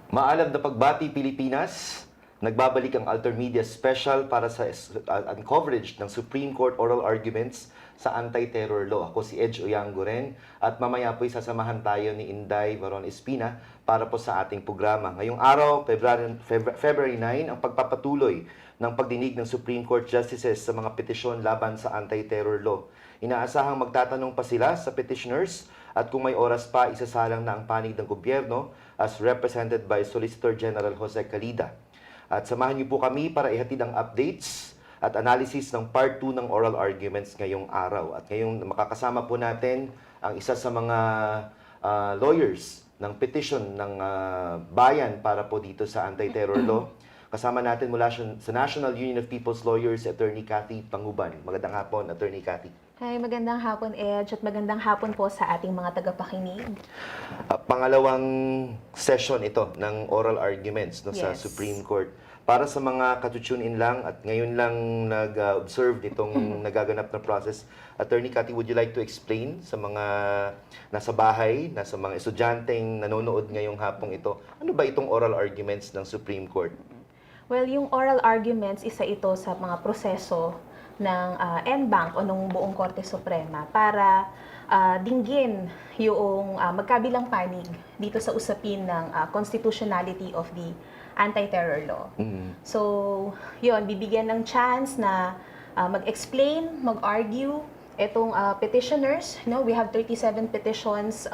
Maalam na pagbati Pilipinas, nagbabalik ang AlterMidya special para sa coverage ng Supreme Court oral arguments sa anti-terror law. Ako si Edge Oyanguren at mamaya po'y sasamahan tayo ni Inday Varon Espina para po sa ating programa. Ngayong araw, February 9, ang pagpapatuloy ng pagdinig ng Supreme Court Justices sa mga petisyon laban sa anti-terror law. Inaasahang magtatanong pa sila sa petitioners at kung may oras pa, isasalang na ang panig ng gobyerno as represented by Solicitor General Jose Calida. At samahan niyo po kami para ihatid ang updates at analysis ng Part 2 ng oral arguments ngayong araw. At ngayong makakasama po natin ang isa sa mga lawyers ng petition ng bayan para po dito sa anti-terror law. Kasama natin mula sa National Union of People's Lawyers, Attorney Cathy Panguban. Magandang hapon, Attorney Cathy. Hi, magandang hapon, Edge, at magandang hapon po sa ating mga tagapakinig. Pangalawang session ito ng oral arguments sa Yes. Supreme Court. Para sa mga katu-tune-in lang at ngayon lang nag-observe nitong nagaganap na process, Attorney Cathy, would you like to explain sa mga nasa bahay, nasa mga estudyanteng nanonood ngayong hapong ito, ano ba itong oral arguments ng Supreme Court? Well, yung oral arguments, isa ito sa mga proseso ng en banc o ng buong Korte Suprema para dinggin yung magkabilang panig dito sa usapin ng constitutionality of the anti-terror law. So, yun, bibigyan ng chance na mag-explain, mag-argue itong petitioners. No? We have 37 petitions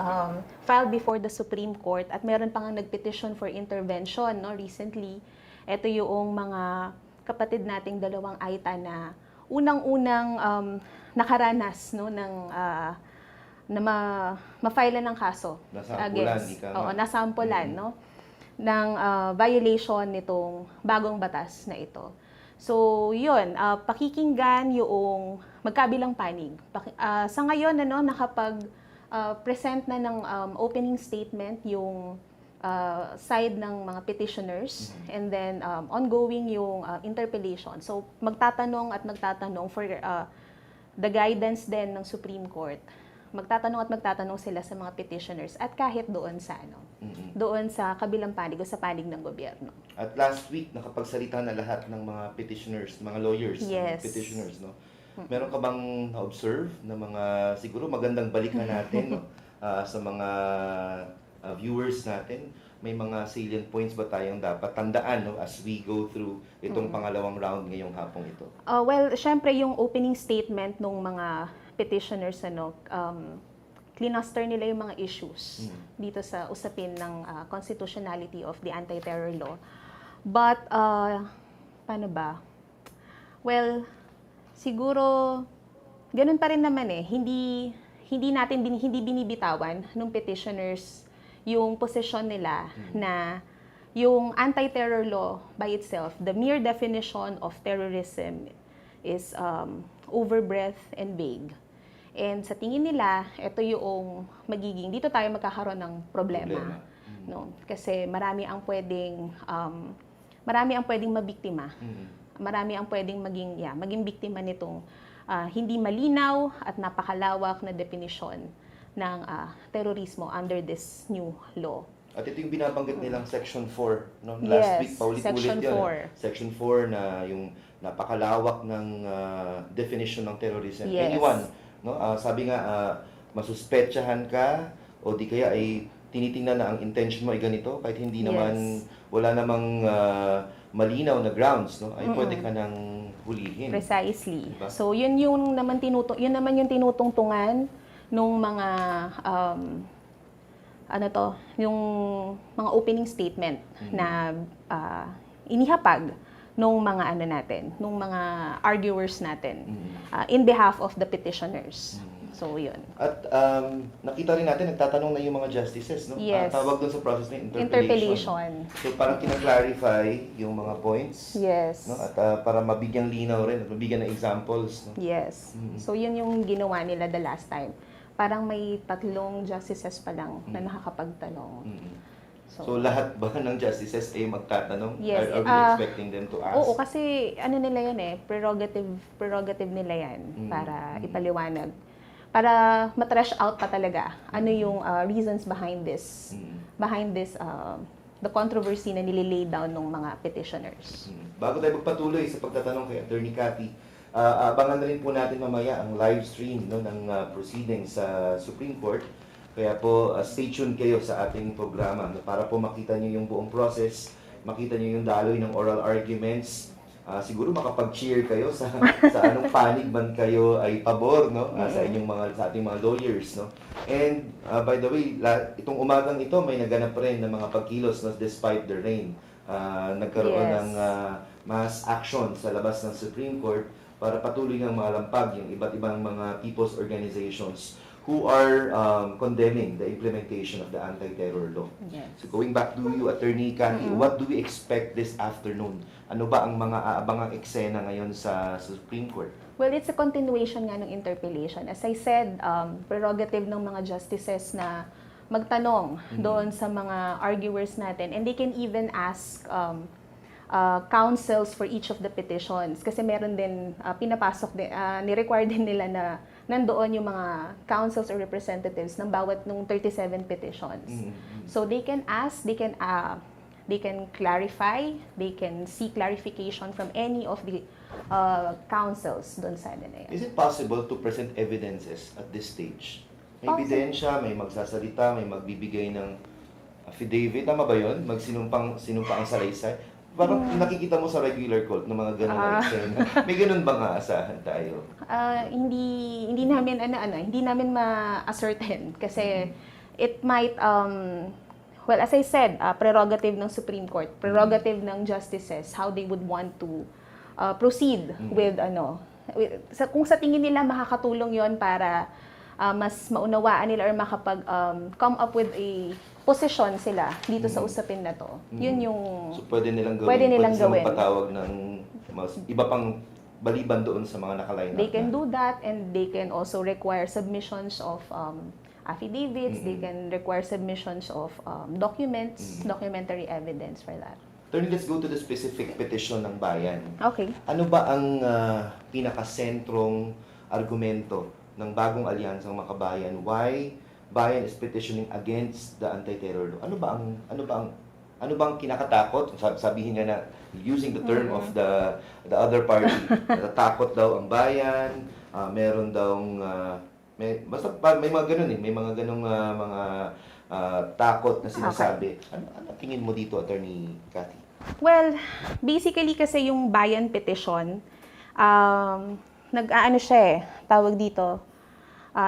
filed before the Supreme Court at meron pang nag-petition for intervention recently. Ito yung mga kapatid nating dalawang AITA na unang-unang nakaranas ng na ma-file ng kaso against nasampulan ng violation nitong bagong batas na ito. So yun, pakikinggan yung magkabilang panig. Sa ngayon nakapag-present na ng opening statement yung side ng mga petitioners, and then ongoing yung interpellation. So magtatanong for the guidance din ng Supreme Court. Magtatanong sila sa mga petitioners at kahit doon sa doon sa kabilang panig o sa panig ng gobyerno. At last week nakapagsalita na lahat ng mga petitioners, mga lawyers, Yes. petitioners, no? Meron ka bang na-observe na mga siguro magandang balikan natin sa mga viewers natin? May mga salient points ba tayong dapat tandaan as we go through itong pangalawang round ngayong hapong ito? Well, syempre yung opening statement ng mga petitioners clinuster nila yung mga issues dito sa usapin ng constitutionality of the anti-terror law. But paano ba? Well, siguro ganun pa rin naman hindi binibitawan ng petitioners yung posisyon nila na yung anti-terror law by itself, the mere definition of terrorism is overbreadth and vague. And sa tingin nila, ito yung dito tayo magkakaroon ng problema. No? Kasi marami ang pwedeng mabiktima. Marami ang pwedeng maging biktima nitong hindi malinaw at napakalawak na definition ng terorismo under this new law. At ito yung binabanggit nilang Section 4. Last week, paulit-ulit Section yun. 4. Section 4 na yung napakalawak ng definition ng terrorism. Yes. Anyone, sabi nga, masuspetsahan ka o di kaya ay tinitingnan na ang intention mo ay ganito, kahit hindi naman, wala namang malinaw na grounds, ay pwede ka nang hulihin. Precisely. Diba? So yun naman yung tinutungtungan nung mga yung mga opening statement na inihapag nung mga nung mga arguers natin in behalf of the petitioners. So yun. At nakita rin natin, nagtatanong na yung mga justices, no? Yes. Tawag doon sa process na Interpellation. So parang kina-clarify yung mga points. Yes. No? At para mabigyang linaw rin, at mabigyan ng examples. No? Yes. So yun yung ginawa nila the last time. Parang may 3 justices pa lang na nakakapagtanong. So lahat ba ng justices ay magtatanong? Yes. Are we expecting them to ask? Oo, kasi nila yan prerogative nila yan para ipaliwanag. Para ma-trash out pa talaga ano yung reasons behind this the controversy na nililay down ng mga petitioners. Bago tayo magpatuloy sa pagtatanong kay Attorney Cathy, abangan na rin po natin mamaya ang live stream ng proceedings sa Supreme Court. Kaya po, stay tuned kayo sa ating programa para po makita nyo yung buong process, makita nyo yung daloy ng oral arguments. Siguro makapag-cheer kayo sa anong panig man kayo ay pabor, no? Sa ating mga lawyers, no? And by the way, itong umagang ito may naganap rin ng mga pagkilos, no, despite the rain. Nagkaroon ng mass action sa labas ng Supreme Court para patuloy ng malampag yung iba't ibang mga people's organizations who are condemning the implementation of the anti-terror law. Yes. So going back to you, Attorney Cathy, what do we expect this afternoon? Ano ba ang mga aabangang eksena ngayon sa Supreme Court? Well, it's a continuation nga ng interpellation. As I said, prerogative ng mga justices na magtanong doon sa mga arguers natin. And they can even ask counsels for each of the petitions. Kasi meron din, pinapasok din, ni-require din nila na nandoon yung mga counsels or representatives ng bawat nung 37 petitions. So they can ask, they can clarify, they can seek clarification from any of the counsels doon sa na yan. Is it possible to present evidences at this stage? May ebidensya, may magsasalita, may magbibigay ng affidavit, tama ba yun? Sinumpang ang salaysay? Parang nakikita mo sa regular court ng mga ganun na eksena. May ganun ba nga asahan tayo? Hindi namin ma-ascertain kasi it might well, as I said, prerogative ng Supreme Court, prerogative ng justices how they would want to proceed with kung sa tingin nila makakatulong 'yon para mas maunawaan nila or makapag come up with a position sila dito sa usapin na to. Yun yung so pwede nilang gawin. Pwede nilang gawin. Patawag ng iba pang baliban doon sa mga nakaline up. They can do that, and they can also require submissions of affidavits. They can require submissions of documents, documentary evidence for that. Attorney, let's go to the specific petition ng bayan. Okay. Ano ba ang pinakasentrong argumento ng bagong alyansang makabayan? Why bayan is petitioning against the anti-terror law? Ano bang kinakatakot? Sabihin nga na using the term of the other party, natatakot daw ang bayan, meron daw may mga ganun may mga ganung mga takot na sinasabi. Okay. Ano tingin mo dito, Attorney Cathy? Well, basically kasi yung bayan petition, nag-aano siya tawag dito,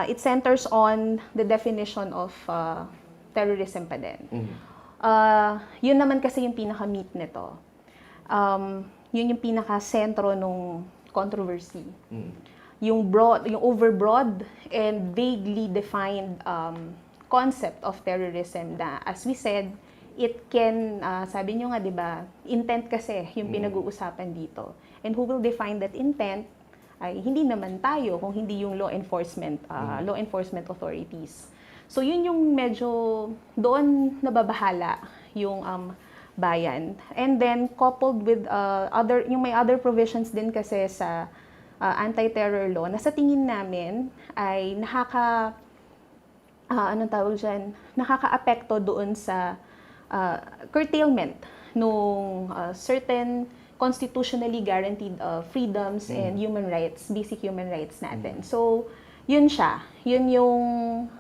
it centers on the definition of terrorism pa din. Yun naman kasi yung pinaka-meat nito. Yun yung pinaka-sentro nung controversy. Yung overbroad and vaguely defined concept of terrorism na, as we said, it can, sabi nyo nga, di ba, intent kasi yung pinag-uusapan dito. And who will define that intent ay hindi naman tayo kung hindi yung law enforcement authorities. So yun yung medyo doon nababahala yung bayan. And then coupled with may other provisions din kasi sa anti-terror law na sa tingin namin ay nakakaapekto doon sa curtailment nung certain constitutionally guaranteed freedoms and human rights, basic human rights natin. So, yun siya. Yun yung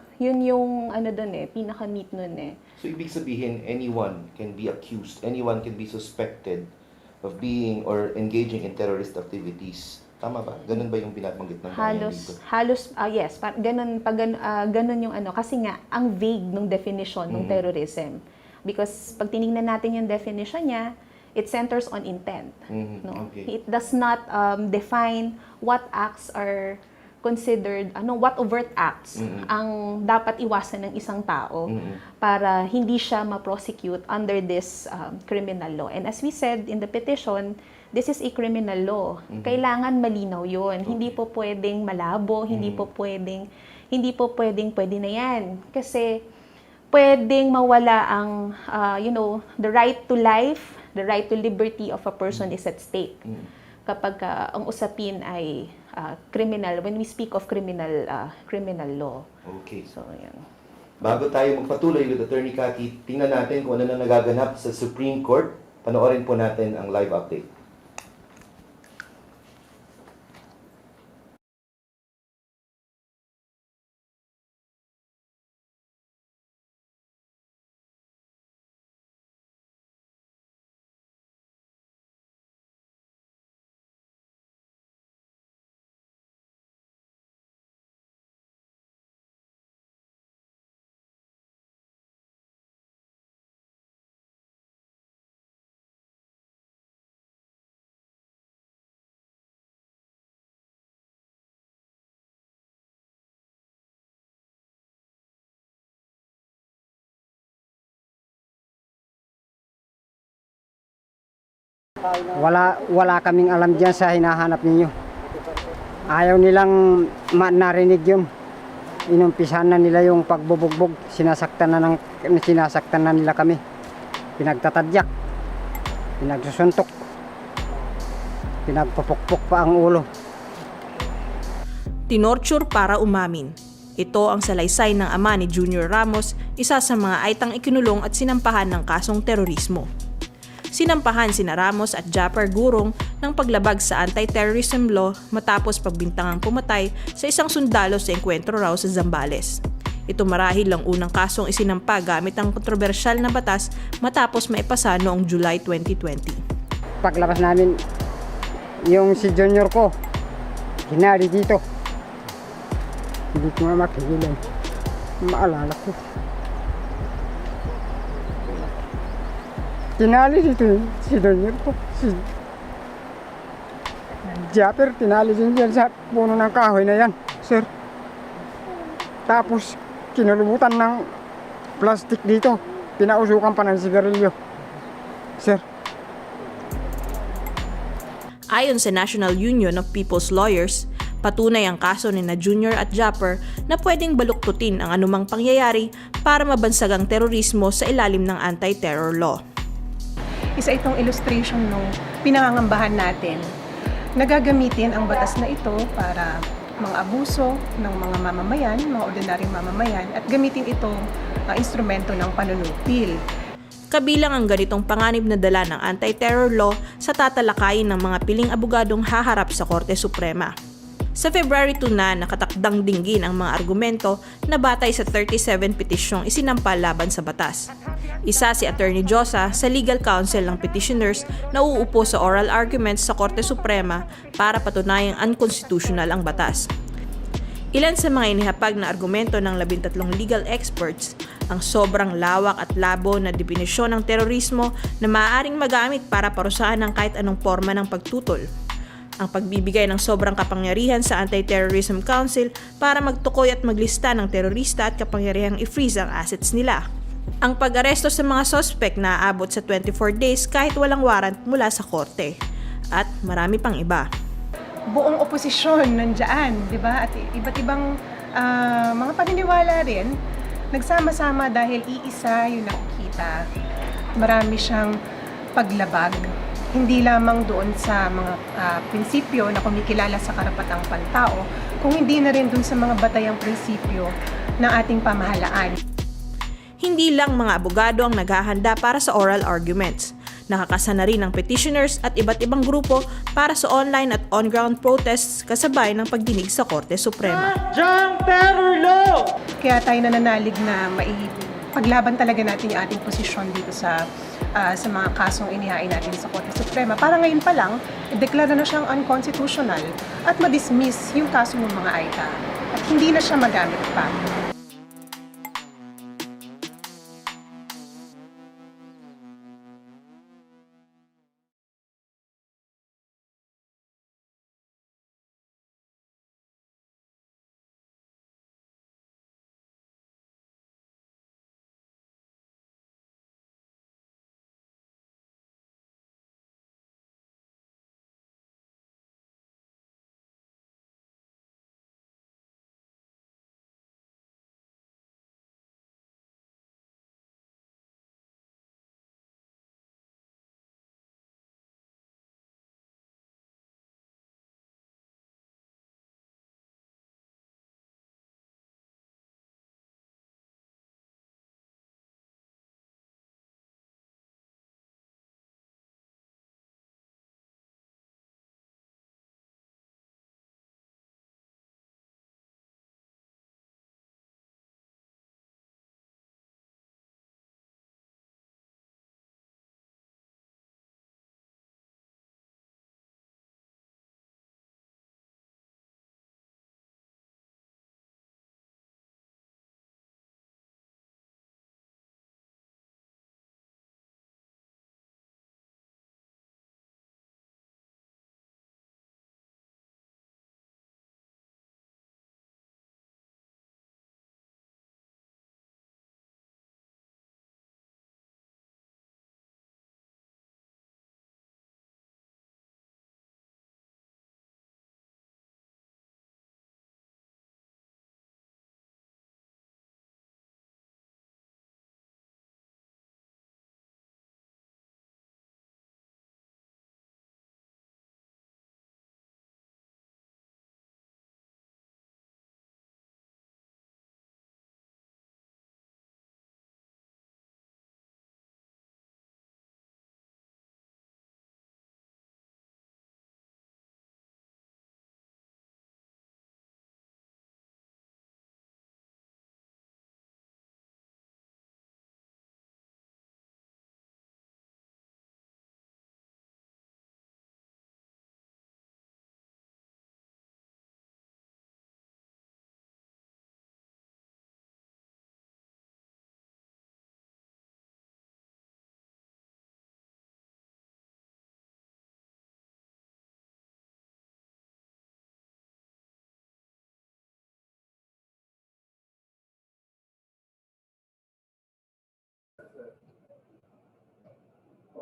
pinaka-meat nun So, ibig sabihin, anyone can be accused, anyone can be suspected of being or engaging in terrorist activities. Tama ba? Ganun ba yung binabanggit ng bayan dito? Yes. Ganun yung kasi nga, ang vague ng definition ng terrorism. Because pag tinignan natin yung definition niya, it centers on intent. No? Okay. It does not define what acts are considered, what overt acts ang dapat iwasan ng isang tao para hindi siya ma-prosecute under this criminal law. And as we said in the petition, this is a criminal law. Kailangan malinaw yun. Hindi po pwedeng malabo, hindi po pwedeng pwede na yan. Kasi pwedeng mawala ang, the right to life, the right to liberty of a person is at stake. Kapag ang usapin ay criminal, when we speak of criminal law. Okay. So, yan. Bago tayo magpatuloy with Attorney Cathy, tingnan natin kung ano na nagaganap sa Supreme Court. Panoorin po natin ang live update. Wala kaming alam diyan sa hinahanap ninyo. Ayaw nilang narinig yun. Inumpisahan na nila yung pagbubugbog. Sinasaktan na nila kami. Pinagtatadyak. Pinagsusuntok. Pinagpupukpok pa ang ulo. Tinorture para umamin. Ito ang salaysay ng ama ni Junior Ramos, isa sa mga aitang ikinulong at sinampahan ng kasong terorismo. Sinampahan sina Ramos at Japper Gurong ng paglabag sa anti-terrorism law matapos pagbintangang pumatay sa isang sundalo sa engkwentro raw sa Zambales. Ito marahil ang unang kasong isinampa gamit ang kontrobersyal na batas matapos maipasa noong July 2020. Paglabas namin, yung si Junior ko, hinari dito. Hindi ko nga makigilan. Maalala ko. Tinali dito si Junior ko. Si Japper, tinali din yan sa puno ng kahoy na yan, sir. Tapos, kinulubutan ng plastic dito. Pinausukan pa ng sigarilyo, sir. Ayon sa National Union of People's Lawyers, patunay ang kaso ni na Junior at Japper na pwedeng baluktutin ang anumang pangyayari para mabansag ang terorismo sa ilalim ng anti-terror law. Isa itong illustration ng pinangangambahan natin na gagamitin ang batas na ito para mga abuso ng mga mamamayan, mga ordinaryong mamamayan, at gamitin itong instrumento ng panunupil. Kabilang ang ganitong panganib na dala ng anti-terror law sa tatalakayin ng mga piling abogadong haharap sa Korte Suprema. Sa February 2 na nakatakdang dinggin ang mga argumento na batay sa 37 petisyong isinampa laban sa batas. Isa si Attorney Josa sa legal counsel ng petitioners na uupo sa oral arguments sa Korte Suprema para patunayang unconstitutional ang batas. Ilan sa mga inihapag na argumento ng 13 legal experts ang sobrang lawak at labo na definisyon ng terorismo na maaaring magamit para parusahan ng kahit anong forma ng pagtutol. Ang pagbibigay ng sobrang kapangyarihan sa Anti-Terrorism Council para magtukoy at maglista ng terorista at kapangyarihang i-freeze ang assets nila. Ang pag-aresto sa mga suspect na aabot sa 24 days kahit walang warrant mula sa korte. At marami pang iba. Buong oposisyon nandiyan, di ba? At iba't ibang mga paniniwala rin, nagsama-sama dahil iisa yung nakikita. Marami siyang paglabag. Hindi lamang doon sa mga prinsipyo na kumikilala sa karapatang pantao, kung hindi na rin doon sa mga batayang prinsipyo ng ating pamahalaan. Hindi lang mga abogado ang naghahanda para sa oral arguments. Nakakasana rin ang petitioners at iba't ibang grupo para sa online at on-ground protests kasabay ng pagdinig sa Korte Suprema. Kaya tayo nananalig na maipaglaban talaga natin yung ating posisyon dito sa mga kasong inihain natin sa Korte Suprema. Para ngayon pa lang, deklara na siyang unconstitutional at ma-dismiss yung kaso ng mga AITA. At hindi na siya magamit pa.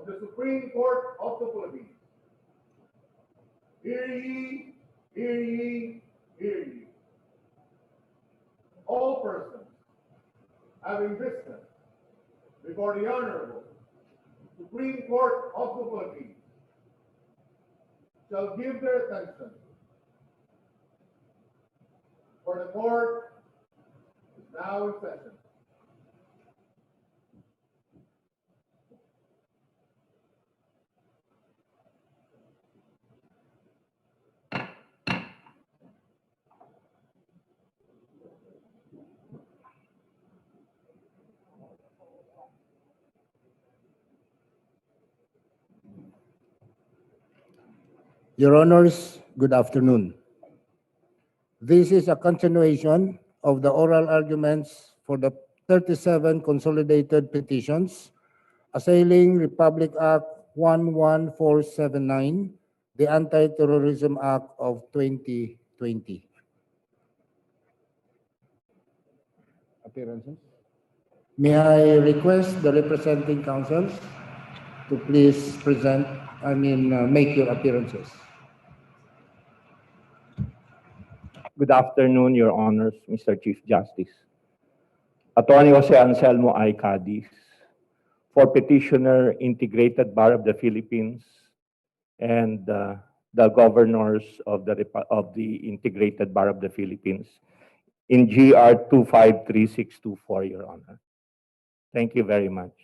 of the Supreme Court of the Philippines. Hear ye, hear ye, hear ye. All persons having business before the Honorable Supreme Court of the Philippines shall give their attention, for the court is now in session. Your Honors, good afternoon. This is a continuation of the oral arguments for the 37 consolidated petitions assailing Republic Act 11479, the Anti-Terrorism Act of 2020. Appearances? May I request the representing counsels to please make your appearances. Good afternoon, Your Honors, Mr. Chief Justice. Attorney Jose Anselmo I. Cadiz, for Petitioner, Integrated Bar of the Philippines, and the governors of the Integrated Bar of the Philippines, in GR 253624, Your Honor. Thank you very much.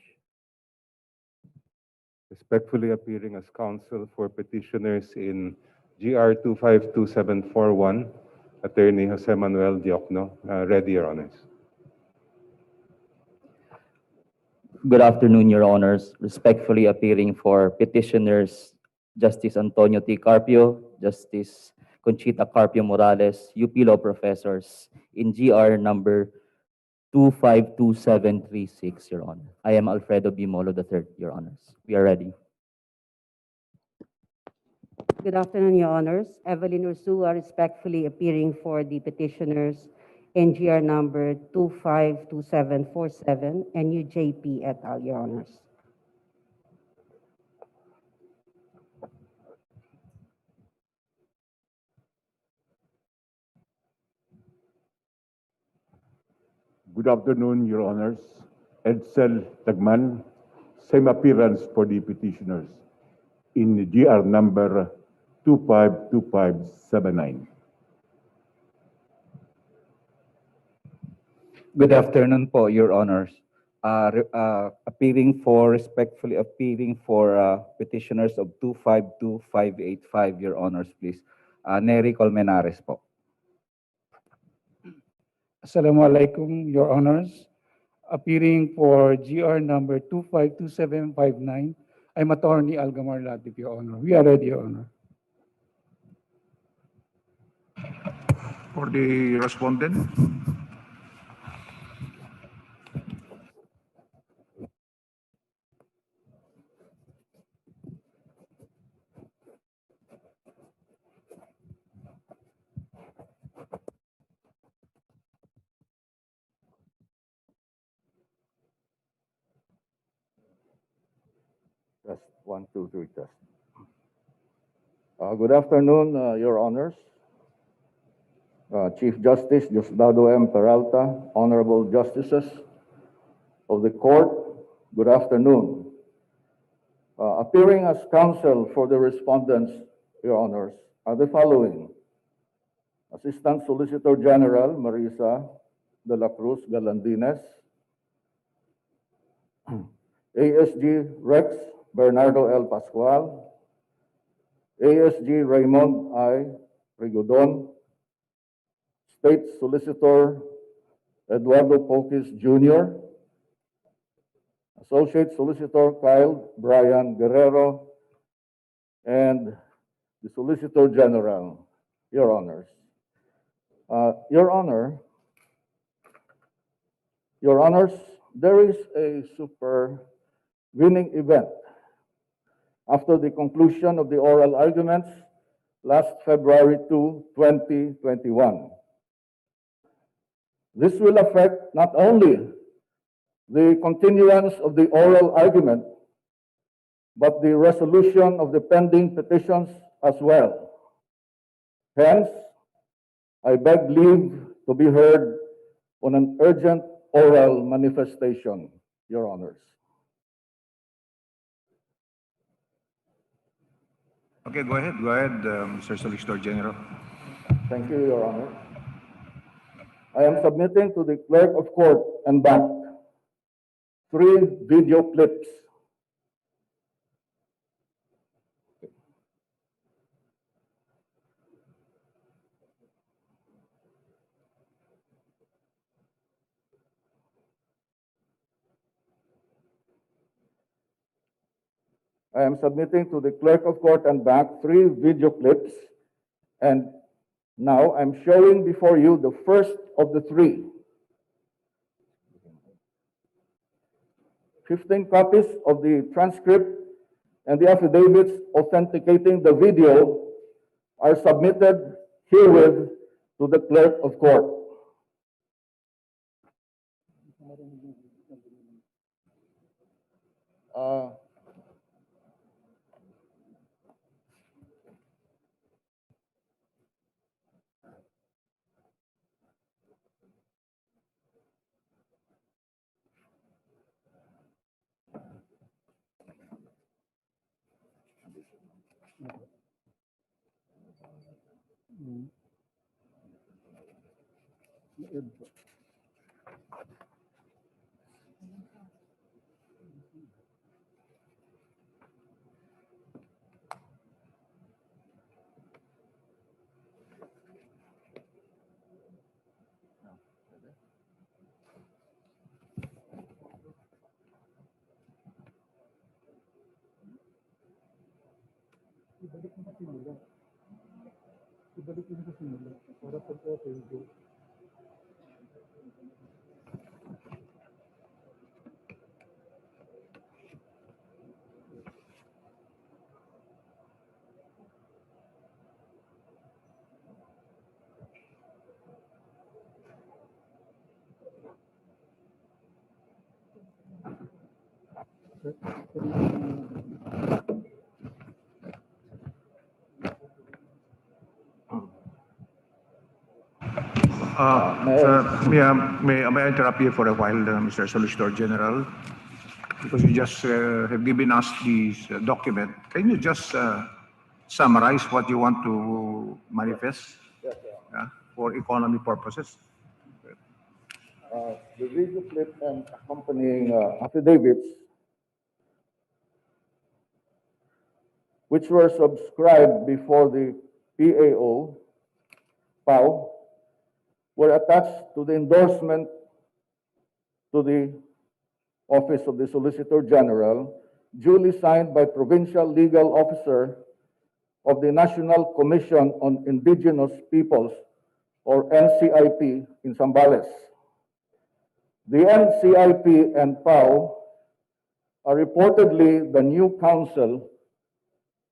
Respectfully appearing as counsel for petitioners in GR 252741, Attorney Jose Manuel Diokno. Ready, Your Honors. Good afternoon, Your Honors. Respectfully appearing for petitioners, Justice Antonio T. Carpio, Justice Conchita Carpio Morales, UP Law Professors, in GR number 252736, Your Honor. I am Alfredo B. Molo III, Your Honors. We are ready. Good afternoon, Your Honors. Evelyn Ursua, respectfully appearing for the petitioners, NGR number 252747, and UJP et al., Your Honors. Good afternoon, Your Honors. Edsel Tagman, same appearance for the petitioners in GR number 252579. Good afternoon po, Your Honors. Respectfully appearing for petitioners of 252585, Your Honors, please. Nery Colmenares po. Assalamualaikum, Your Honors. Appearing for GR number 252759, I'm Attorney Algamar Latif, Your Honor. We are ready, Your Honor. For the respondent. Test, 1, 2, 3, test. Good afternoon, Your Honors. Chief Justice Diosdado M. Peralta, Honorable Justices of the Court, good afternoon. Appearing as counsel for the respondents, Your Honors, are the following: Assistant Solicitor General Marisa de la Cruz Galandines, ASG Rex Bernardo L. Pascual, ASG Raymond I. Rigodon, State Solicitor Eduardo Pokis Jr., Associate Solicitor Kyle Brian Guerrero, and the Solicitor General, Your Honors. Your Honors, there is a supervening event after the conclusion of the oral arguments last February 2, 2021. This will affect not only the continuance of the oral argument, but the resolution of the pending petitions as well. Hence, I beg leave to be heard on an urgent oral manifestation, Your Honors. Okay, go ahead, Mr. Solicitor General. Thank you, Your Honor. I am submitting to the Clerk of Court and back 3 video clips. I am submitting to the Clerk of Court and back 3 video clips, and now I'm showing before you the first of the 3. 15 copies of the transcript and the affidavits authenticating the video are submitted herewith to the Clerk of Court. May I interrupt you for a while, Mr. Solicitor General? Because you just have given us this document. Can you just summarize what you want to manifest for economy purposes? The video clip and accompanying affidavits, which were subscribed before the PAO, were attached to the endorsement to the Office of the Solicitor General, duly signed by Provincial Legal Officer of the National Commission on Indigenous Peoples, or NCIP, in Zambales. The NCIP and PAO are reportedly the new counsel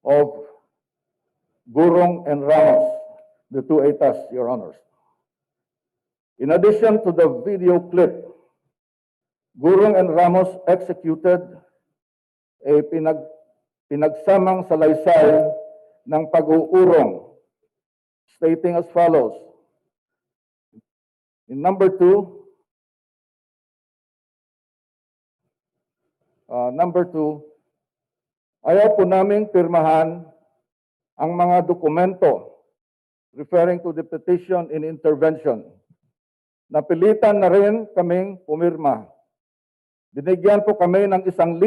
of Gurong and Ramos, the 2 ETAs, Your Honors. In addition to the video clip, Gurong and Ramos executed a pinagsamang salaysay ng pag-uurong, stating as follows. In number 2, ayaw po naming pirmahan ang mga dokumento referring to the petition in intervention. Napilitan na rin kaming pumirma. Binigyan po kami ng 1,000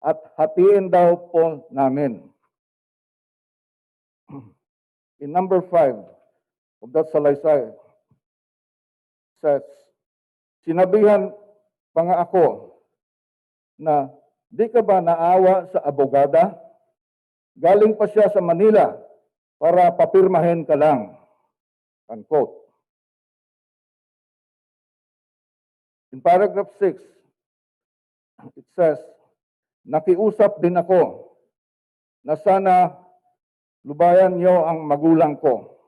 at hatiin daw po namin. In number 5 of that salaysay says, sinabihan pa nga ako na di ka ba naawa sa abogada? Galing pa siya sa Manila para papirmahin ka lang. Unquote. In paragraph 6, it says, nakiusap din ako na sana lubayan niyo ang magulang ko.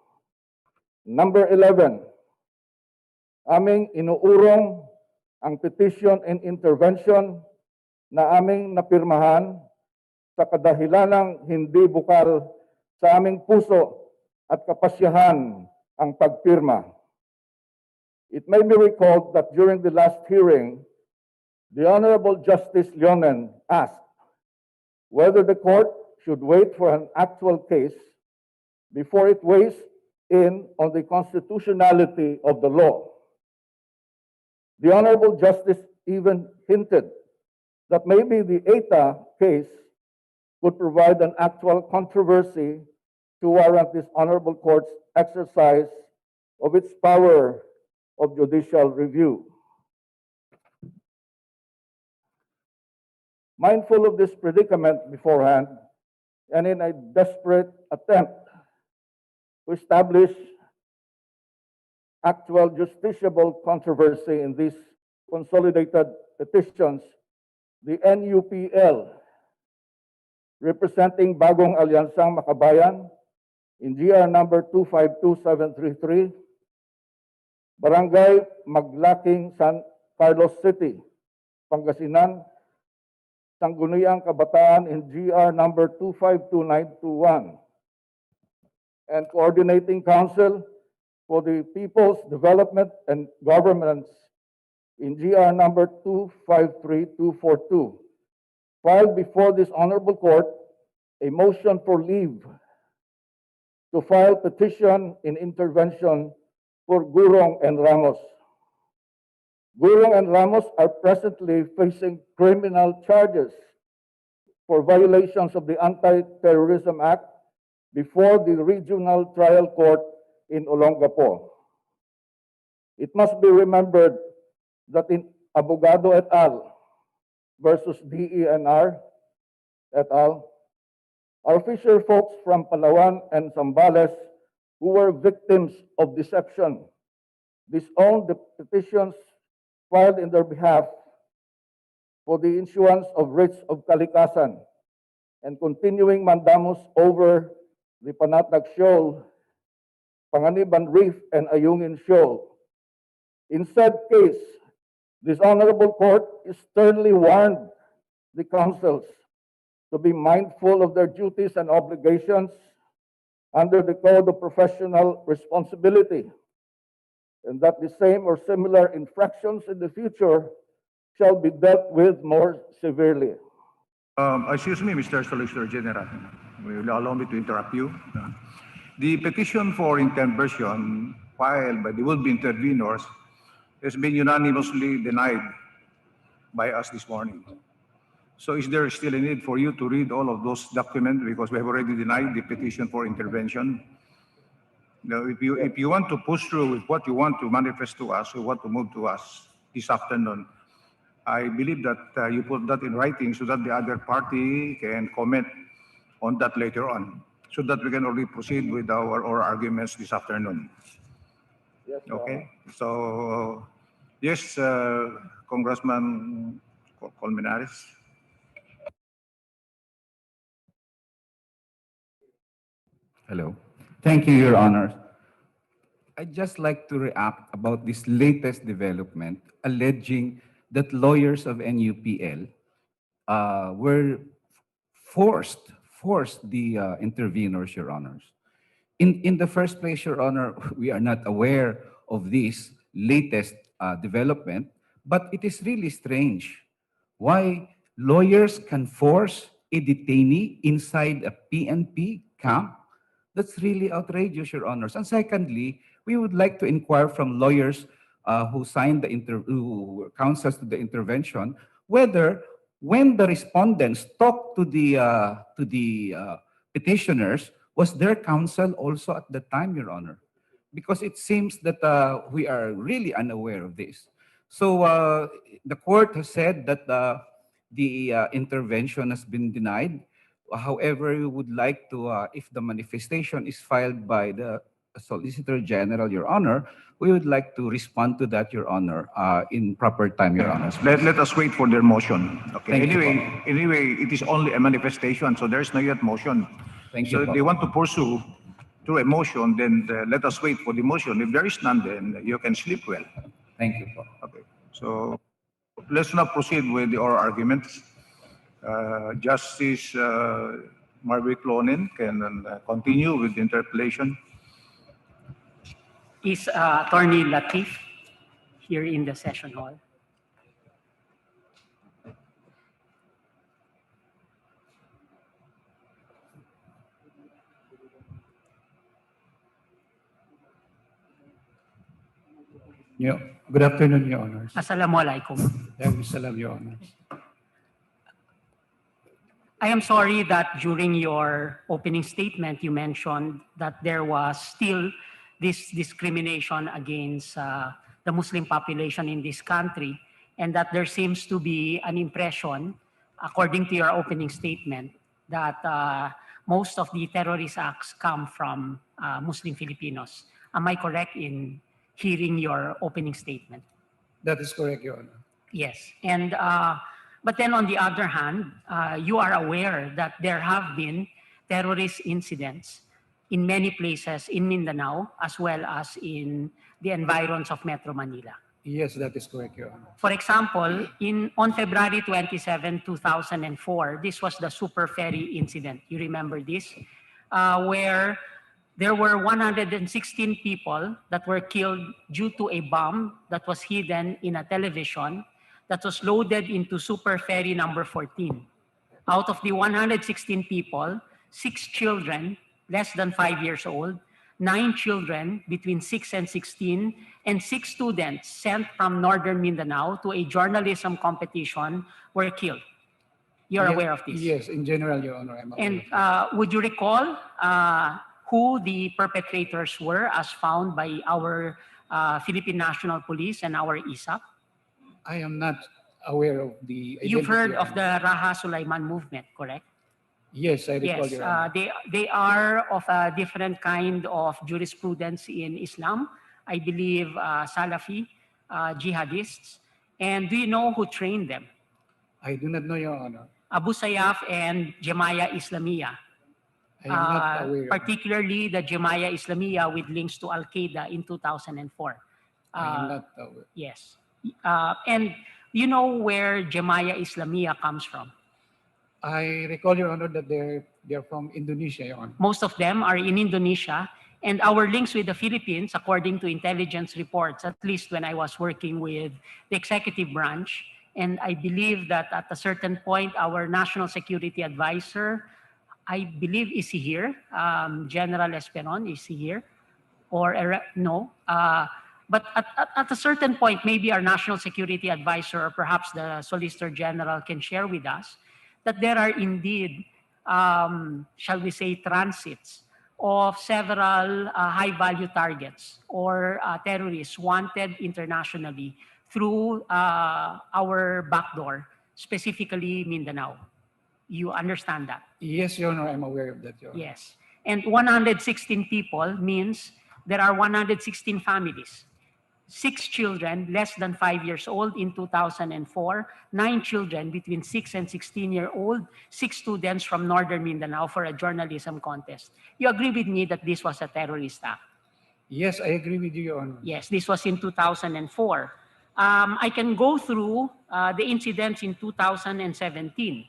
Number 11, aming inuurong ang petition and intervention na aming napirmahan sa kadahilanang hindi bukal sa aming puso at kapasyahan ang pagpirma. It may be recalled that during the last hearing, the Honorable Justice Leonen asked whether the court should wait for an actual case before it weighs in on the constitutionality of the law. The Honorable Justice even hinted that maybe the ETA case would provide an actual controversy to warrant this Honorable Court's exercise of its power of judicial review. Mindful of this predicament beforehand, and in a desperate attempt to establish actual justiciable controversy in these consolidated petitions, the NUPL, representing Bagong Alyansang Makabayan, in GR number 252733, Barangay Maglaking, San Carlos City, Pangasinan, Sangguniang Kabataan in GR number 252921, and Coordinating Council for the People's Development and Governance in GR number 253242, filed before this Honorable Court a motion for leave to file petition in intervention for Gurong and Ramos. Gurong and Ramos are presently facing criminal charges for violations of the Anti-Terrorism Act before the Regional Trial Court in Olongapo. It must be remembered that in Abogado et al. Versus DENR et al., our fisher folks from Palawan and Zambales who were victims of deception disowned the petitions filed in their behalf for the issuance of writs of kalikasan and continuing mandamus over the Panatag Shoal, Panganiban Reef, and Ayungin Shoal. In said case, this Honorable Court sternly warned the councils to be mindful of their duties and obligations under the Code of Professional Responsibility, and that the same or similar infractions in the future shall be dealt with more severely. Excuse me, Mr. Solicitor General. Will you allow me to interrupt you? The petition for intervention filed by the would-be intervenors has been unanimously denied by us this morning. So is there still a need for you to read all of those documents because we have already denied the petition for intervention? Now, if you want to push through with what you want to manifest to us or what to move to us this afternoon, I believe that you put that in writing so that the other party can comment on that later on, so that we can already proceed with our oral arguments this afternoon. Yes, Okay, so yes, Congressman Colmenares. Hello. Thank you, Your Honor. I'd just like to react about this latest development alleging that lawyers of NUPL were forced the intervenors, Your Honors. In the first place, Your Honor, we are not aware of this latest development, but it is really strange why lawyers can force a detainee inside a PNP camp. That's really outrageous, Your Honors. And secondly, we would like to inquire from lawyers who signed who counsels to the intervention, whether when the respondents talked to the petitioners, was their counsel also at the time, Your Honor? Because it seems that we are really unaware of this. So the court has said that the intervention has been denied. However, we would like to, if the manifestation is filed by the Solicitor General, Your Honor, we would like to respond to that, Your Honor, in proper time, Your Honor. Let us wait for their motion. Okay. Thank you, Anyway, it is only a manifestation, so there is no yet motion. Thank So you, if po. they want to pursue through a motion, then let us wait for the motion. If there is none, then you can sleep well. Thank you, po. Okay. So let's now proceed with the oral arguments. Justice Marvick Lonin can continue with the interpellation. Is Attorney Latif here in the session hall? Good afternoon, Your Honors. Assalamualaikum. Salam, Your Honors. I am sorry that during your opening statement, you mentioned that there was still this discrimination against the Muslim population in this country, and that there seems to be an impression, according to your opening statement, that most of the terrorist acts come from Muslim Filipinos. Am I correct in hearing your opening statement? That is correct, Your Honor. Yes. And but then on the other hand, you are aware that there have been terrorist incidents in many places in Mindanao as well as in the environs of Metro Manila. Yes, that is correct, Your Honor. For example, on February 27, 2004, this was the Super Ferry incident. You remember this? Where there were 116 people that were killed due to a bomb that was hidden in a television that was loaded into Super Ferry number 14. Out of the 116 people, 6 children less than 5 years old, 9 children between 6 and 16, and 6 students sent from Northern Mindanao to a journalism competition were killed. You're aware of this? Yes, in general, Your Honor, I'm aware. And would you recall who the perpetrators were as found by our Philippine National Police and our ISAP? I am not aware of the identity. You've heard of the Raha Sulaiman movement, correct? Yes, I recall, Yes, Your Honor. they are of a different kind of jurisprudence in Islam. I believe Salafi jihadists. And do you know who trained them? I do not know, Your Honor. Abu Sayyaf and Jamaya Islamiyah. I am not aware. Particularly the Jamaya Islamiyah with links to Al-Qaeda in 2004. I am not aware. Yes. And you know where Jamaya Islamiyah comes from? I recall, Your Honor, that they're from Indonesia, Your Honor. Most of them are in Indonesia. And our links with the Philippines, according to intelligence reports, at least when I was working with the executive branch, and I believe that at a certain point, our national security advisor, I believe, is he here? General Esperon, is he here? Or no? But at a certain point, maybe our national security advisor or perhaps the Solicitor General can share with us that there are indeed, shall we say, transits of several high-value targets or terrorists wanted internationally through our backdoor, specifically Mindanao. You understand that? Yes, Your Honor, I'm aware of that, Your Honor. Yes. And 116 people means there are 116 families. 6 children less than 5 years old in 2004, 9 children between 6 and 16-year-old, 6 students from Northern Mindanao for a journalism contest. You agree with me that this was a terrorist act? Yes, I agree with you, Your Honor. Yes, this was in 2004. I can go through the incidents in 2017.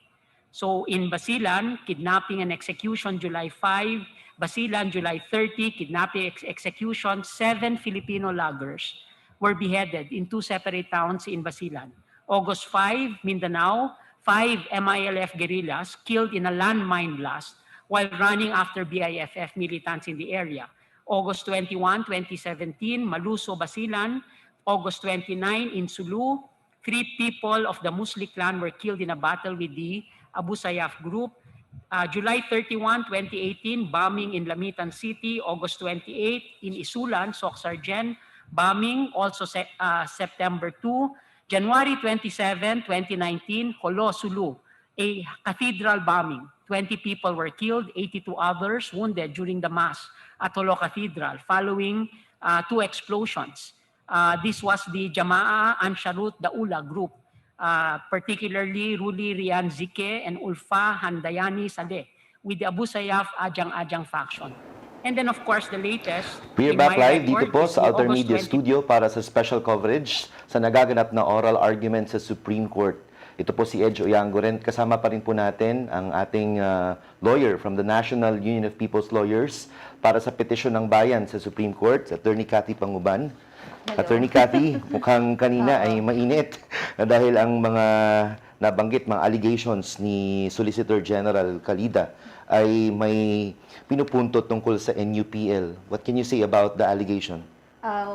So in Basilan, kidnapping and execution, July 5. Basilan, July 30, kidnapping, execution. 7 Filipino loggers were beheaded in 2 separate towns in Basilan. August 5, Mindanao, 5 MILF guerrillas killed in a landmine blast while running after BIFF militants in the area. August 21, 2017, Maluso, Basilan. August 29, in Sulu, 3 people of the Muslim clan were killed in a battle with the Abu Sayyaf group. July 31, 2018, bombing in Lamitan City. August 28, in Isulan, Socsargen, bombing. Also September 2. January 27, 2019, Holo, Sulu, a cathedral bombing. 20 people were killed, 82 others wounded during the mass at Holo Cathedral following 2 explosions. This was the Jama'a Ansharut Daula group. Particularly Ruli Rian Zike and Ulfa Handayani Saleh with the Abu Sayyaf Ajang faction. And then of course the latest. We're back live dito po sa AlterMidya studio para sa special coverage sa nagaganap na oral argument sa Supreme Court. Ito po si Edge Oyanguren. Kasama pa rin po natin ang ating lawyer from the National Union of People's Lawyers para sa petisyon ng bayan sa Supreme Court, Attorney Cathy Panguban. Attorney Cathy, mukhang kanina ay mainit dahil ang mga nabanggit, mga allegations ni Solicitor General Calida ay may pinupunto tungkol sa NUPL. What can you say about the allegation?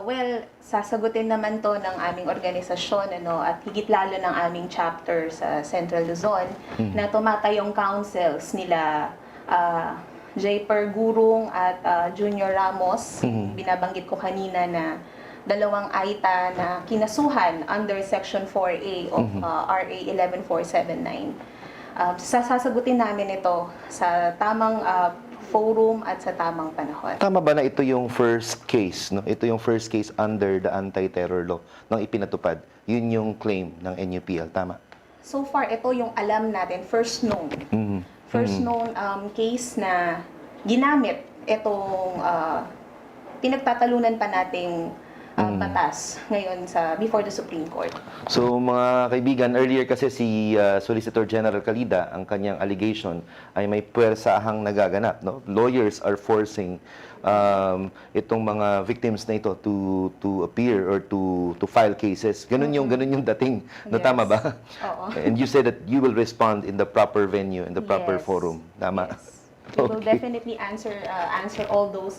Well, sasagutin naman to ng aming organisasyon at higit lalo ng aming chapter sa Central Luzon na tumatayong councils nila J.Per. Gurung at Junior Ramos. Binabanggit ko kanina na dalawang AITA na kinasuhan under Section 4A of RA 11479. Sasagutin namin ito sa tamang forum at sa tamang panahon. Tama ba na ito yung first case, no? Ito yung first case under the anti-terror law nang ipinatupad? Yun yung claim ng NUPL, tama? So far, ito yung alam natin, first known. First known case na ginamit itong pinagtatalunan pa nating batas ngayon before the Supreme Court. So mga kaibigan, earlier kasi si Solicitor General Calida, ang kanyang allegation ay may puwersahang nagaganap. No? Lawyers are forcing itong mga victims na ito to appear or to file cases. Ganun yung dating. No, tama ba? Oo. And you said that you will respond in the proper venue, in the proper forum. Tama? Yes. We will definitely answer all those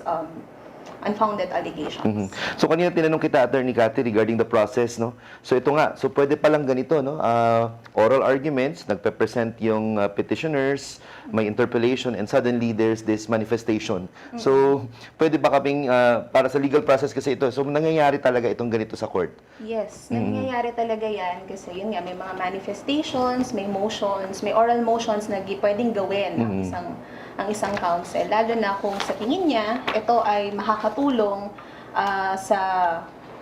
unfounded allegations. So kanina tinanong kita, Attorney Cathy, regarding the process, no? So ito nga, so pwede palang ganito, no? Oral arguments, nagpe-present yung petitioners, may interpellation, and suddenly there's this manifestation. So pwede ba kaming, para sa legal process kasi ito, so nangyayari talaga itong ganito sa court? Yes, nangyayari talaga yan kasi yun nga, may mga manifestations, may motions, may oral motions na pwedeng gawin ang isang counsel. Lalo na kung sa tingin niya, ito ay makakatulong sa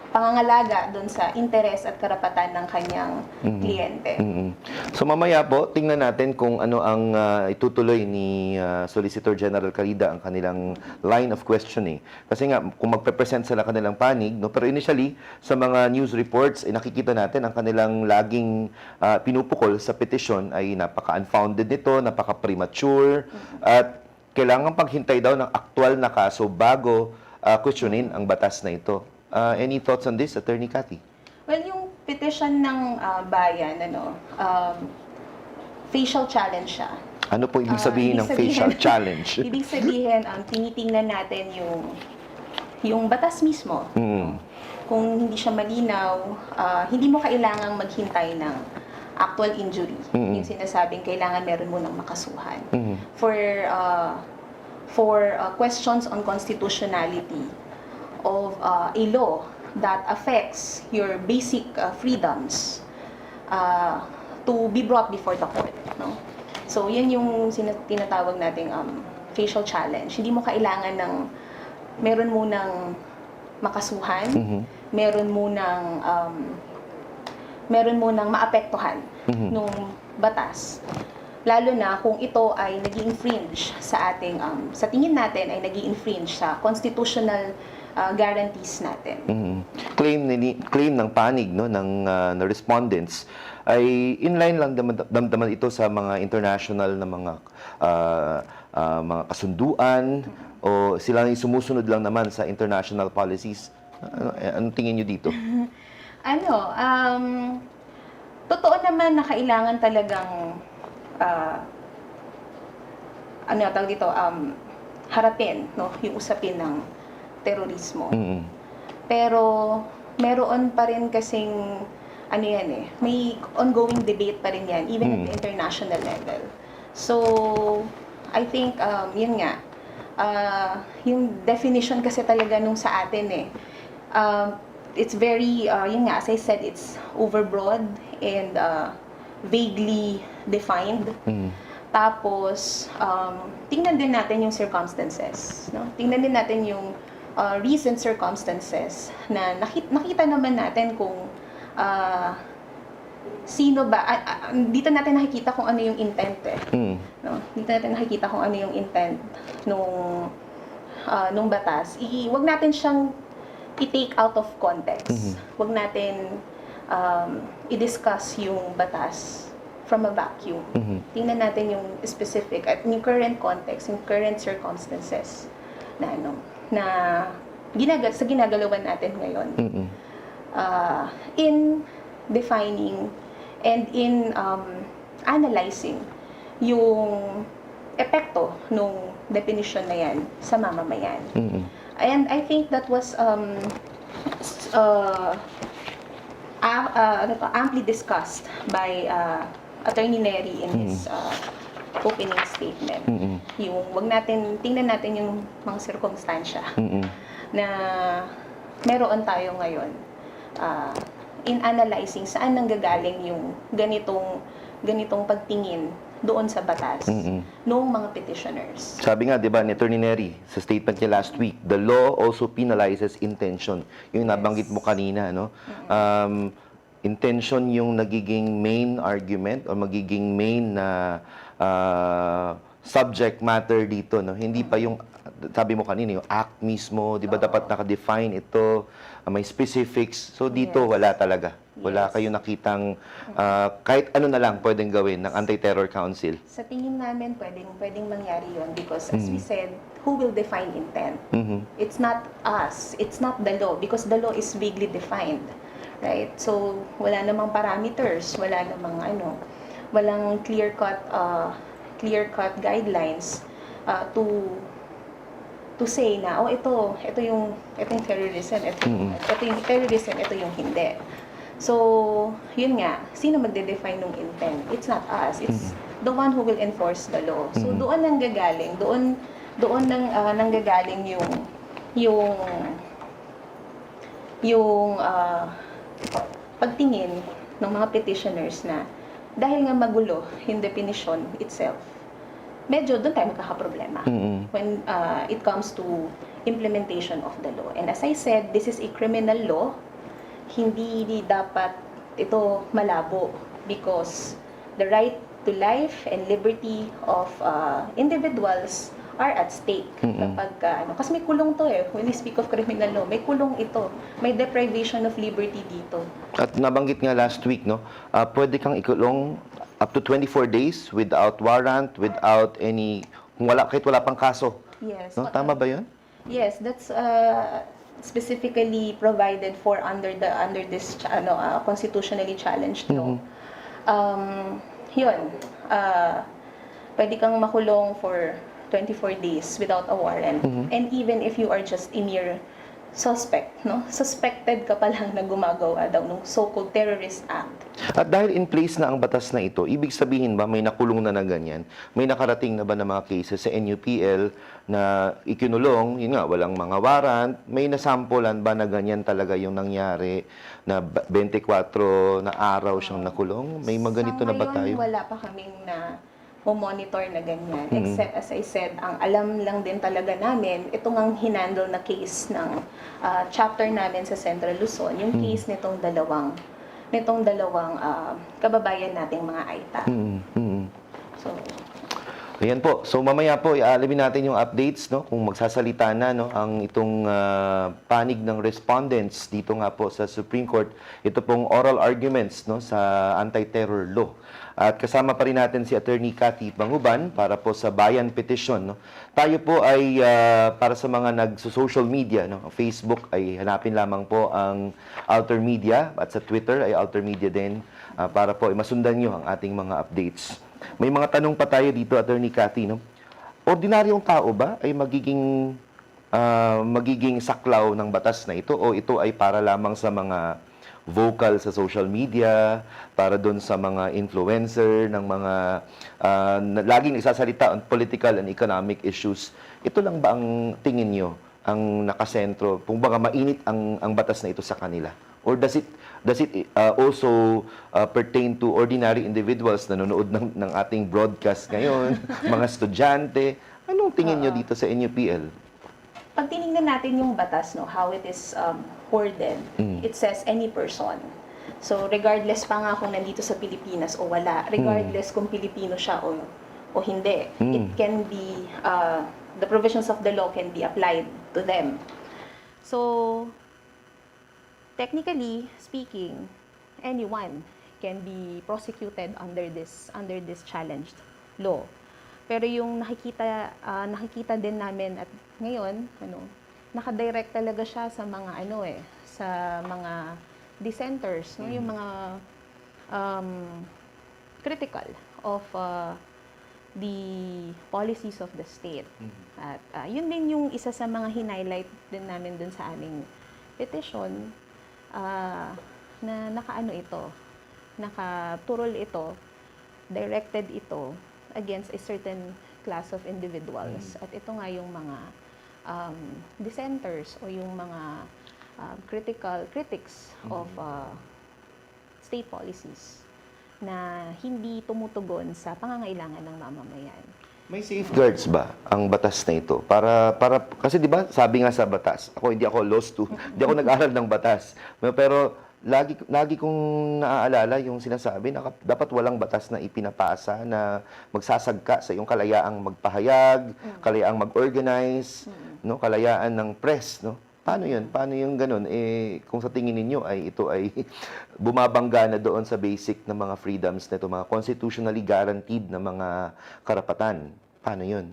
pangangalaga doon sa interes at karapatan ng kanyang kliyente. So mamaya po, tingnan natin kung ano ang itutuloy ni Solicitor General Calida, ang kanilang line of questioning. Kasi nga, kung magpe-present sila kanilang panig, no? Pero initially, sa mga news reports, nakikita natin ang kanilang laging pinupukol sa petition ay napaka-unfounded nito, napaka-premature, at kailangan paghintay daw ng aktual na kaso bago questionin ang batas na ito. Any thoughts on this, Attorney Cathy? Well, yung petition ng bayan, facial challenge siya. Ano po ibig sabihin ng facial challenge? Ibig sabihin, tinitingnan natin yung batas mismo. Kung hindi siya malinaw, hindi mo kailangang maghintay ng actual injury. Yung sinasabing kailangan meron mo ng makasuhan. For questions on constitutionality of a law that affects your basic freedoms to be brought before the court. No? So, yun yung tinatawag nating facial challenge. Hindi mo kailangan ng meron munang makasuhan, meron munang maapektuhan nung batas. Lalo na kung ito ay nag-infringe sa ating, sa tingin natin ay nag-infringe sa constitutional guarantees natin. Claim ng panig, no, ng respondents ay inline lang damdaman ito sa mga international na mga kasunduan, o sila ay sumusunod lang naman sa international policies. Anong tingin niyo dito? Totoo naman na kailangan talagang harapin, no, yung usapin ng terorismo. Pero meron pa rin kasing may ongoing debate pa rin yan, even at the international level. So, I think, yun nga, yung definition kasi talaga nung sa atin it's very, yun nga, as I said, it's overbroad and vaguely defined. Tapos, tingnan din natin yung circumstances. No? Tingnan din natin yung recent circumstances na nakita naman natin kung sino ba, dito natin nakikita kung ano yung intent no? Dito natin nakikita kung ano yung intent nung batas. Wag natin siyang i-take out of context. Wag natin i-discuss yung batas from a vacuum. Mhm. Tingnan natin yung specific at yung current context, yung current circumstances na sa ginagalawan natin ngayon. Mhm. In defining and in analyzing yung epekto nung definition na yan sa mamamayan. Mhm. And I think that was amply discussed by Attorney Neri in his opening statement. Mhm. Yung tingnan natin yung mga sirkumstansya Mhm. na meron tayo ngayon in analyzing saan nanggagaling yung ganitong pagtingin doon sa batas noong mga petitioners. Sabi nga, di ba, ni Attorney Neri, sa statement niya last week, the law also penalizes intention. Yung nabanggit mo kanina, no? Intention yung nagiging main argument o magiging main na subject matter dito, no? Hindi pa yung, sabi mo kanina, yung act mismo, di ba, dapat naka-define ito, may specifics. So dito, wala talaga. Wala kayo nakitang kahit ano na lang pwedeng gawin ng Anti-Terror Council. Sa tingin namin, pwedeng mangyari yon because as we said, who will define intent? It's not us. It's not the law because the law is vaguely defined. Right? So, wala namang parameters, walang clear-cut guidelines to say na ito yung terrorism, ito yung terrorism, ito yung hindi. So, yun nga, sino magde-define ng intent? It's not us. It's the one who will enforce the law. So, doon nanggagaling yung pagtingin ng mga petitioners na dahil nga magulo yung definition itself, medyo doon tayo magkakaproblema when it comes to implementation of the law. And as I said, this is a criminal law. Hindi dapat ito malabo because the right to life and liberty of individuals are at stake. Kasi may kulong to when we speak of criminal law, may kulong ito. May deprivation of liberty dito. At nabanggit nga last week, no, pwede kang ikulong up to 24 days without warrant, without any, kahit wala pang kaso. Yes. No? Tama ba yun? Yes, that's specifically provided for under this constitutionally challenged law. Pwede kang makulong for 24 days without a warrant. And even if you are just a mere suspect, no? Suspected ka pa lang na gumagawa daw ng so-called terrorist act. At dahil in place na ang batas na ito, ibig sabihin ba may nakulong na ganyan? May nakarating na ba na mga cases sa NUPL na ikinulong, yun nga, walang mga warrant? May nasampulan ba na ganyan talaga yung nangyari na 24 na araw siyang nakulong? May mga ganito na ba tayo? Wala pa kaming na monitor na ganyan. Except, as I said, ang alam lang din talaga namin, itong ang hinandle na case ng chapter namin sa Central Luzon, yung case nitong dalawang kababayan nating mga AITA. So, ayan po. So mamaya po iaalawin natin yung updates, no, kung magsasalita na, no, ang itong panig ng respondents dito nga po sa Supreme Court. Ito pong oral arguments, no, sa anti-terror law. At kasama pa rin natin si Attorney Cathy Panguban para po sa Bayan Petition, no. Tayo po ay para sa mga nagso-social media, no, Facebook ay hanapin lamang po ang AlterMidya at sa Twitter ay AlterMidya din para po ay masundan niyo ang ating mga updates. May mga tanong pa tayo dito, Attorney Cathy, no? Ordinaryong tao ba ay magiging saklaw ng batas na ito o ito ay para lamang sa mga vocal sa social media, para doon sa mga influencer ng mga laging nagsasalita on political and economic issues? Ito lang ba ang tingin nyo ang nakasentro, kung baka mainit ang batas na ito sa kanila? Or does it also pertain to ordinary individuals na nanonood ng ating broadcast ngayon, mga estudyante? Anong tingin nyo dito sa NUPL? Pag tinignan natin yung batas, no, how it is worded, it says any person. So, regardless pa nga kung nandito sa Pilipinas o wala, regardless kung Pilipino siya o hindi, it can be, the provisions of the law can be applied to them. So, technically speaking, anyone can be prosecuted under this challenged law. Pero yung nakikita din namin at ngayon, nakadirect talaga siya sa mga sa mga dissenters, no, yung mga critical of the policies of the state. At yun din yung isa sa mga highlight din namin dun sa aming petition, na nakaturol ito, directed ito against a certain class of individuals. At ito nga yung mga dissenters o yung mga critics of state policies na hindi tumutugon sa pangangailangan ng mamamayan. May safeguards ba ang batas na ito? Para kasi 'di ba, sabi nga sa batas, hindi ako law student, hindi ako nag-aral ng batas. Pero lagi kong naaalala yung sinasabi na dapat walang batas na ipinapasa na magsasagka sa iyong kalayaang magpahayag, kalayaang mag-organize, no, kalayaan ng press, no? Paano 'yun? Paano yung ganun? Kung sa tingin ninyo ay ito ay bumabangga na doon sa basic na mga freedoms na ito, mga constitutionally guaranteed na mga karapatan. Paano 'yun?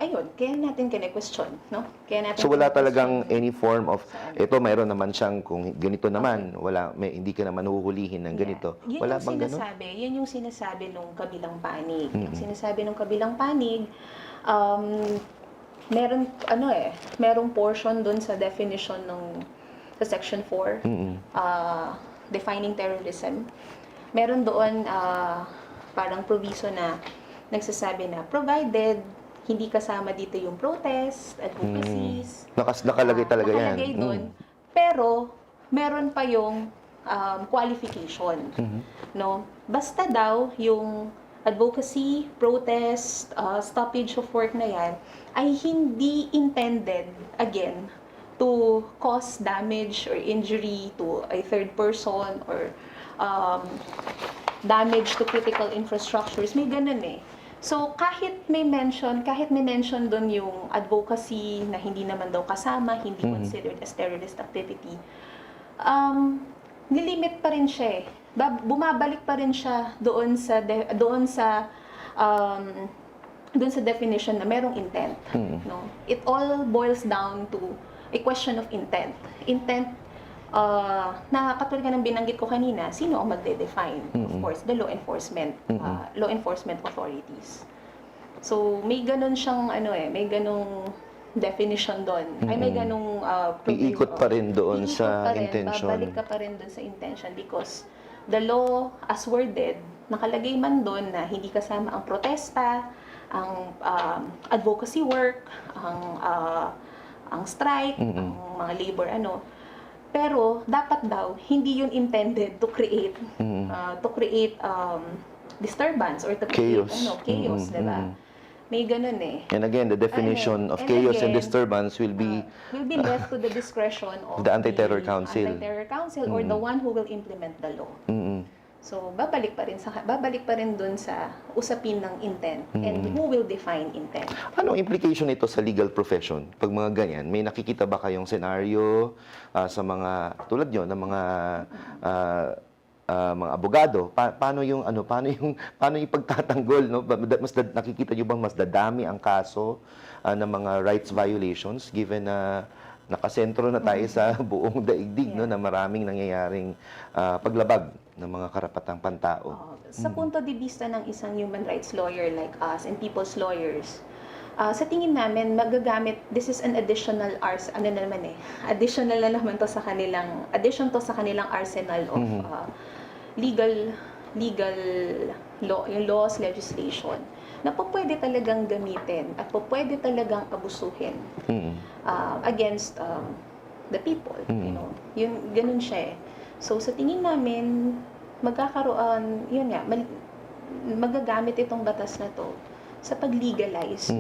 Ayun, kaya natin kine-question, no? So wala talagang any form of ito, mayroon naman siyang kung ganito naman, hindi ka naman huhulihin ng ganito. Wala bang ganun? Yun yung sinasabi nung kabilang panig. Yung sinasabi nung kabilang panig, merong portion dun sa definition sa section 4, defining terrorism. Meron doon parang proviso na nagsasabi na provided hindi kasama dito yung protest, advocacies. Nakalagay talaga yan. Nakalagay doon. Pero meron pa yung qualification. No? Basta daw yung advocacy, protest, stoppage of work na yan ay hindi intended, again, to cause damage or injury to a third person or damage to critical infrastructures. May ganun eh. So, kahit may mention doon yung advocacy na hindi naman daw kasama, hindi considered as terrorist activity, nilimit pa rin siya eh. Bumabalik pa rin siya doon sa definition na merong intent. No? It all boils down to a question of intent. Intent na katulad nga ng binanggit ko kanina, sino ang magde-define? Of course, the law enforcement authorities. So, may ganun siyang may ganung definition doon. Ay may ganung iikot pa rin doon sa intention. Babalik ka pa rin doon sa intention because the law as worded, nakalagay man doon na hindi kasama ang protesta, ang advocacy work, ang strike, ang mga labor pero dapat daw hindi yun intended to create disturbance or to create chaos, diba? May ganun eh. And again, the definition of chaos and disturbance will be left to the discretion of the Anti-Terror Council. Anti-Terror Council or the one who will implement the law. So babalik pa rin dun sa usapin ng intent and who will define intent. Anong implication nito sa legal profession? Pag mga ganyan, may nakikita ba kayong senaryo sa mga tulad nyo ng mga abogado? Paano yung pagtatanggol, no? Nakikita nyo bang mas dadami ang kaso ng mga rights violations given na nakasentro na tayo sa buong daigdig, no, na maraming nangyayaring paglabag ng mga karapatang pantao. Sa punto de vista ng isang human rights lawyer like us and people's lawyers, sa tingin namin magagamit, this is an additional additional na naman to sa kanilang arsenal of legal law, yung laws, legislation na po pwede talagang gamitin at po pwede talagang abusuhin against the people. You know, yun, ganun siya eh. So sa tingin namin, magkakaroon, magagamit itong batas na to sa pag-legalize,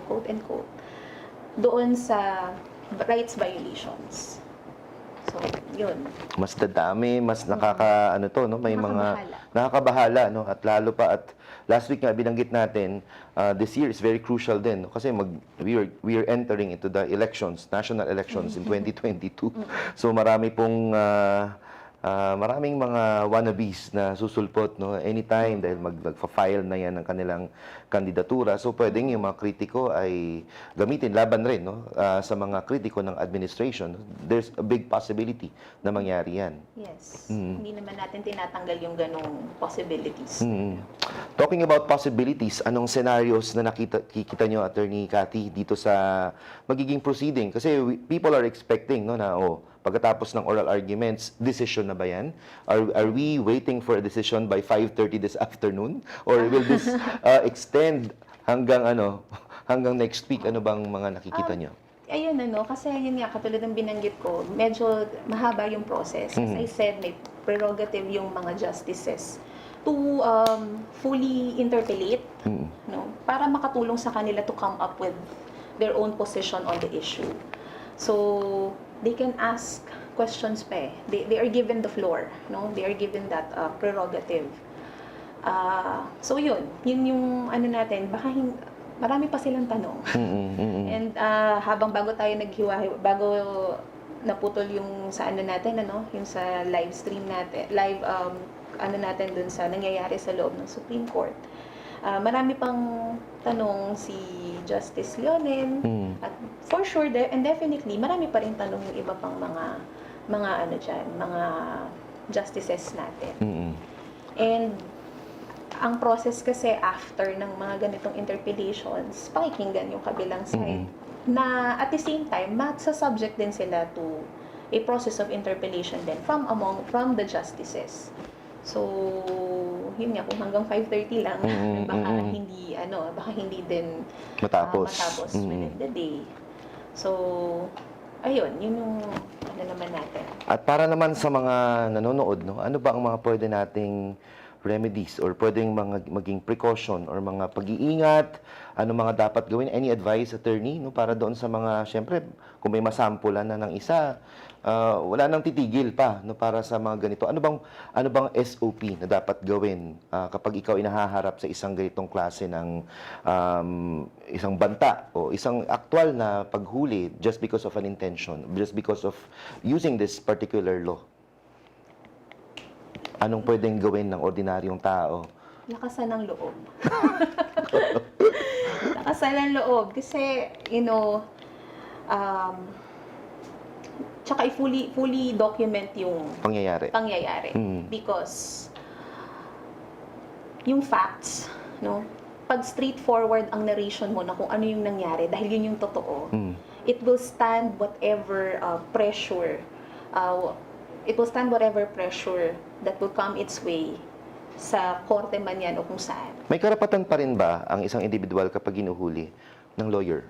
quote and quote, doon sa rights violations. So, yun. Mas dadami, mas ano to, no? May Nakakabahala. nakakabahala, no? At lalo pa at last week nga binanggit natin, this year is very crucial din, no? Kasi we are entering into the elections, national elections in 2022. So maraming mga wannabes na susulpot, no, anytime dahil magfa-file na yan ng kanilang kandidatura. So pwedeng yung mga kritiko ay gamitin laban rin, no, sa mga kritiko ng administration. There's a big possibility na mangyari yan. Yes. Hindi naman natin tinatanggal yung ganong possibilities. Talking about possibilities, anong scenarios na nakikita nyo, Attorney Cathy, dito sa magiging proceeding? Kasi people are expecting, no, na pagkatapos ng oral arguments, decision na ba yan? Are we waiting for a decision by 5:30 this afternoon? Or will this extend hanggang next week? Ano bang mga nakikita nyo? Ayun kasi yun nga, katulad ng binanggit ko, medyo mahaba yung process. As I said, may prerogative yung mga justices to fully interpolate, no, para makatulong sa kanila to come up with their own position on the issue. So, they can ask questions pa eh. They are given the floor, no? They are given that prerogative. So yun yung natin, baka marami pa silang tanong. And habang bago naputol yung sa natin, yung sa live stream natin, natin dun sa nangyayari sa loob ng Supreme Court. Marami pang tanong si Justice Leonen at for sure and definitely marami pa rin tanong yung iba pang mga justices natin. And ang process kasi after ng mga ganitong interpellations, pakikinggan yung kabilang side na at the same time subject din sila to a process of interpellation din from the justices. So, yun nga, kung hanggang 5:30 lang, baka hindi din matapos within the day. So, ayun, yun yung naman natin. At para naman sa mga nanonood, no, ano ba ang mga pwede nating remedies or pwedeng maging precaution or mga pag-iingat, ano mga dapat gawin, any advice, attorney, no, para doon sa mga, syempre, kung may masampulan na ng isa, wala nang titigil pa, no, para sa mga ganito. Ano bang SOP na dapat gawin kapag ikaw inahaharap sa isang ganitong klase ng isang banta o isang aktwal na paghuli just because of an intention, just because of using this particular law? Anong pwedeng gawin ng ordinaryong tao? Lakasan ng loob. Lakasan ng loob. Kasi, tsaka fully document yung pangyayari. Because yung facts, no, pag straightforward ang narration mo na kung ano yung nangyari, dahil yun yung totoo, it will stand whatever pressure that will come its way sa korte man yan o kung saan. May karapatan pa rin ba ang isang individual kapag ginuhuli ng lawyer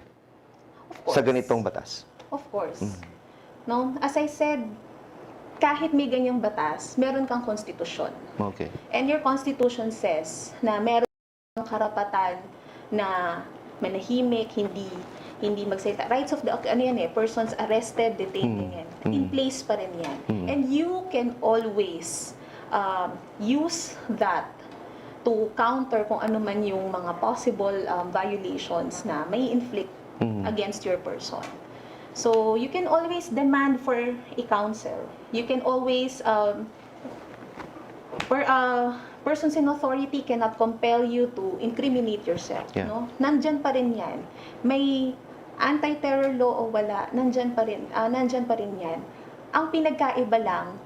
sa ganitong batas? Of course. No? As I said, kahit may ganyang batas, meron kang konstitusyon. Okay. And your constitution says na meron kang karapatan na manahimik, hindi magsalita. Rights of the persons arrested, detained, yan. In place pa rin yan. And you can always use that to counter kung ano man yung mga possible violations na may inflict against your person. So, you can always demand for a counsel. You can always, persons in authority cannot compel you to incriminate yourself. Yeah. No? Nandyan pa rin yan. May anti-terror law o wala, nandyan pa rin yan. Ang pinagkaiba lang,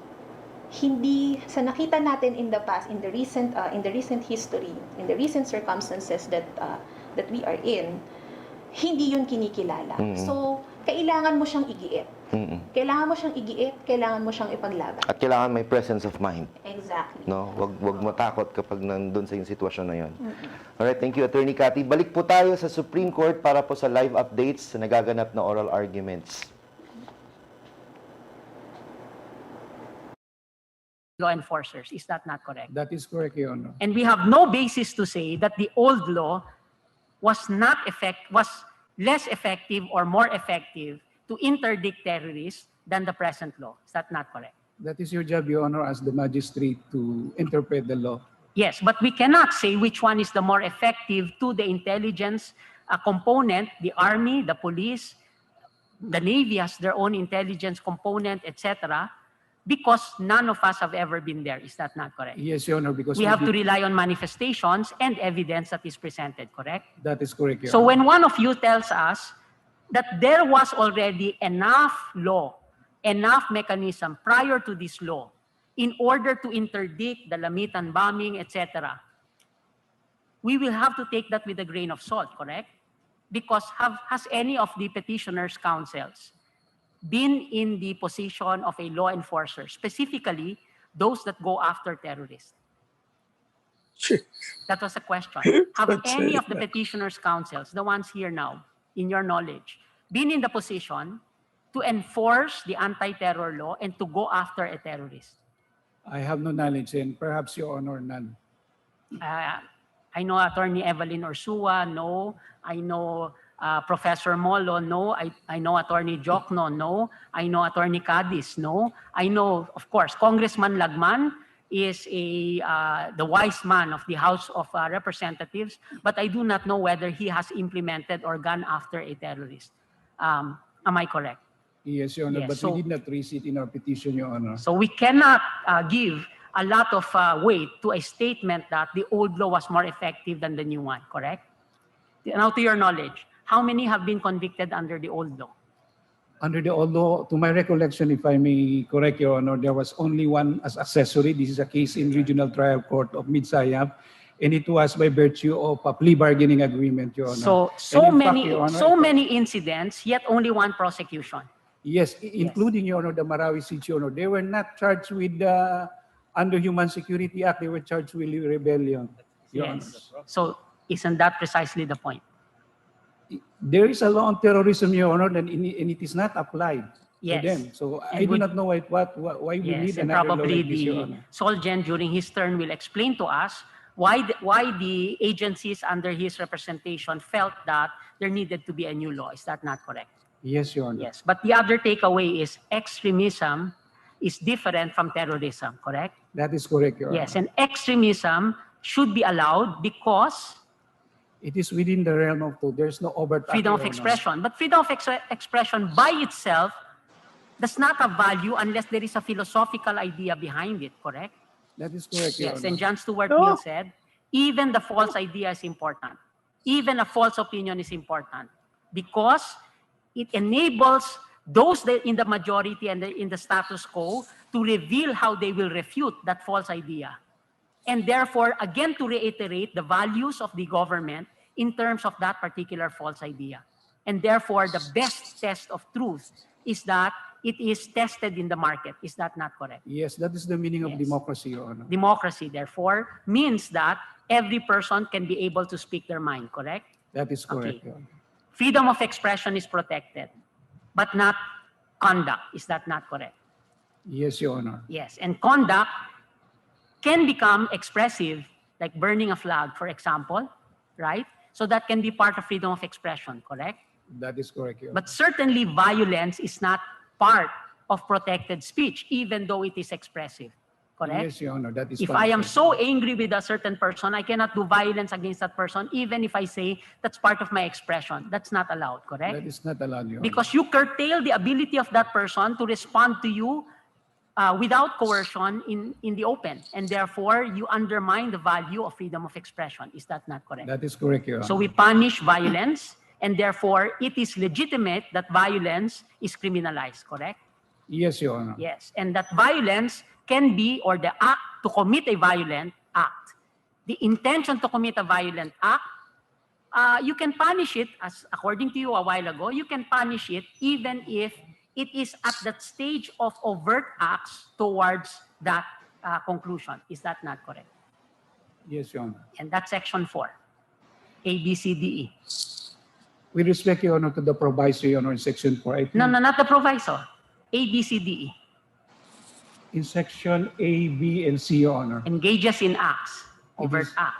hindi sa nakita natin in the past, in the recent history, in the recent circumstances that we are in, hindi yun kinikilala. So, kailangan mo siyang igiit. Kailangan mo siyang ipaglaban. At kailangan may presence of mind. Exactly. No, wag matakot kapag nandun sa yung sitwasyon na 'yon. Alright, thank you, Attorney Cathy. Balik po tayo sa Supreme Court para po sa live updates sa nagaganap na oral arguments. Law enforcers. Is that not correct? That is correct, Your Honor. And we have no basis to say that the old law was less effective or more effective to interdict terrorists than the present law. Is that not correct? That is your job, Your Honor, as the magistrate to interpret the law. Yes, but we cannot say which one is the more effective to the intelligence component, the army, the police, the Navy has their own intelligence component, etc., because none of us have ever been there. Is that not correct? Yes, Your Honor, because We have to rely on manifestations and evidence that is presented, correct? That is correct, Your So Honor. when one of you tells us that there was already enough law, enough mechanism prior to this law in order to interdict the Lamitan bombing, etc., we will have to take that with a grain of salt, correct? Because has any of the petitioners' counsels been in the position of a law enforcer, specifically those that go after terrorists? That was a question. Have any of the petitioners' counsels, the ones here now, in your knowledge, been in the position to enforce the anti-terror law and to go after a terrorist? I have no knowledge, and perhaps, Your Honor, none. I know Attorney Evelyn Orsua, no. I know Professor Molo, no. I know Attorney Jokno, no. I know Attorney Cadiz, no. I know, of course, Congressman Lagman is the wise man of the House of Representatives, but I do not know whether he has implemented or gone after a terrorist. Am I correct? Yes, Your Honor, Yes, but so- we did not raise it in our petition, Your Honor. So we cannot give a lot of weight to a statement that the old law was more effective than the new one, correct? Now, to your knowledge, how many have been convicted under the old law? Under the old law, to my recollection, if I may correct, Your Honor, there was only one as accessory. This is a case in Regional Trial Court of Midsayap, and it was by virtue of a plea bargaining agreement, Your Honor. So And in fact, Your Honor, so many incidents, yet only one prosecution. Yes, including, Your Honor, the Marawi Siege, Your Honor. They were not charged with under Human Security Act. They were charged with rebellion, Your Honor. Yes. So isn't that precisely the point? There is a law on terrorism, Your Honor, and it is not applied Yes. to them. So And I do would- not know why we Yes, need and another law probably like this, Your the Honor. Solgen during his turn will explain to us why the agencies under his representation felt that there needed to be a new law. Is that not correct? Yes, Your Honor. Yes. But the other takeaway is extremism is different from terrorism, correct? That is correct, Your Yes, Honor. and extremism should be allowed because It is within the realm of truth. There's no overt act, freedom of Your Honor. expression. But freedom of expression by itself does not have value unless there is a philosophical idea behind it, correct? That is correct, Your Yes, Honor. and John Stuart Mill said, even the false idea is important. Even a false opinion is important because it enables those that in the majority and in the status quo to reveal how they will refute that false idea. And therefore, again, to reiterate the values of the government in terms of that particular false idea. And therefore, the best test of truth is that it is tested in the market. Is that not correct? Yes, that is the meaning of Yes. democracy, Your Honor. Democracy, therefore, means that every person can be able to speak their mind, correct? That is correct, Okay. Your Honor. Freedom of expression is protected, but not conduct. Is that not correct? Yes, Your Honor. Yes, and conduct can become expressive, like burning a flag, for example, right? So that can be part of freedom of expression, correct? That is correct, Your Honor. But certainly violence is not part of protected speech, even though it is expressive, correct? Yes, Your Honor. That is If I am correct. so angry with a certain person, I cannot do violence against that person, even if I say that's part of my expression. That's not allowed, correct? That is not allowed, Your Honor. Because you curtail the ability of that person to respond to you without coercion in the open. And therefore, you undermine the value of freedom of expression. Is that not correct? That is correct, Your Honor. So we punish violence, and therefore, it is legitimate that violence is criminalized, correct? Yes, Your Honor. Yes, and that violence can be, or the act to commit a violent act. The intention to commit a violent act, you can punish it, as according to you a while ago, you can punish it even if it is at that stage of overt acts towards that conclusion. Is that not correct? Yes, Your Honor. And that's section 4, A, B, C, D, E. With respect, Your Honor, to the proviso, Your Honor, in Section 4, I think No, not the proviso. A, B, C, D, E. in Section A, B, and C, Your Honor. Engages in acts, overt is- act,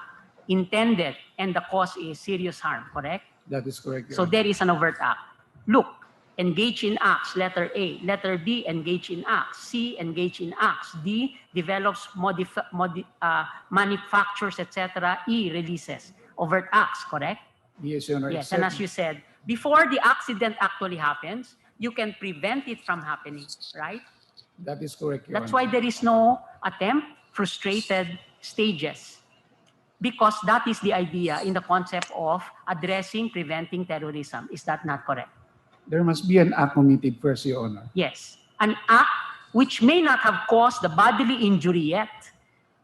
intended, and the cause is serious harm, correct? That is correct, Your So Honor. there is an overt act. Look, engage in acts, letter A. Letter B, engage in acts. C, engage in acts. D, develops, manufactures, etc. E, releases. Overt acts, correct? Yes, Your Honor. Yes, and as you said, before the accident actually happens, you can prevent it from happening, right? That is correct, Your That's Honor. why there is no attempt, frustrated stages. Because that is the idea in the concept of addressing, preventing terrorism. Is that not correct? There must be an act committed first, Your Honor. Yes. An act which may not have caused the bodily injury yet,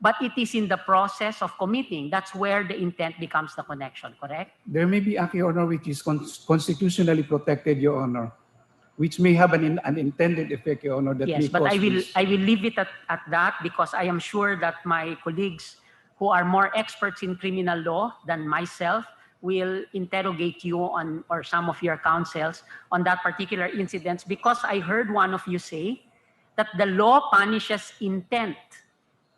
but it is in the process of committing. That's where the intent becomes the connection, correct? There may be act, Your Honor, which is constitutionally protected, Your Honor, which may have an unintended effect, Your Honor, that may Yes, but cause I this. will leave it at that because I am sure that my colleagues who are more experts in criminal law than myself will interrogate you on, or some of your counsels on that particular incident, because I heard one of you say that the law punishes intent,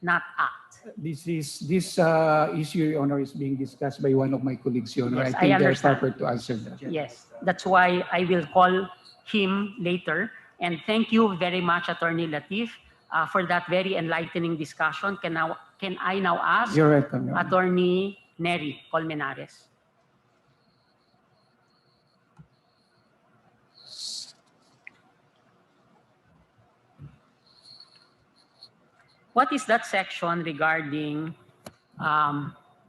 not act. This issue, Your Honor, is being discussed by one of my colleagues, Your Honor. Yes, I I think they're understand. proper to answer that. Yes, that's why I will call him later. And thank you very much, Attorney Latif, for that very enlightening discussion. Can I now ask You're welcome, Your Honor. Attorney Neri Colmenares? What is that section regarding?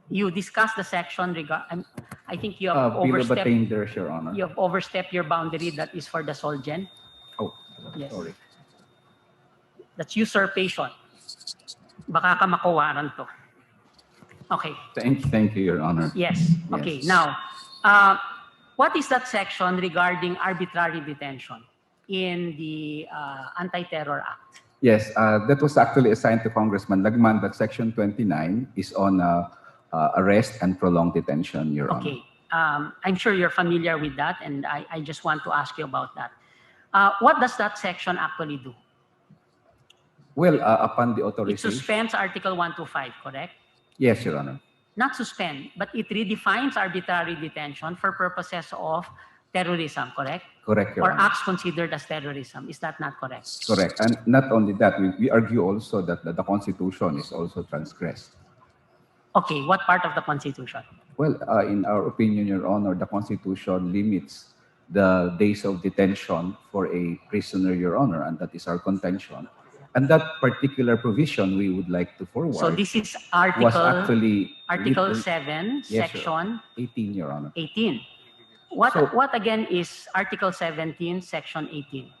You discussed the section regarding. I think you have Bill of overstepped. Attenders, Your Honor. You have overstepped your boundary. That is for the Solgen. Oh, Yes. sorry. That's usurpation. Baka ka makuwaran to. Okay. Thank you, Your Honor. Yes. Okay. Now, what is that section regarding arbitrary detention in the Anti-Terror Act? Yes, that was actually assigned to Congressman Lagman, but Section 29 is on arrest and prolonged detention, Your Honor. Okay. I'm sure you're familiar with that, and I just want to ask you about that. What does that section actually do? Well, upon the It authorization. suspends Article 125, correct? Yes, Your Honor. Not suspend, but it redefines arbitrary detention for purposes of terrorism, correct? Correct, Your Or Honor. acts considered as terrorism. Is that not correct? Correct. And not only that, we argue also that the Constitution is also transgressed. Okay, what part of the Constitution? Well, in our opinion, Your Honor, the Constitution limits the days of detention for a prisoner, Your Honor, and that is our contention. And that particular provision we would like to forward. So this is was actually Article written- 7, Yes, Your Section 18, Your Honor. 18. What, So- what again is Article 17, Section 18?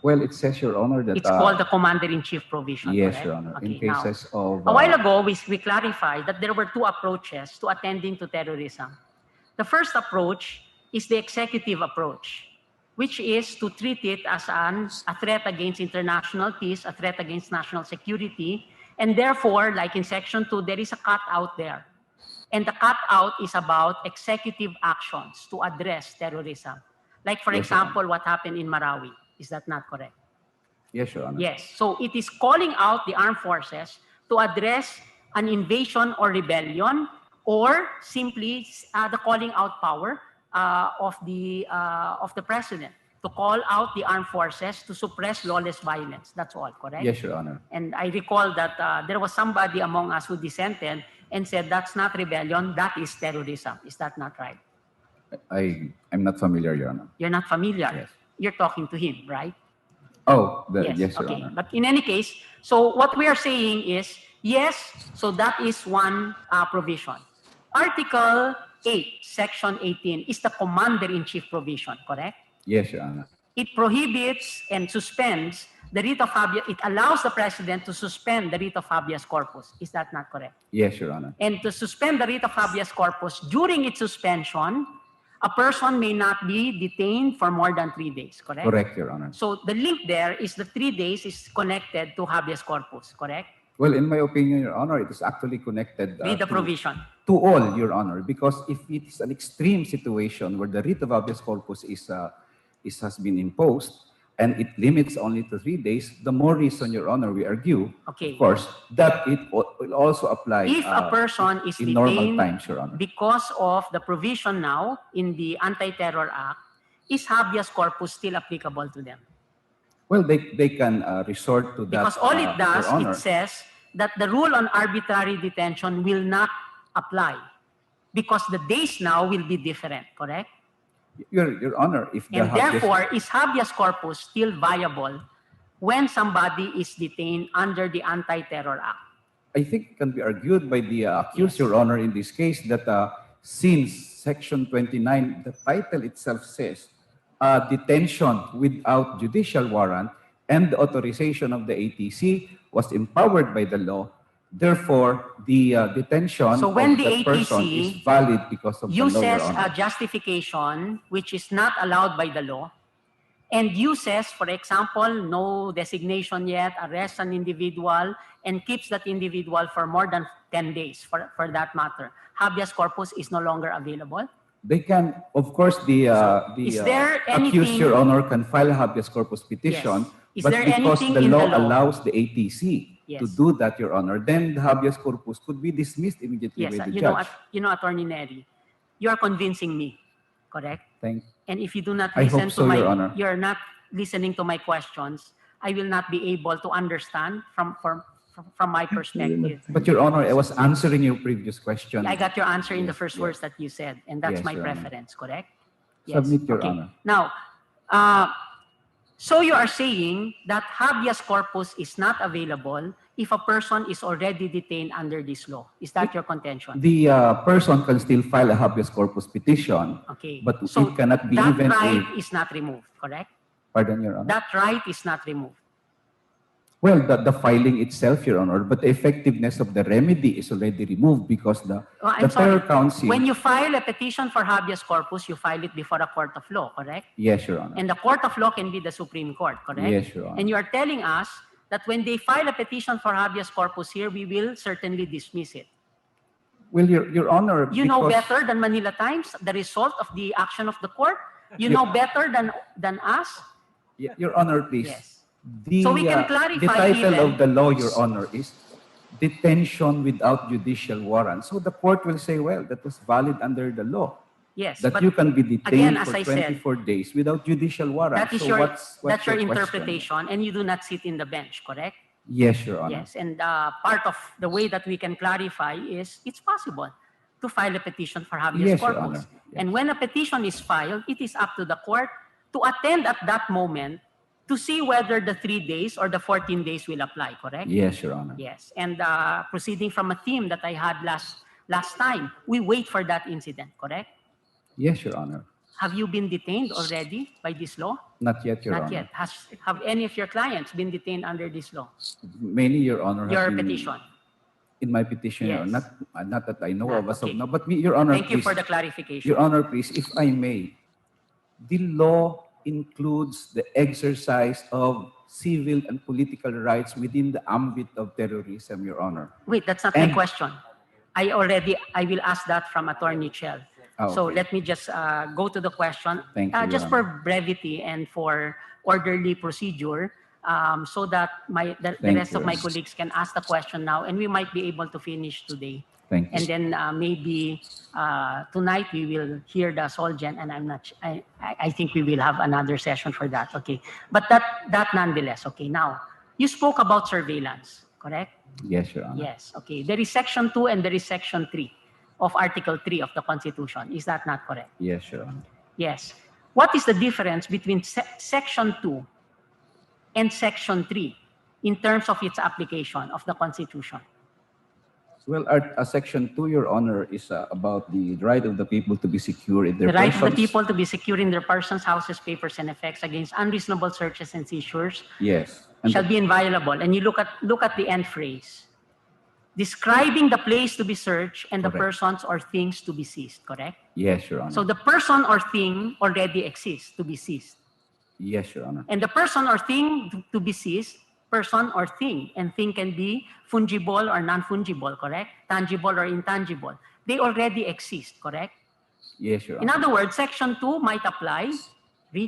Well, it says, Your Honor, that It's called the Commander-in-Chief provision, yes, correct? Your Honor. Okay, In cases of a while ago, we clarified that there were two approaches to attending to terrorism. The first approach is the executive approach, which is to treat it as a threat against international peace, a threat against national security, and therefore, like in Section 2, there is a cut-out there. And the cut-out is about executive actions to address terrorism. Like, for Yes, Your example, what happened in Marawi. Is that not correct? Yes, Your Honor. Yes. So it is calling out the armed forces to address an invasion or rebellion, or simply the calling out power of the president to call out the armed forces to suppress lawless violence. That's all, correct? Yes, Your Honor. And I recall that there was somebody among us who dissented and said that's not rebellion, that is terrorism. Is that not right? I'm not familiar, Your Honor. You're not familiar. Yes. You're talking to him, right? Oh, yes, Your okay. Honor. But in any case, so what we are saying is, yes, so that is one provision. Article 8, Section 18 is the Commander-in-Chief provision, correct? Yes, Your Honor. It prohibits and suspends the writ of habeas. It allows the president to suspend the writ of habeas corpus. Is that not correct? Yes, Your Honor. And to suspend the writ of habeas corpus, during its suspension, a person may not be detained for more than 3 days, correct? Correct, Your Honor. So the link there is the 3 days is connected to habeas corpus, correct? Well, in my opinion, Your Honor, it is actually connected With the provision. to all, Your Honor, because if it is an extreme situation where the writ of habeas corpus has been imposed and it limits only to 3 days, the more reason, Your Honor, we argue, Okay. of course, that it will also apply If a person is in normal detained times, Your Honor. because of the provision now in the Anti-Terror Act, is habeas corpus still applicable to them? Well, they can resort to that, Because all it Your does, Honor. it says that the rule on arbitrary detention will not apply because the days now will be different, correct? Your Honor, if the And therefore, is habeas corpus still viable when somebody is detained under the Anti-Terror Act? I think it can be argued by the accused, Yes. Your Honor, in this case that since Section 29, the title itself says detention without judicial warrant and the authorization of the ATC was empowered by the law, therefore the detention So when of the that person ATC is valid because of the law, uses Your a Honor. justification which is not allowed by the law and uses, for example, no designation yet, arrests an individual and keeps that individual for more than 10 days for that matter, habeas corpus is no longer available? They can, of course, the is there accused, anything- Your Honor, can file a habeas corpus petition, Yes. Is but there because anything the in law the law- allows the ATC to Yes. do that, Your Honor, then the habeas corpus could be dismissed immediately Yes, by the you judge. know, Attorney Neri, you are convincing me, correct? Thank And if you do not I listen hope so, to my, Your Honor. you're not listening to my questions, I will not be able to understand from my perspective. But Your Honor, I was answering your previous question. I got your answer in the Yes, first yes. words that you said, and that's Yes, my Your Honor. preference, correct? Submit, Your okay. Honor. Now, so you are saying that habeas corpus is not available if a person is already detained under this law. Is that your contention? The person can still file a habeas corpus petition, Okay. but So it cannot be that even right a... is not removed, correct? Pardon, Your Honor? That right is not removed. Well, the filing itself, Your Honor, but the effectiveness of the remedy is already removed because the I'm Terror sorry. Council... When you file a petition for habeas corpus, you file it before a court of law, correct? Yes, Your Honor. And the court of law can be the Supreme Court, correct? Yes, Your Honor. And you are telling us that when they file a petition for habeas corpus here, we will certainly dismiss it. Well, Your Honor, You know because- better than Manila Times the result of the action of the court? You know better than us? Your Honor, please. Yes. The, So we can the clarify title even- of the law, Your Honor, is detention without judicial warrant. So the court will say, well, that was valid under the law. Yes, That but you can be detained again, as for I said, 24 days without judicial warrant. that is So your, what's that's your question? interpretation, and you do not sit in the bench, correct? Yes, Your Honor. Yes, and part of the way that we can clarify is it's possible to file a petition for habeas Yes, Your corpus. Honor. Yes. And when a petition is filed, it is up to the court to attend at that moment to see whether the 3 days or the 14 days will apply, correct? Yes, Your Honor. Yes, and proceeding from a theme that I had last time, we wait for that incident, correct? Yes, Your Honor. Have you been detained already by this law? Not yet, Your Not Honor. yet. Have any of your clients been detained under this law? Many, Your Honor, have Your been petition. in my petition, Your Yes. Honor. Not that I know Ah, of as okay. of now, but Your Honor, Thank you please. for the clarification. Your Honor, please, if I may, the law includes the exercise of civil and political rights within the ambit of terrorism, Your Honor. Wait, that's not And- my question. I will ask that from Attorney Chell. Oh, So okay. let me just go to the question. Thank you, Your Just Honor. for brevity and for orderly procedure, so that the Thank rest you, of my Your Honor. colleagues can ask the question now, and we might be able to finish today. Thank you. And then maybe tonight we will hear the Solgen, and I think we will have another session for that. Okay, but that nonetheless. Okay, now you spoke about surveillance, correct? Yes, Your Honor. Yes. Okay. There is Section 2 and there is Section 3 of Article 3 of the Constitution. Is that not correct? Yes, Your Honor. Yes. What is the difference between Section 2 and Section 3 in terms of its application of the Constitution? Well, Section 2, Your Honor, is about the right of the people to be secure in their The right of the persons. people to be secure in their persons, houses, papers, and effects against unreasonable searches and seizures Yes. And shall be inviolable. And you look at the end phrase, describing the place to be searched and the Correct. persons or things to be seized, correct? Yes, Your Honor. So the person or thing already exists to be seized. Yes, Your Honor. And the person or thing to be seized, person or thing, and thing can be fungible or non-fungible, correct? Tangible or intangible. They already exist, correct? Yes, Your In Honor. other words, Section 2 might apply,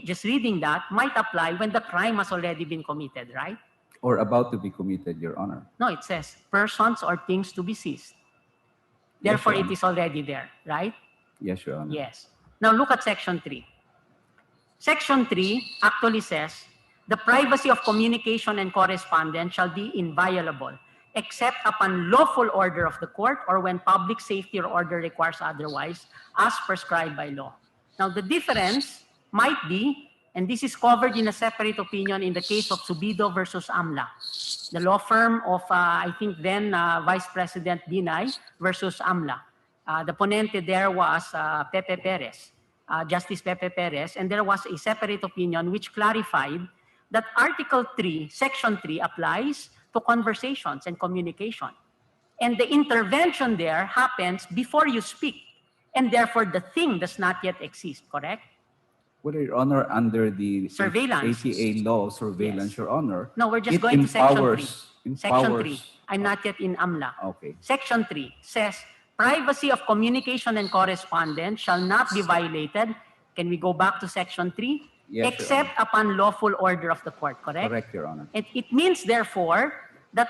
just reading that, might apply when the crime has already been committed, right? Or about to be committed, Your Honor. No, it says persons or things to be seized. Yes, Therefore, Your it is already there, right? Yes, Your Honor. Yes. Now look at Section 3. Section 3 actually says, the privacy of communication and correspondence shall be inviolable, except upon lawful order of the court or when public safety or order requires otherwise, as prescribed by law. Now, the difference might be, and this is covered in a separate opinion in the case of Subido versus AMLA, the law firm of, I think then, Vice President Binay versus AMLA. The ponente there was Pepe Perez, Justice Pepe Perez, and there was a separate opinion which clarified that Article 3, Section 3 applies to conversations and communication. And the intervention there happens before you speak, and therefore the thing does not yet exist, correct? Well, Your Honor, under the Surveillance. ATA law, surveillance, Yes. Your Honor, No, we're just it going to Section 3. empowers, Section 3. I'm not yet in AMLA. Okay. Section 3 says, privacy of communication and correspondence shall not be violated. Can we go back to Section 3? Yes, Your Except upon lawful order of the court, correct? Correct, Your Honor. It means, therefore, that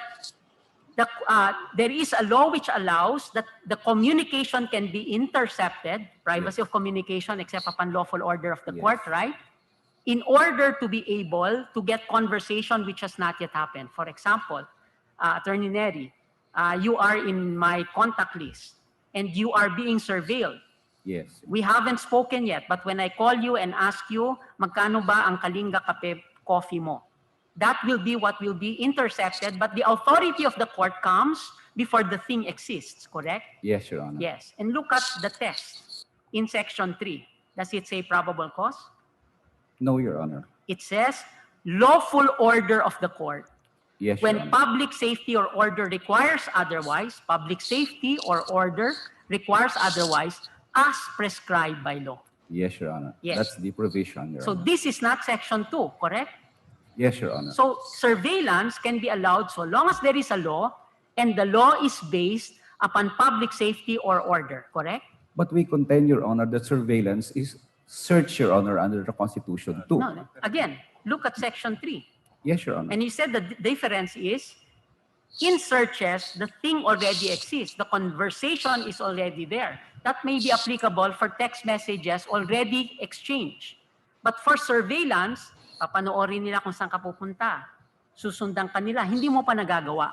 there is a law which allows that the communication can be intercepted, privacy of communication except upon lawful order of the court, right? In order to be able to get conversation which has not yet happened. For example, Attorney Neri, you are in my contact list and you are being surveilled. Yes. We haven't spoken yet, but when I call you and ask you, magkano ba ang Kalinga Kape coffee mo? That will be what will be intercepted, but the authority of the court comes before the thing exists, correct? Yes, Your Honor. Yes. And look at the test in Section 3. Does it say probable cause? No, Your Honor. It says lawful order of the court. Yes, Your When Honor. public safety or order requires otherwise, public safety or order requires otherwise, as prescribed by law. Yes, Your Honor. Yes. That's the provision, Your So Honor. this is not Section 2, correct? Yes, Your Honor. So surveillance can be allowed so long as there is a law and the law is based upon public safety or order, correct? But we contend, Your Honor, that surveillance is search, Your Honor, under the Constitution too. No. Again, look at Section 3. Yes, Your Honor. And you said the difference is, in searches, the thing already exists. The conversation is already there. That may be applicable for text messages already exchanged. But for surveillance, papanoorin nila kung saan ka pupunta. Susundan ka nila. Hindi mo pa nagagawa.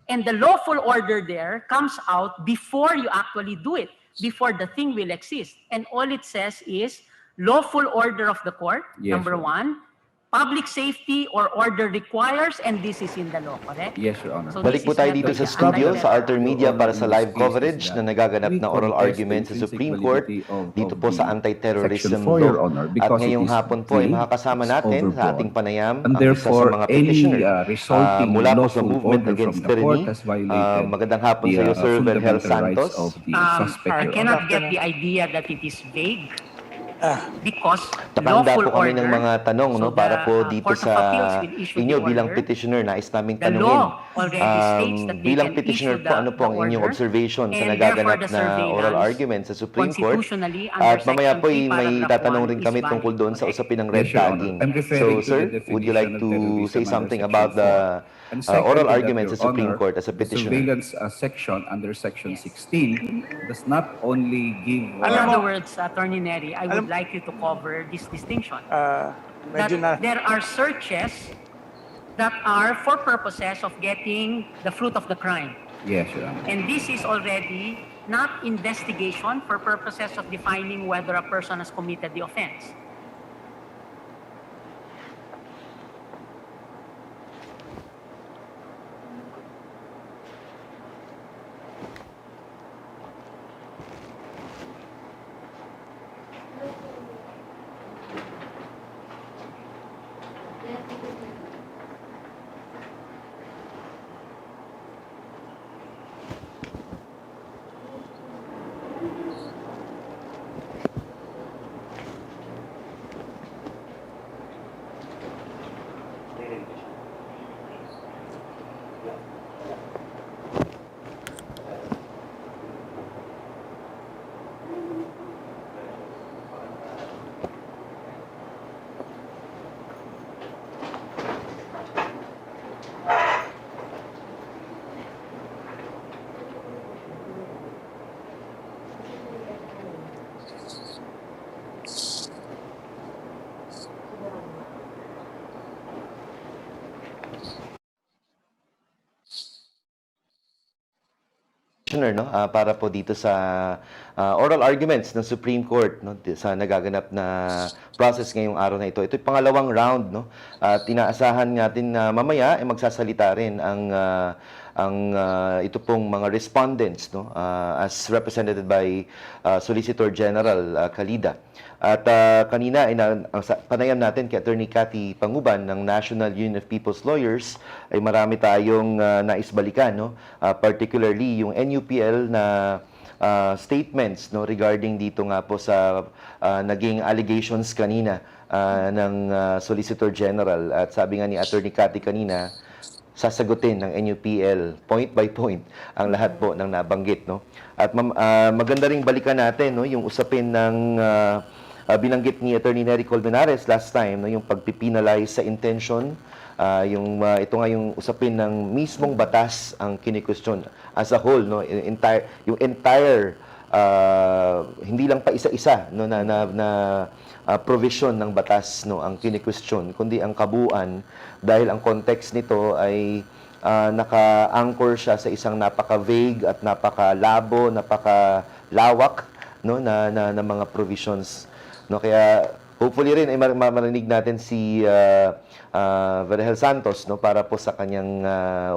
And the lawful order there comes out before you actually do it, before the thing will exist. And all it says is, lawful order of the court, Yes, number Your one, public safety or order requires, and this is in the law, correct? Yes, Your Honor. So Balik this po is tayo not dito the sa studio anti-terror. sa AlterMidya para sa live In this case coverage is na that nagaganap we na oral contest argument the sa intrinsic Supreme Court validity of dito po sa the anti-terrorism Section 4, Your law. Honor, At because it ngayong is hapon po ay vague, makakasama it's natin sa overbroad, ating panayam and ang isa sa therefore mga any petitioner resulting mula po sa lawful movement order against from the court tyranny. has violated Magandang hapon sa iyo, the Sir Vergel fundamental rights Santos. of the suspect, I Your cannot Honor. get the idea that it is vague because Nakahanda lawful po kami order, ng mga tanong so para the, po dito Court of sa Appeals will issue inyo the bilang order. petitioner. Nais naming The tanungin. law already states that they Bilang can petitioner issue po, ano po ang the inyong order, observation sa and nagaganap therefore the na oral surveillance argument sa Supreme Court? constitutionally under At mamaya Section po 3, may paragraph tatanong 1 rin is kami valid, tungkol doon sa correct? usapin ng red Yes, Your Honor. tagging. I'm So, referring to sir, the would you like definition of to say terrorism something under about Section the 4. And second oral to that, argument sa Your Supreme Honor, Court as a the petitioner? surveillance section under Section 16 does not only give... In other words, Attorney Neri, I would like you to cover this distinction. That there are searches that are for purposes of getting the fruit of the crime. Yes, Your Honor. And this is already not investigation for purposes of defining whether a person has committed the offense. no, para po dito sa oral arguments ng Supreme Court, no, sa nagaganap na process ngayong araw na ito. Ito yung pangalawang round, no. At inaasahan natin na mamaya ay magsasalita rin ito pong mga respondents, no, as represented by Solicitor General Calida. At kanina ang panayam natin kay Attorney Cathy Panguban ng National Union of People's Lawyers ay marami tayong nais balikan, no? Particularly yung NUPL na statements, no, regarding dito nga po sa naging allegations kanina ng Solicitor General. At sabi nga ni Attorney Cathy kanina, sasagutin ng NUPL point by point ang lahat po ng nabanggit, no. At maganda ring balikan natin, no, yung usapin ng binanggit ni Attorney Nery Colmenares last time, no, yung pagpipinalize sa intention, ito nga yung usapin ng mismong batas ang kini-question as a whole, no, yung entire hindi lang pa isa-isa, no, na provision ng batas, no, ang kini-question, kundi ang kabuuan, dahil ang context nito ay naka-anchor siya sa isang napaka-vague at napaka-labo, napaka-lawak, no, na mga provisions, no. Kaya hopefully rin ay marinig natin si Verhel Santos, no, para po sa kanyang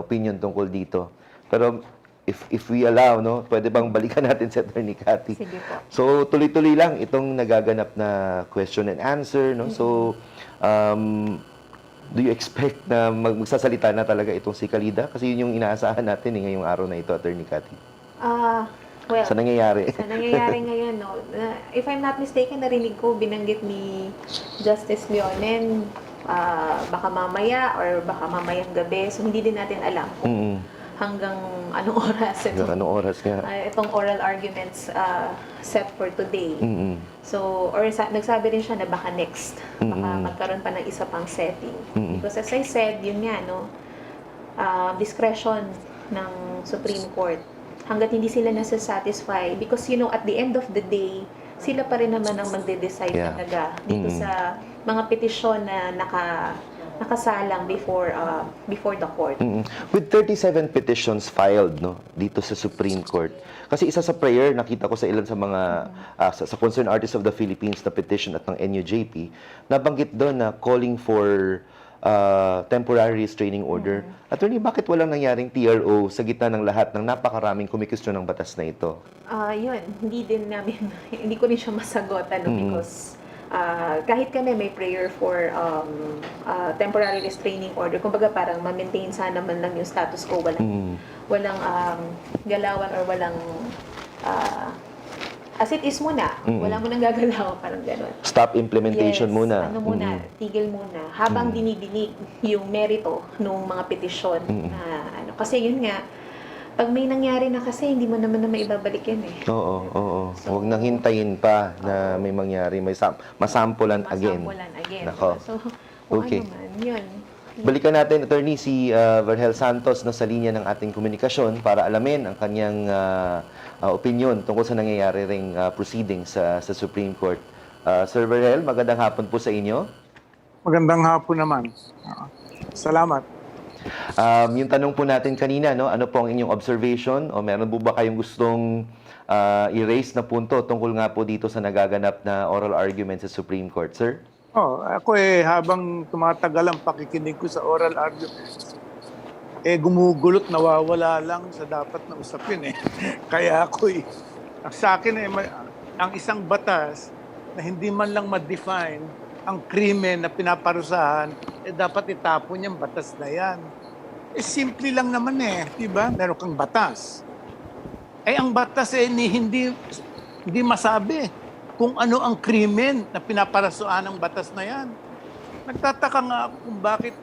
opinion tungkol dito. Pero if we allow, no, pwede bang balikan natin si Attorney Cathy? Sige po. So tuloy-tuloy lang itong nagaganap na question and answer, no. So do you expect na magsasalita na talaga itong si Calida? Kasi yun yung inaasahan natin ngayong araw na ito, Attorney Cathy. Well, Sa nangyayari. Sa nangyayari ngayon, no, if I'm not mistaken, narinig ko, binanggit ni Justice Leonen, baka mamaya or baka mamayang gabi. So, hindi din natin alam kung hanggang anong oras itong oral arguments set for today. So, or nagsabi rin siya na baka next, baka magkaroon pa ng isa pang setting. Because as I said, yun nga, no, discretion ng Supreme Court. Hanggat hindi sila nasa-satisfy, because you know, at the end of the day, sila pa rin naman ang magde-decide talaga dito sa mga petisyon na nakasalang before the court. With 37 petitions filed, no, dito sa Supreme Court. Kasi isa sa prayer, nakita ko sa ilan sa mga sa Concerned Artists of the Philippines na petition at ng NUJP, nabanggit doon na calling for temporary restraining order. Attorney, bakit walang nangyaring TRO sa gitna ng lahat ng napakaraming kumikustyon ng batas na ito? Yun, hindi ko rin siya masagot, because kahit kami may prayer for temporary restraining order, kumbaga parang ma-maintain sana man lang yung status quo, walang galawan or walang as it is muna, wala mo nang gagalaw, parang gano'n. Stop implementation muna. Tigil muna, habang dinidinig yung merito ng mga petisyon. Kasi yun nga, pag may nangyari na kasi, hindi mo naman na maibabalik yan eh. Oo. So, huwag nang hintayin pa na may mangyari, masampulan again. Nako. So, okay. ano man, yun. Balikan natin, Attorney, si Verhel Santos na sa linya ng ating komunikasyon para alamin ang kanyang opinion tungkol sa nangyayari ring proceedings sa Supreme Court. Sir Verhel, magandang hapon po sa inyo. Magandang hapon naman. Salamat. Yung tanong po natin kanina, no, ano po ang inyong observation o meron po ba kayong gustong i-raise na punto tungkol nga po dito sa nagaganap na oral argument sa Supreme Court, sir? Ako habang tumatagal ang pakikinig ko sa oral arguments, gumugulot, nawawala lang sa dapat na usapin Kaya ako sa akin ang isang batas na hindi man lang ma-define ang krimen na pinaparusahan, dapat itapon yung batas na yan. Simple lang naman di ba? Meron kang batas. Ang batas hindi masabi kung ano ang krimen na pinaparasuan ng batas na yan. Nagtataka nga ako kung bakit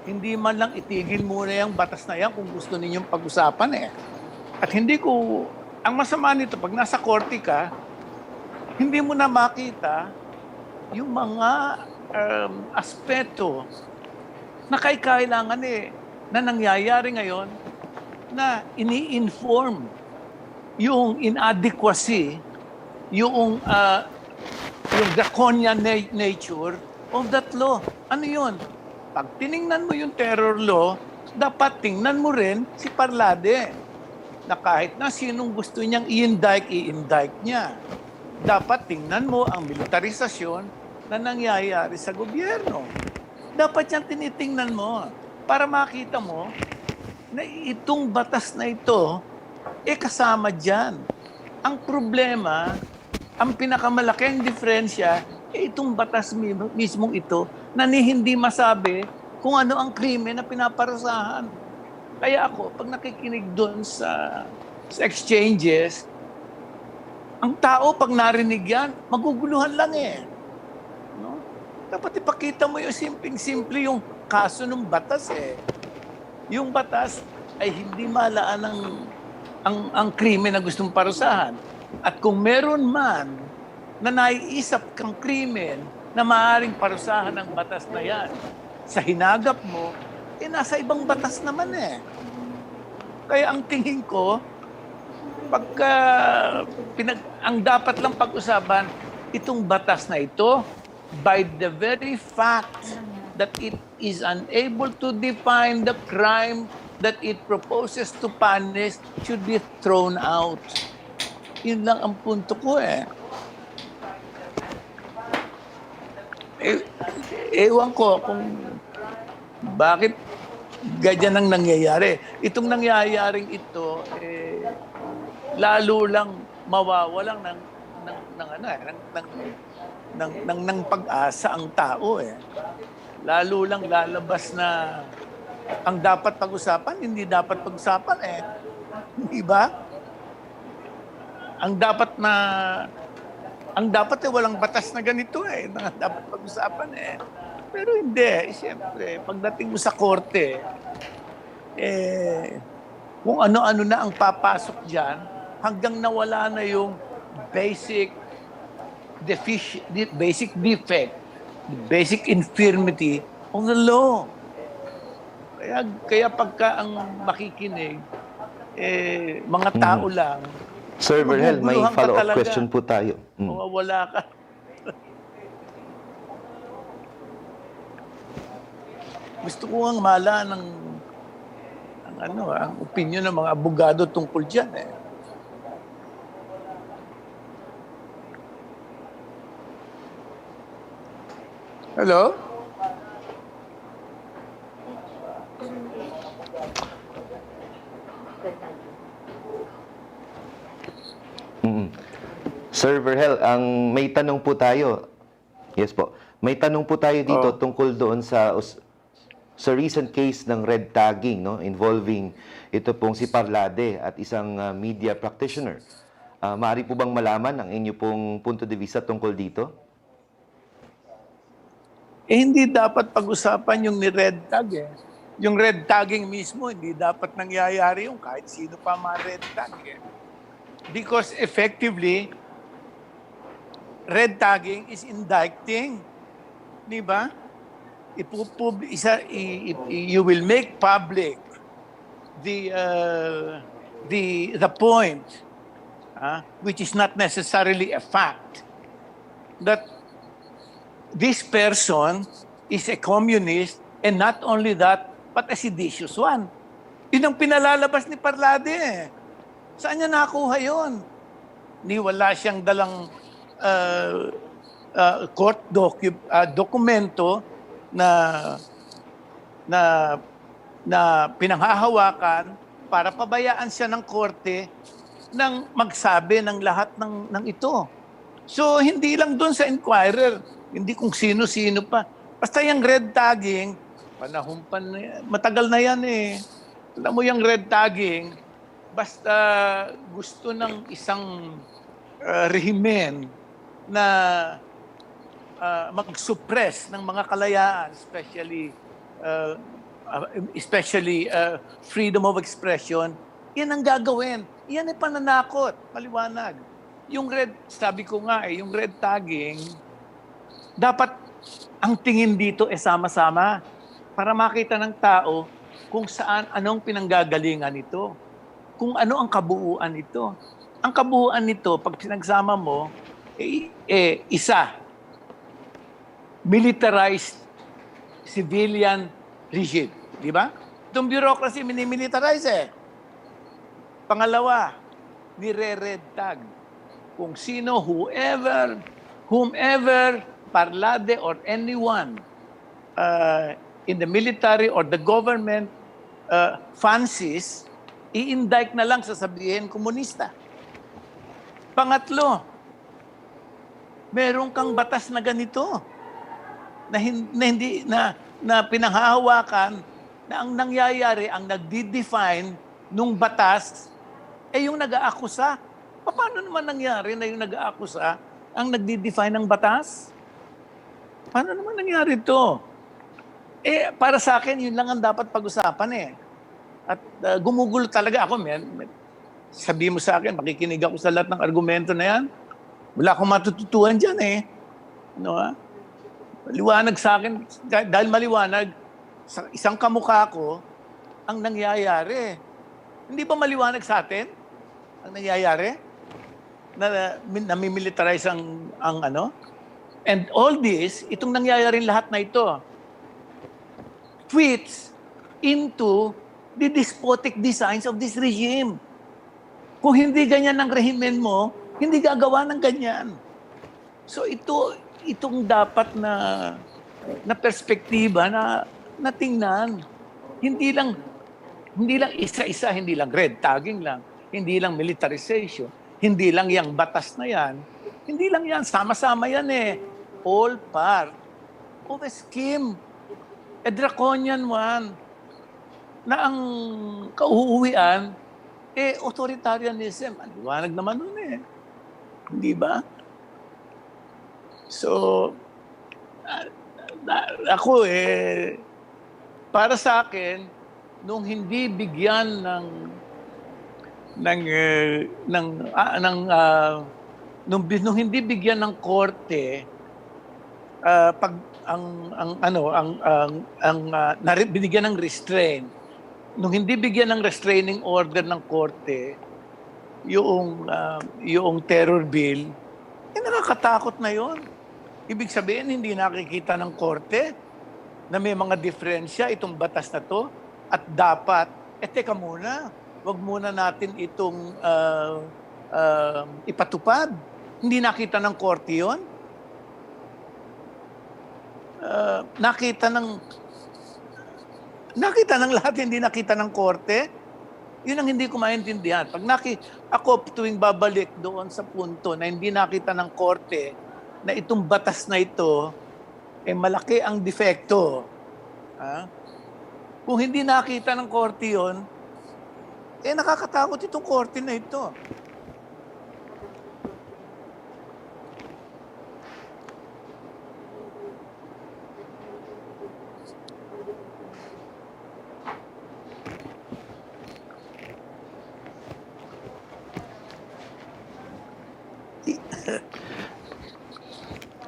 hindi man lang itigil muna yung batas na yan kung gusto ninyong pag-usapan At ang masama nito, pag nasa korte ka, hindi mo na makita yung mga aspeto na kailangan na nangyayari ngayon na ini-inform yung inadequacy, yung draconian nature of that law. Ano yun? Pag tiningnan mo yung terror law, dapat tingnan mo rin si Parlade. na kahit na sinong gusto niyang i-indict, i-indict niya. Dapat tingnan mo ang militarisasyon na nangyayari sa gobyerno. Dapat yan tinitingnan mo para makita mo na itong batas na ito, kasama dyan. Ang problema, ang pinakamalaking diferensya, itong batas mismong ito na hindi masabi kung ano ang krimen na pinaparusahan. Kaya ako, pag nakikinig doon sa exchanges, ang tao pag narinig yan, maguguluhan lang No? Dapat ipakita mo yung simpleng-simple yung kaso ng batas Yung batas ay hindi malaan ang krimen na gustong parusahan. At kung meron man na naiisap kang krimen na maaaring parusahan ng batas na yan, sa hinagap mo, nasa ibang batas naman Kaya ang tingin ko, pagka ang dapat lang pag-usapan, itong batas na ito, by the very fact that it is unable to define the crime that it proposes to punish, should be thrown out. Yun lang ang punto ko Ewan ko kung bakit ganyan ang nangyayari. Itong nangyayaring ito, lalo lang mawawalan ng pag-asa ang tao Lalo lang lalabas na ang dapat pag-usapan, hindi dapat pag-usapan Di ba? Ang dapat walang batas na ganito na dapat pag-usapan Pero hindi, siyempre, pagdating mo sa korte, kung ano-ano na ang papasok diyan hanggang nawala na yung basic defect, the basic infirmity of the law. Kaya pagka ang makikinig, mga tao lang, Sir Verhel, may maguguluhan ka follow-up talaga. question po tayo. Mawawala ka. Gusto ko ang mala ng ang opinion ng mga abogado tungkol diyan Hello? Sir Verhel, may tanong po tayo. Yes po. May tanong po tayo dito tungkol doon sa recent case ng red tagging involving ito pong si Parlade at isang media practitioner. Maaari po bang malaman ang inyo pong punto de vista tungkol dito? Hindi dapat pag-usapan yung ni-red tag Yung red tagging mismo, hindi dapat nangyayari yung kahit sino pa ma-red tag Because effectively, red tagging is indicting. Di ba? You will make public the point, which is not necessarily a fact, that this person is a communist, and not only that, but a seditious one. Yun ang pinalalabas ni Parlade Saan niya nakuha yun? Wala siyang dalang court dokumento na pinanghahawakan para pabayaan siya ng korte nang magsabi ng lahat ng ito. So, hindi lang doon sa Inquirer, hindi kung sino-sino pa. Basta yung red tagging, panahon pa na yan, matagal na yan Alam mo yung red tagging, basta gusto ng isang rehimen na mag-suppress ng mga kalayaan, especially freedom of expression, yan ang gagawin. Yan ay pananakot, maliwanag. Yung sabi ko nga yung red tagging, dapat ang tingin dito sama-sama para makita ng tao kung saan, anong pinanggagalingan ito. Kung ano ang kabuuan nito. Ang kabuuan nito, pag pinagsama mo, isa, militarized civilian regime. Di ba? Itong bureaucracy, minimilitarize Pangalawa, nire-red tag. Kung sino, whomever, parlade or anyone in the military or the government fancies, i-indict na lang sasabihin komunista. Pangatlo, meron kang batas na ganito na pinanghahawakan na ang nangyayari, ang nagdi-define nung batas yung nag-aakusa. Paano naman nangyari na yung nag-aakusa ang nagdi-define ng batas? Paano naman nangyari ito? Para sa akin, yun lang ang dapat pag-usapan At gumugulo talaga ako, sabi mo sa akin, makikinig ako sa lahat ng argumento na yan. Wala akong matututuan dyan Maliwanag sa akin, dahil maliwanag, sa isang kamukha ko, ang nangyayari. Hindi ba maliwanag sa atin ang nangyayari? Na namimilitarize ang ano? And all this, itong nangyayari lahat na ito, fits into the despotic designs of this regime. Kung hindi ganyan ang rehimen mo, hindi gagawa ng ganyan. So itong dapat na perspektiba na tingnan. Hindi lang isa-isa, hindi lang red tagging lang, hindi lang militarization, hindi lang yang batas na yan, hindi lang yan, sama-sama yan all part of a scheme, a draconian one, na ang kauuwian, authoritarianism. Liwanag naman nun Hindi ba? So, ako para sa akin, nung hindi bigyan nung hindi bigyan ng korte binigyan ng restraint, nung hindi bigyan ng restraining order ng korte yung terror bill, nakakatakot na yon. Ibig sabihin, hindi nakikita ng korte na may mga diferensya itong batas na to at dapat, teka muna, wag muna natin itong ipatupad. Hindi nakita ng korte yon. Nakita ng lahat, hindi nakita ng korte. Yun ang hindi ko maintindihan. Ako tuwing babalik doon sa punto na hindi nakita ng korte na itong batas na ito, malaki ang defekto. Kung hindi nakita ng korte yun, nakakatakot itong korte na ito.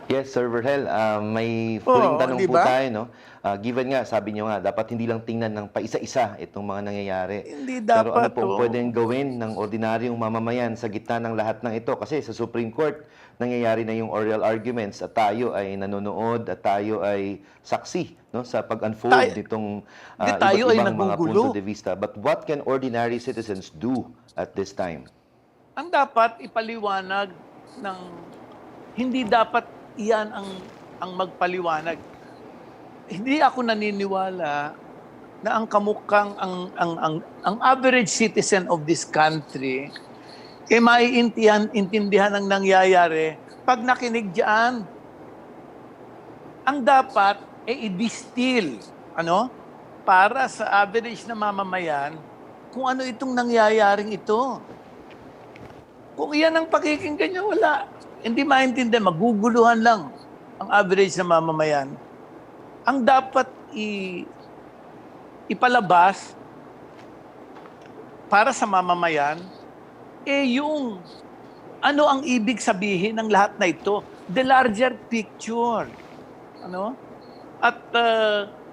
Yes, Sir Verhel, may huling tanong po diba? tayo, no? Given nga, sabi niyo nga, dapat hindi lang tingnan ng paisa-isa itong mga nangyayari. Hindi Pero ano dapat, po pwedeng gawin ng ordinaryong mamamayan sa gitna ng lahat ng ito? Kasi sa Supreme Court, nangyayari na yung oral arguments at tayo ay nanonood at tayo ay saksi sa pag-unfold nitong iba't ibang mga punto de vista. But what can ordinary citizens do at this time? Ang dapat ipaliwanag hindi dapat iyan ang magpaliwanag. Hindi ako naniniwala na ang kamukhang ang average citizen of this country maiintindihan ang nangyayari pag nakinig diyan. Ang dapat i-distill para sa average na mamamayan kung ano itong nangyayaring ito. Kung iyan ang pakikinggan niya, wala. Hindi maintindihan, maguguluhan lang ang average na mamamayan. Ang dapat ipalabas para sa mamamayan, yung ano ang ibig sabihin ng lahat na ito, the larger picture. At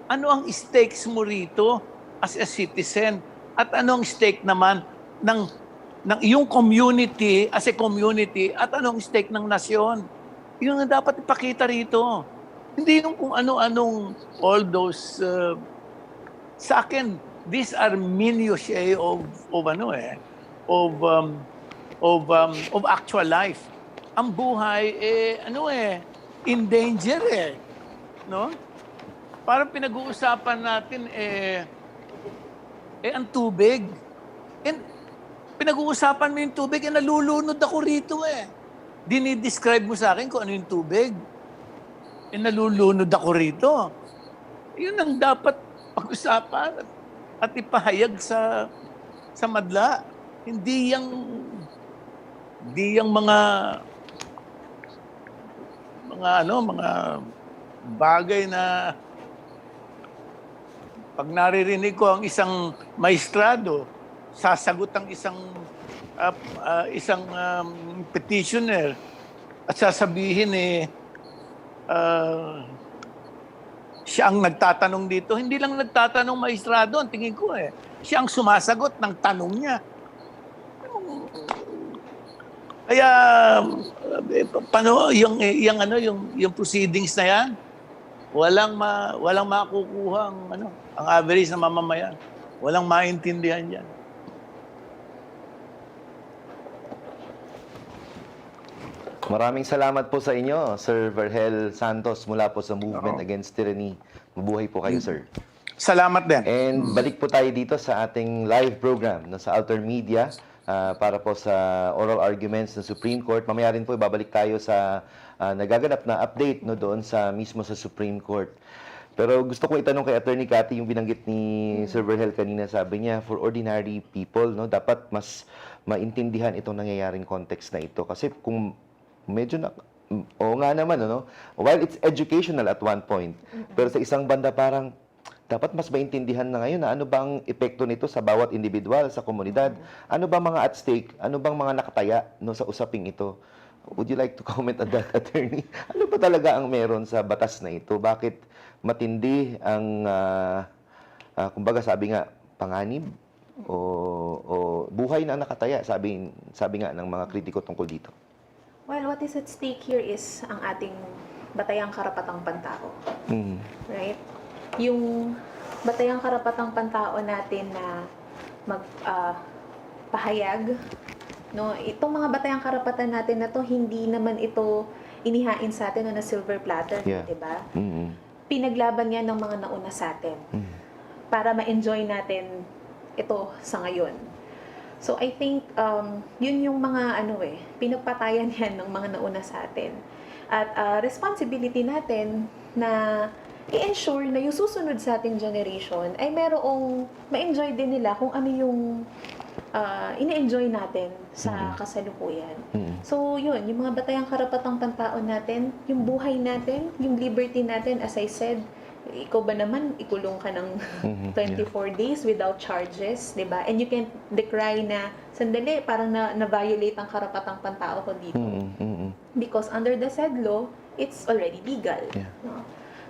ano ang stakes mo rito as a citizen? At ano ang stake naman ng iyong community as a community at anong stake ng nasyon? Yun ang dapat ipakita rito. Hindi yung kung ano-anong all those sa akin, these are minutiae of of actual life. Ang buhay in danger no? Parang pinag-uusapan natin ang tubig. And pinag-uusapan mo yung tubig, nalulunod ako rito Dinidescribe mo sa akin kung ano yung tubig. Nalulunod ako rito. Yun ang dapat pag-usapan at ipahayag sa madla. Hindi yung mga bagay na pag naririnig ko ang isang maestrado, sasagot ang isang petitioner at sasabihin siya ang nagtatanong dito. Hindi lang nagtatanong maestrado, ang tingin ko siya ang sumasagot ng tanong niya. Kaya paano yung proceedings na yan? Walang makukuha ang average na mamamayan. Walang maintindihan yan. Maraming salamat po sa inyo, Sir Vergel Santos, mula po sa Movement Against Tyranny. Mabuhay po kayo, sir. Salamat din. And balik po tayo dito sa ating live program sa AlterMidya para po sa oral arguments ng Supreme Court. Mamaya rin po babalik tayo sa nagaganap na update doon mismo sa Supreme Court. Pero gusto ko itanong kay Attorney Cathy yung binanggit ni Sir Vergel kanina. Sabi niya, for ordinary people, dapat mas maintindihan itong nangyayaring context na ito. Kasi kung medyo oo nga naman, while it's educational at one point, pero sa isang banda parang dapat mas maintindihan na ngayon na ano bang epekto nito sa bawat individual, sa komunidad, ano bang mga at stake, ano bang mga nakataya sa usaping ito. Would you like to comment on that, Attorney? Ano ba talaga ang meron sa batas na ito? Bakit matindi ang, kumbaga sabi nga, panganib o buhay na nakataya, sabi nga ng mga kritiko tungkol dito? Well, what is at stake here is ang ating batayang karapatang pantao. Right? Yung batayang karapatang pantao natin na magpahayag, itong mga batayang karapatan natin na to, hindi naman ito inihain sa atin na silver platter, di ba? Pinaglaban yan ng mga nauna sa atin para ma-enjoy natin ito sa ngayon. So I think yun yung mga pinagpatayan yan ng mga nauna sa atin. At responsibility natin na i-ensure na yung susunod sa ating generation ay merong ma-enjoy din nila kung ano yung ini-enjoy natin sa kasalukuyan. So yun, yung mga batayang karapatang pantao natin, yung buhay natin, yung liberty natin, as I said, ikaw ba naman, ikulong ka ng 24 days without charges, di ba? And you can decry na, sandali, parang na-violate ang karapatang pantao ko dito. Because under the said law, it's already legal.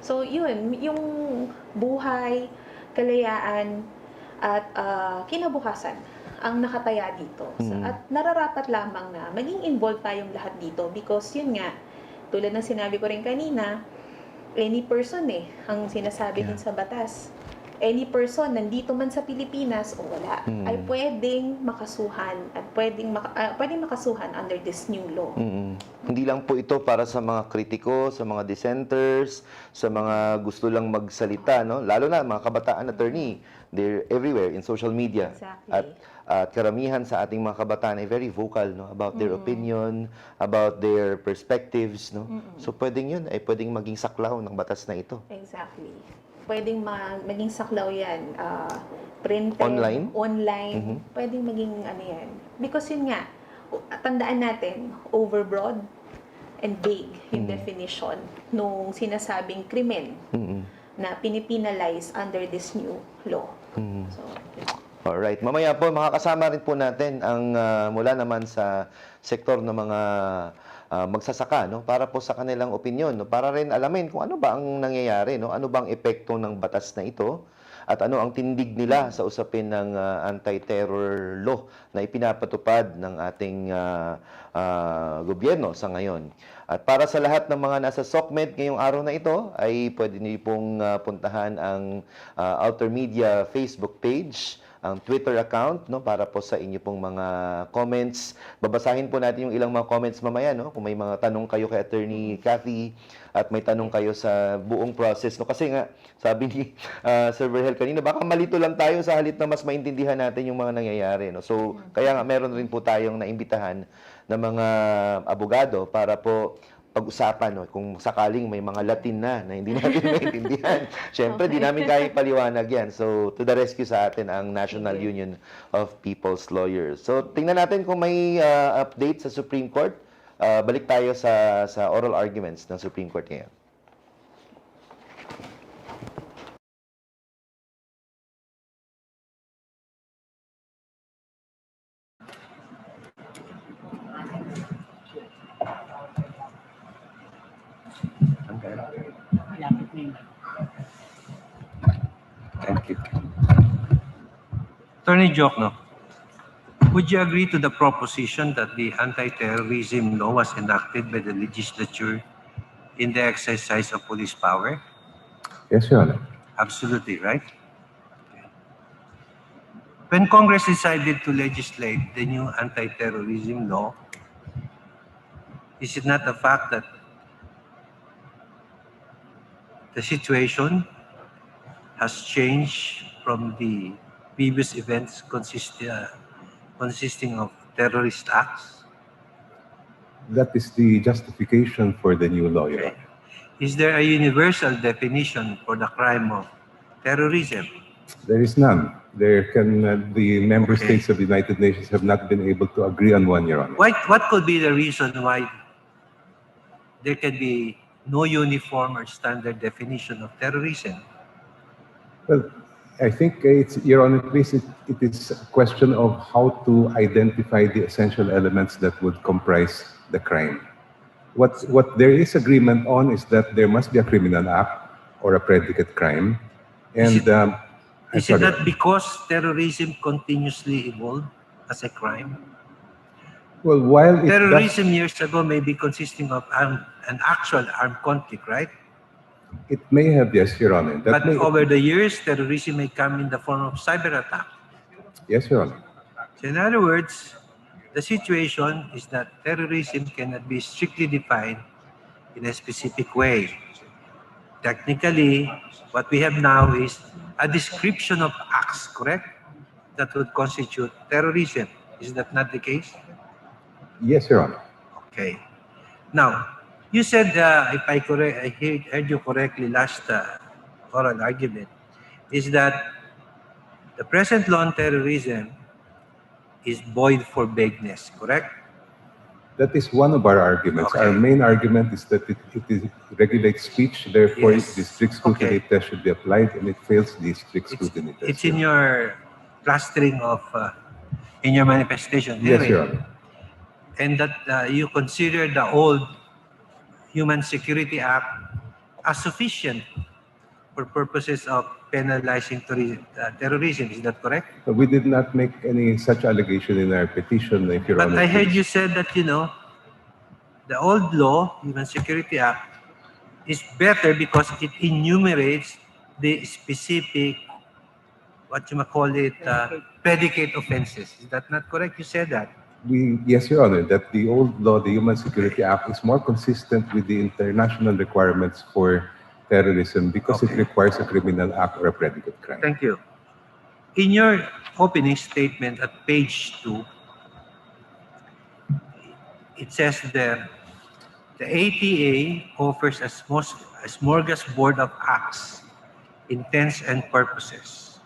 So yun, yung buhay, kalayaan, at kinabukasan ang nakataya dito. At nararapat lamang na maging involved tayong lahat dito because yun nga, tulad ng sinabi ko rin kanina, any person ang sinasabi din sa batas. Any person nandito man sa Pilipinas o wala ay pwedeng makasuhan at pwedeng makasuhan under this new law. Hindi lang po ito para sa mga kritiko, sa mga dissenters, sa mga gusto lang magsalita, lalo na mga kabataan, attorney. They're everywhere in social media. Exactly. At karamihan sa ating mga kabataan ay very vocal about their opinion, about their perspectives. So pwedeng yun ay pwedeng maging saklaw ng batas na ito. Exactly. Pwedeng maging saklaw yan. Printed, online. Pwedeng maging yan. Because yun nga, tandaan natin, overbroad and vague yung definition nung sinasabing krimen na pinipinalize under this new law. So, alright. Mamaya po, makakasama rin po natin ang mula naman sa sektor ng mga magsasaka, para po sa kanilang opinyon, para rin alamin kung ano ba ang nangyayari, ano bang epekto ng batas na ito, at ano ang tindig nila sa usapin ng anti-terror law na ipinapatupad ng ating gobyerno sa ngayon. At para sa lahat ng mga nasa SOCMED ngayong araw na ito, ay pwede niyo pong puntahan ang AlterMidya Facebook page ang Twitter account, no, para po sa inyo pong mga comments. Babasahin po natin yung ilang mga comments mamaya, no, kung may mga tanong kayo kay Attorney Cathy at may tanong kayo sa buong process, no, kasi nga sabi ni Sir Verhel kanina, baka malito lang tayo sa halip na mas maintindihan natin yung mga nangyayari, no. So kaya nga meron rin po tayong naimbitahan na mga abogado para po pag-usapan, no, kung sakaling may mga Latin na hindi natin maintindihan. Siyempre, di namin kaya paliwanag yan. So, to the rescue sa atin ang National Union of People's Lawyers. So, tingnan natin kung may update sa Supreme Court. Balik tayo sa oral arguments ng Supreme Court ngayon. Thank you. Attorney Jokno, would you agree to the proposition that the anti-terrorism law was enacted by the legislature in the exercise of police power? Yes, Your Honor. Absolutely, right? When Congress decided to legislate the new anti-terrorism law, is it not the fact that the situation has changed from the previous events consisting of terrorist acts? That is the justification for the new law, Your Honor. Is there a universal definition for the crime of terrorism? There is none. The member states of the United Nations have not been able to agree on one, Your Honor. What could be the reason why there can be no uniform or standard definition of terrorism? Well, I think Your Honor, please, it is a question of how to identify the essential elements that would comprise the crime. What there is agreement on is that there must be a criminal act or a predicate crime. And is it not because terrorism continuously evolved as a crime? Well, while terrorism years ago may be consisting of an actual armed conflict, right? It may have, yes, Your Honor. But over the years, terrorism may come in the form of cyber attack. Yes, Your Honor. So in other words, the situation is that terrorism cannot be strictly defined in a specific way. Technically, what we have now is a description of acts, correct? That would constitute terrorism. Is that not the case? Yes, Your Honor. Okay. Now, you said, if I heard you correctly last oral argument, is that the present law on terrorism is void for vagueness, correct? That is one of our arguments. Okay. Our main argument is that it regulates speech, therefore the strict scrutiny test should be applied, and it fails the strict scrutiny test. It's in your plastering of, in your manifestation. Yes, anyway, Your Honor. And that you consider the old Human Security Act as sufficient for purposes of penalizing terrorism. Is that correct? We did not make any such allegation in our petition, if Your Honor. But I heard you said that, the old law, Human Security Act, is better because it enumerates the specific, what you might call it, predicate offenses. Is that not correct? You said that. Yes, Your Honor, that the old law, the Human Security Act, is more consistent with the international requirements for terrorism because it requires a criminal act or a predicate crime. Thank you. In your opening statement at page 2, it says that the ATA offers a smorgasbord of acts, intents, and purposes.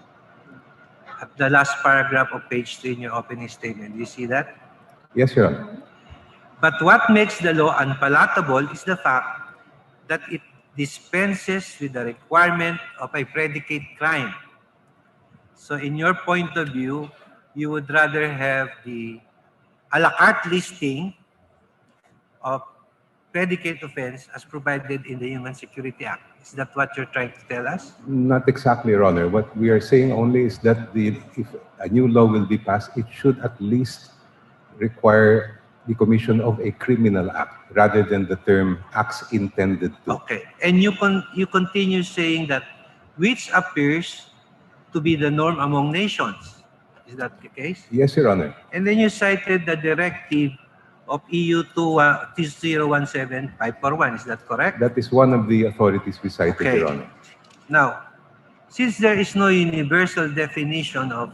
At the last paragraph of page 3 in your opening statement, do you see that? Yes, Your Honor. But what makes the law unpalatable is the fact that it dispenses with the requirement of a predicate crime. So in your point of view, you would rather have the a la carte listing of predicate offense as provided in the Human Security Act. Is that what you're trying to tell us? Not exactly, Your Honor. What we are saying only is that if a new law will be passed, it should at least require the commission of a criminal act rather than the term acts intended to. Okay. And you continue saying that which appears to be the norm among nations. Is that the case? Yes, Your Honor. And then you cited the directive of EU 2017-541. Is that correct? That is one of the authorities we cited, Okay. Your Honor. Now, since there is no universal definition of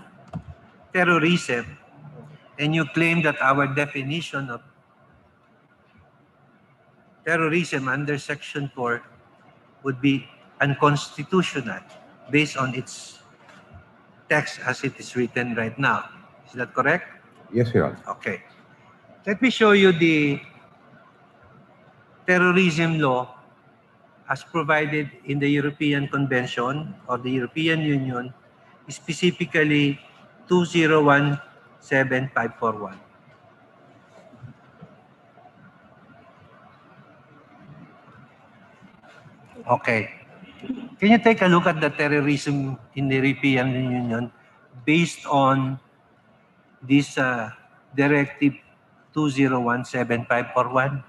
terrorism, and you claim that our definition of terrorism under Section 4 would be unconstitutional based on its text as it is written right now. Is that correct? Yes, Your Honor. Okay. Let me show you the terrorism law as provided in the European Convention or the European Union, specifically 2017-541. Okay. Can you take a look at the terrorism in the European Union based on this Directive 2017-541?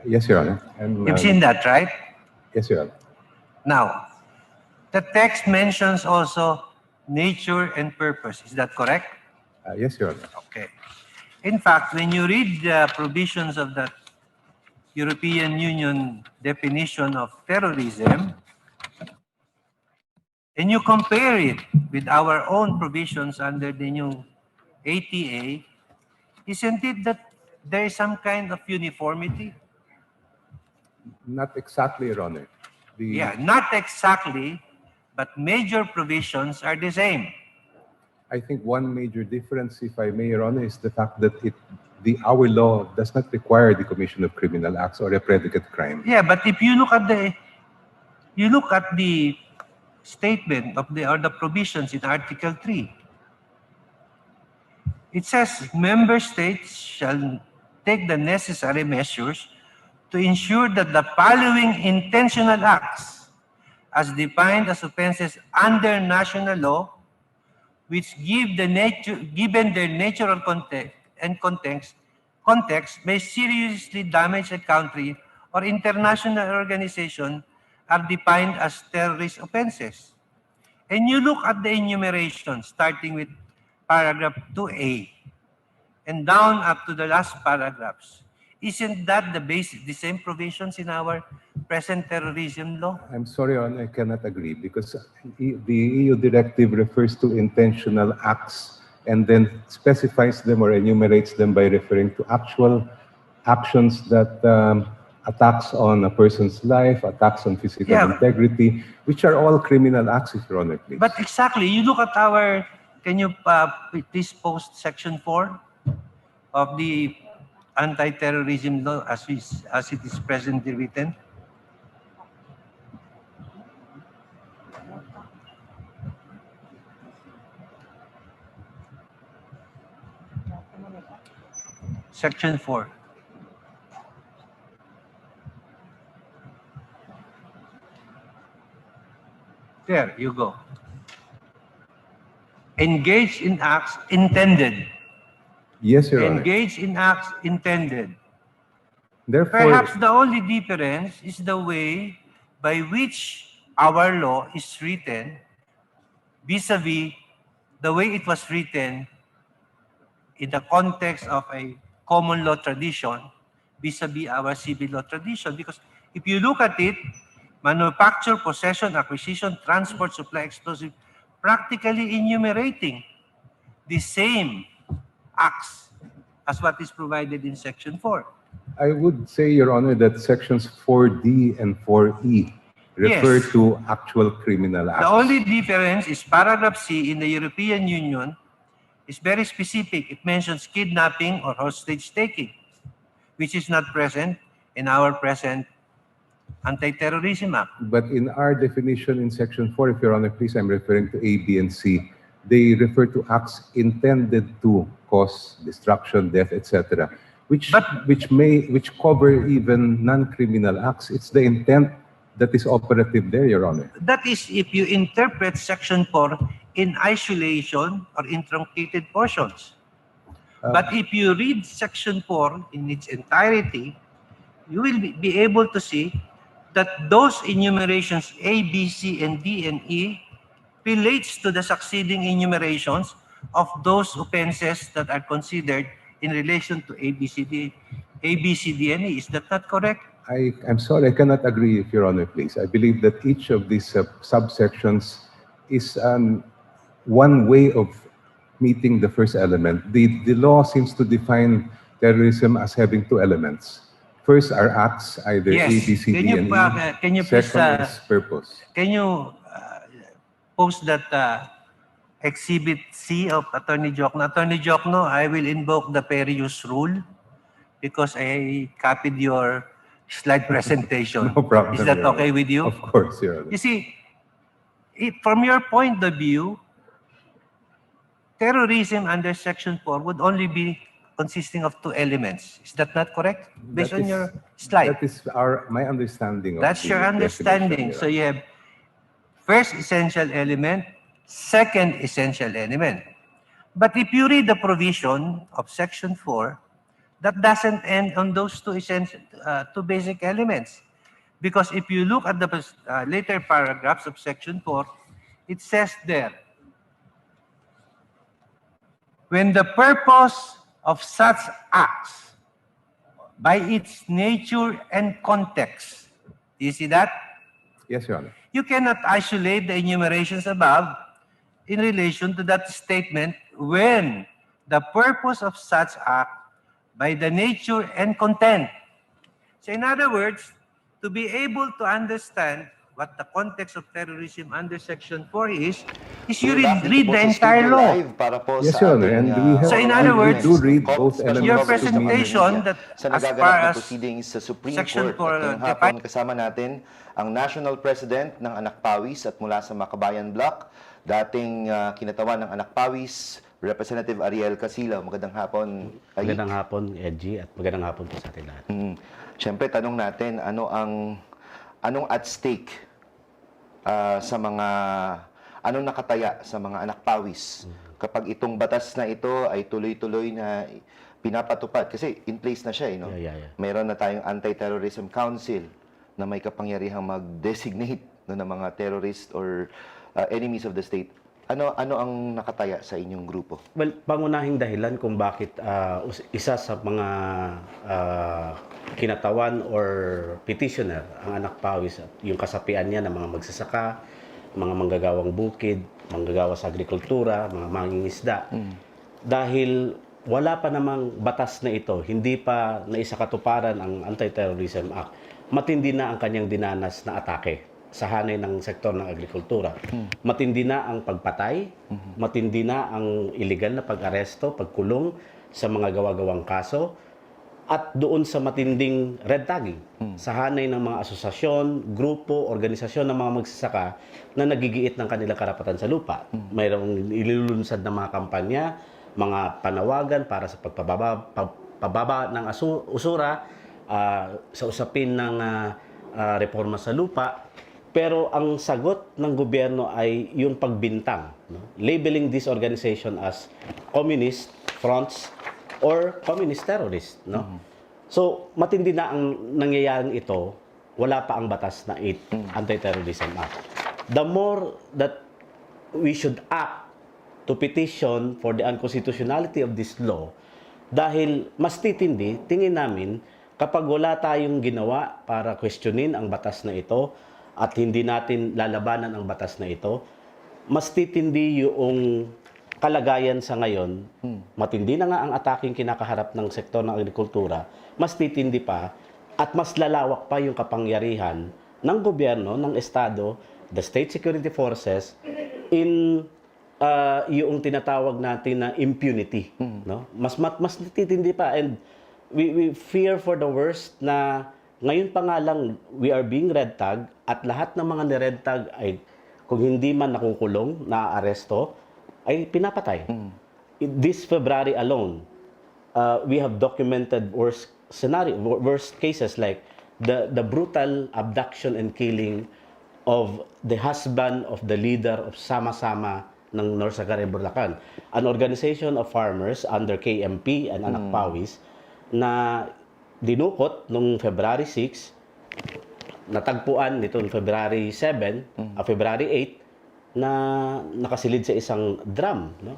Yes, Your Honor. You've seen that, right? Yes, Your Honor. Now, the text mentions also nature and purpose. Is that correct? Yes, Your Honor. Okay. In fact, when you read the provisions of the European Union definition of terrorism, and you compare it with our own provisions under the new ATA, isn't it that there is some kind of uniformity? Not exactly, Your Honor. Yeah, not exactly, but major provisions are the same. I think one major difference, if I may, Your Honor, is the fact that our law does not require the commission of criminal acts or a predicate crime. Yeah, but if you look at the statement of the provisions in Article 3, it says member states shall take the necessary measures to ensure that the following intentional acts, as defined as offenses under national law, which given their natural context, may seriously damage a country or international organization, are defined as terrorist offenses. And you look at the enumeration, starting with paragraph 2A and down up to the last paragraphs. Isn't that the same provisions in our present terrorism law? I'm sorry, Your Honor, I cannot agree because the EU directive refers to intentional acts and then specifies them or enumerates them by referring to actual actions that attacks on a person's life, attacks on physical integrity, which are all criminal acts, Your Honor, please. But exactly, you look at our, can you please post section 4 of the anti-terrorism law as it is presently written? Section 4. There you go. Engage in acts intended. Yes, Your Honor. Engage in acts intended. Therefore, perhaps the only difference is the way by which our law is written vis-a-vis the way it was written in the context of a common law tradition vis-a-vis our civil law tradition. Because if you look at it, manufacture, possession, acquisition, transport, supply, explosive, practically enumerating the same acts as what is provided in Section 4. I would say, Your Honor, that sections 4D and 4E refer to actual criminal acts. The only difference is paragraph C in the European Union is very specific. It mentions kidnapping or hostage taking, which is not present in our present Anti-Terrorism Act. But in our definition in Section 4, if Your Honor, please, I'm referring to A, B, and C. They refer to acts intended to cause destruction, death, etc., which cover even non-criminal acts. It's the intent that is operative there, Your Honor. That is if you interpret Section 4 in isolation or in truncated portions. But if you read Section 4 in its entirety, you will be able to see that those enumerations A, B, C, and D, and E relates to the succeeding enumerations of those offenses that are considered in relation to ABCDNE. Is that not correct? I'm sorry, I cannot agree, if Your Honor, please. I believe that each of these subsections is one way of meeting the first element. The law seems to define terrorism as having two elements. First are acts, either Yes. A, B, C, Can D, you, and can you E. please, Second is purpose. Can you post that Exhibit C of Attorney Jokno? Attorney Jokno, I will invoke the fair use rule because I copied your slide presentation. No problem, Is that Your okay Honor. with you? Of course, Your Honor. You see, from your point of view, terrorism under Section 4 would only be consisting of two elements. Is that not correct? Based on your slide. That is my understanding of That's the your definition, understanding. Your So Honor. you have first essential element, second essential element. But if you read the provision of Section 4, that doesn't end on those two basic elements. Because if you look at the later paragraphs of Section 4, it says there, when the purpose of such acts, by its nature and context, do you see that? Yes, Your Honor. You cannot isolate the enumerations above in relation to that statement when the purpose of such act by the nature and content. So in other words, to be able to understand what the context of terrorism under Section 4 is you read the entire law. Para po Yes, sa Your Honor, ating, and we have So in other we words, do read both special your elements coverage ng presentation AlterMidya that sa as nagaganap far na as proceedings sa Supreme Section Court 4 at ngayong hapon kasama natin ang National President ng Anak Pawis at mula sa Makabayan Block, dating kinatawan ng Anak Pawis, Representative Ariel Casilla. Magandang hapon. Magandang hapon, Edgy, at magandang hapon po sa atin lahat. Siyempre, tanong natin, anong at stake sa mga, anong nakataya sa mga anak pawis kapag itong batas na ito ay tuloy-tuloy na pinapatupad? Kasi in place na siya, no? Meron na tayong Anti-Terrorism Council na may kapangyarihang mag-designate ng mga terrorist or enemies of the state. Ano ang nakataya sa inyong grupo? Well, pangunahing dahilan kung bakit isa sa mga kinatawan or petitioner ang anak pawis at yung kasapian niya ng mga magsasaka, mga manggagawang bukid, manggagawa sa agrikultura, mga mangingisda. Dahil wala pa namang batas na ito, hindi pa naisakatuparan ang Anti-Terrorism Act, matindi na ang kanyang dinanas na atake sa hanay ng sektor ng agrikultura. Matindi na ang pagpatay, matindi na ang illegal na pag-aresto, pagkulong sa mga gawa-gawang kaso, at doon sa matinding red tagging sa hanay ng mga asosasyon, grupo, organisasyon ng mga magsasaka na nagigiit ng kanilang karapatan sa lupa. Mayroong ilulunsad ng mga kampanya, mga panawagan para sa pagpababa ng usura sa usapin ng reforma sa lupa. Pero ang sagot ng gobyerno ay yung pagbintang, no? Labeling this organization as communist fronts or communist terrorist, no? So, matindi na ang nangyayaring ito, wala pa ang batas na Anti-Terrorism Act. The more that we should act to petition for the unconstitutionality of this law, dahil mas titindi, tingin namin, kapag wala tayong ginawa para questionin ang batas na ito, at hindi natin lalabanan ang batas na ito, mas titindi yung kalagayan sa ngayon. Matindi na nga ang ataking kinakaharap ng sektor ng agrikultura, mas titindi pa at mas lalawak pa yung kapangyarihan ng gobyerno, ng Estado, the state security forces in yung tinatawag natin na impunity. No? Mas titindi pa, and we fear for the worst na ngayon pa nga lang, we are being red tag at lahat ng mga ni-red tag ay kung hindi man nakukulong, naaaresto, ay pinapatay. This February alone, we have documented worst cases like the brutal abduction and killing of the husband of the leader of Sama-Sama ng Norsagaray, Bulacan, an organization of farmers under KMP and Anak Pawis na dinukot noong February 6, natagpuan nitong February 7, February 8, na nakasilid sa isang drum, no?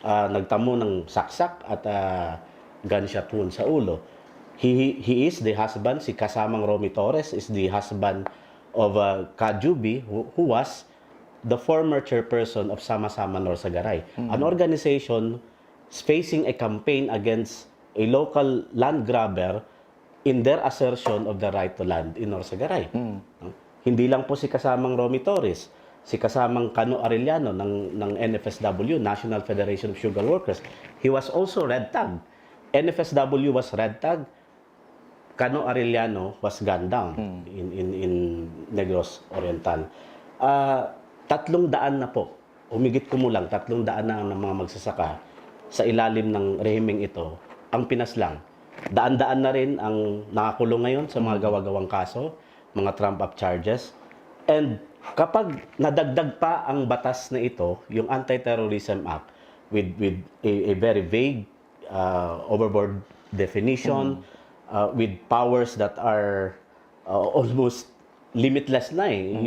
Nagtamo ng saksak at gunshot wound sa ulo. He is the husband, si kasamang Romy Torres is the husband of Kajubi, who was the former chairperson of Sama-Sama Norsagaray, an organization facing a campaign against a local land grabber in their assertion of the right to land in Norsagaray. Hindi lang po si kasamang Romy Torres, si kasamang Cano Arellano ng NFSW, National Federation of Sugar Workers. He was also red tag. NFSW was red tag. Cano Arellano was gunned down in Negros Oriental. 300 na po, humigit kumulang 300 na ang mga magsasaka sa ilalim ng rehimeng ito ang pinaslang. Daan-daan na rin ang nakakulong ngayon sa mga gawa-gawang kaso, mga trump-up charges. And kapag nadagdag pa ang batas na ito, yung Anti-Terrorism Act, with a very vague, overboard definition, with powers that are almost limitless na eh.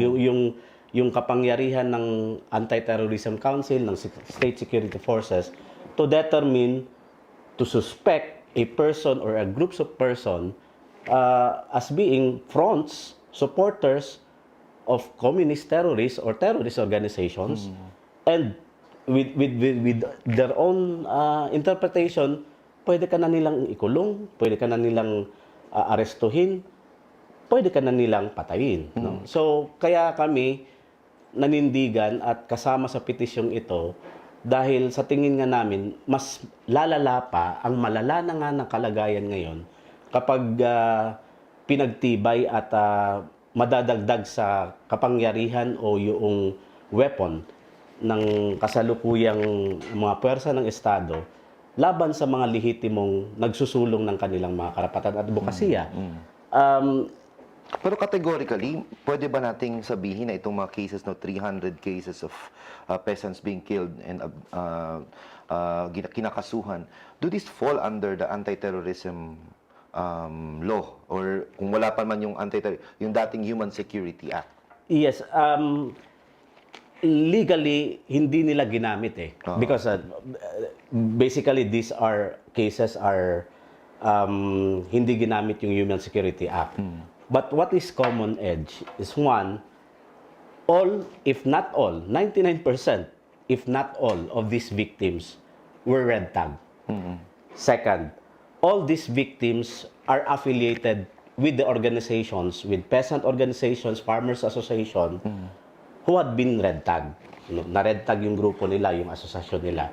Yung kapangyarihan ng Anti-Terrorism Council, ng State Security Forces, to determine, to suspect a person or a groups of person as being fronts, supporters of communist terrorists or terrorist organizations, and with their own interpretation, pwede ka na nilang ikulong, pwede ka na nilang arestuhin, pwede ka na nilang patayin. No? So, kaya kami nanindigan at kasama sa petisyong ito dahil sa tingin nga namin, mas lalala pa ang malala na nga ng kalagayan ngayon kapag pinagtibay at madadagdag sa kapangyarihan o yung weapon ng kasalukuyang mga puwersa ng Estado laban sa mga lehitimong nagsusulong ng kanilang mga karapatan at advokasya. Pero categorically, pwede ba nating sabihin na itong mga cases, no, 300 cases of peasants being killed and kinakasuhan, do this fall under the anti-terrorism law? Or kung wala pa man yung yung dating Human Security Act? Yes. Legally, hindi nila ginamit eh. Because basically, these are cases are hindi ginamit yung Human Security Act. But what is common edge is one, all, if not all, 99%, if not all of these victims were red tag. Second, all these victims are affiliated with the organizations, with peasant organizations, farmers association, who had been red tag. Na-red tag yung grupo nila, yung asosasyon nila.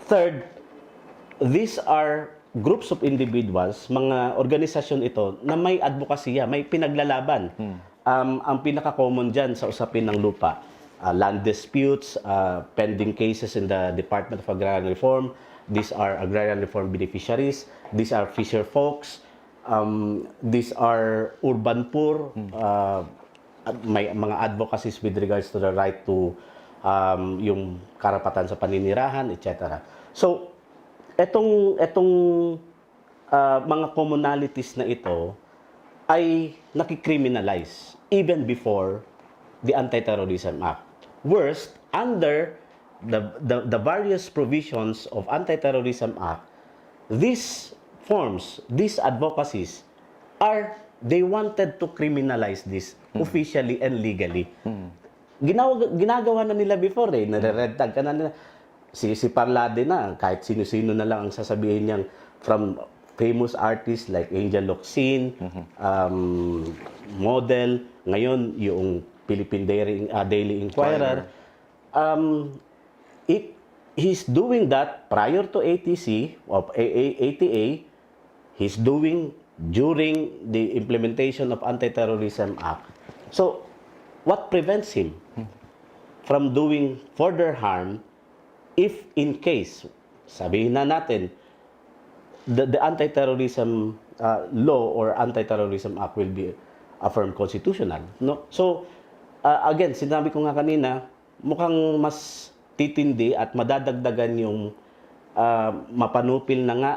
Third, these are groups of individuals, mga organisasyon ito na may advokasya, may pinaglalaban. Ang pinaka-common dyan sa usapin ng lupa, land disputes, pending cases in the Department of Agrarian Reform, these are agrarian reform beneficiaries, these are fisher folks, these are urban poor, may mga advocacies with regards to the right to yung karapatan sa paninirahan, etc. So, etong mga commonalities na ito ay nakikriminalize even before the Anti-Terrorism Act. Worst, under the various provisions of Anti-Terrorism Act, these forms, these advocacies they wanted to criminalize this officially and legally. Ginagawa na nila before eh, nare-red tag ka na nila. Si Parlade na, kahit sino-sino na lang ang sasabihin niyang from famous artists like Angel Locsin, model, ngayon yung Philippine Daily Inquirer. He's doing that prior to ATC, of ATA, he's doing during the implementation of Anti-Terrorism Act. So, what prevents him from doing further harm if in case, sabihin na natin, the anti-terrorism law or anti-terrorism act will be affirmed constitutional. No? So, again, sinabi ko nga kanina, mukhang mas titindi at madadagdagan yung mapanupil na nga,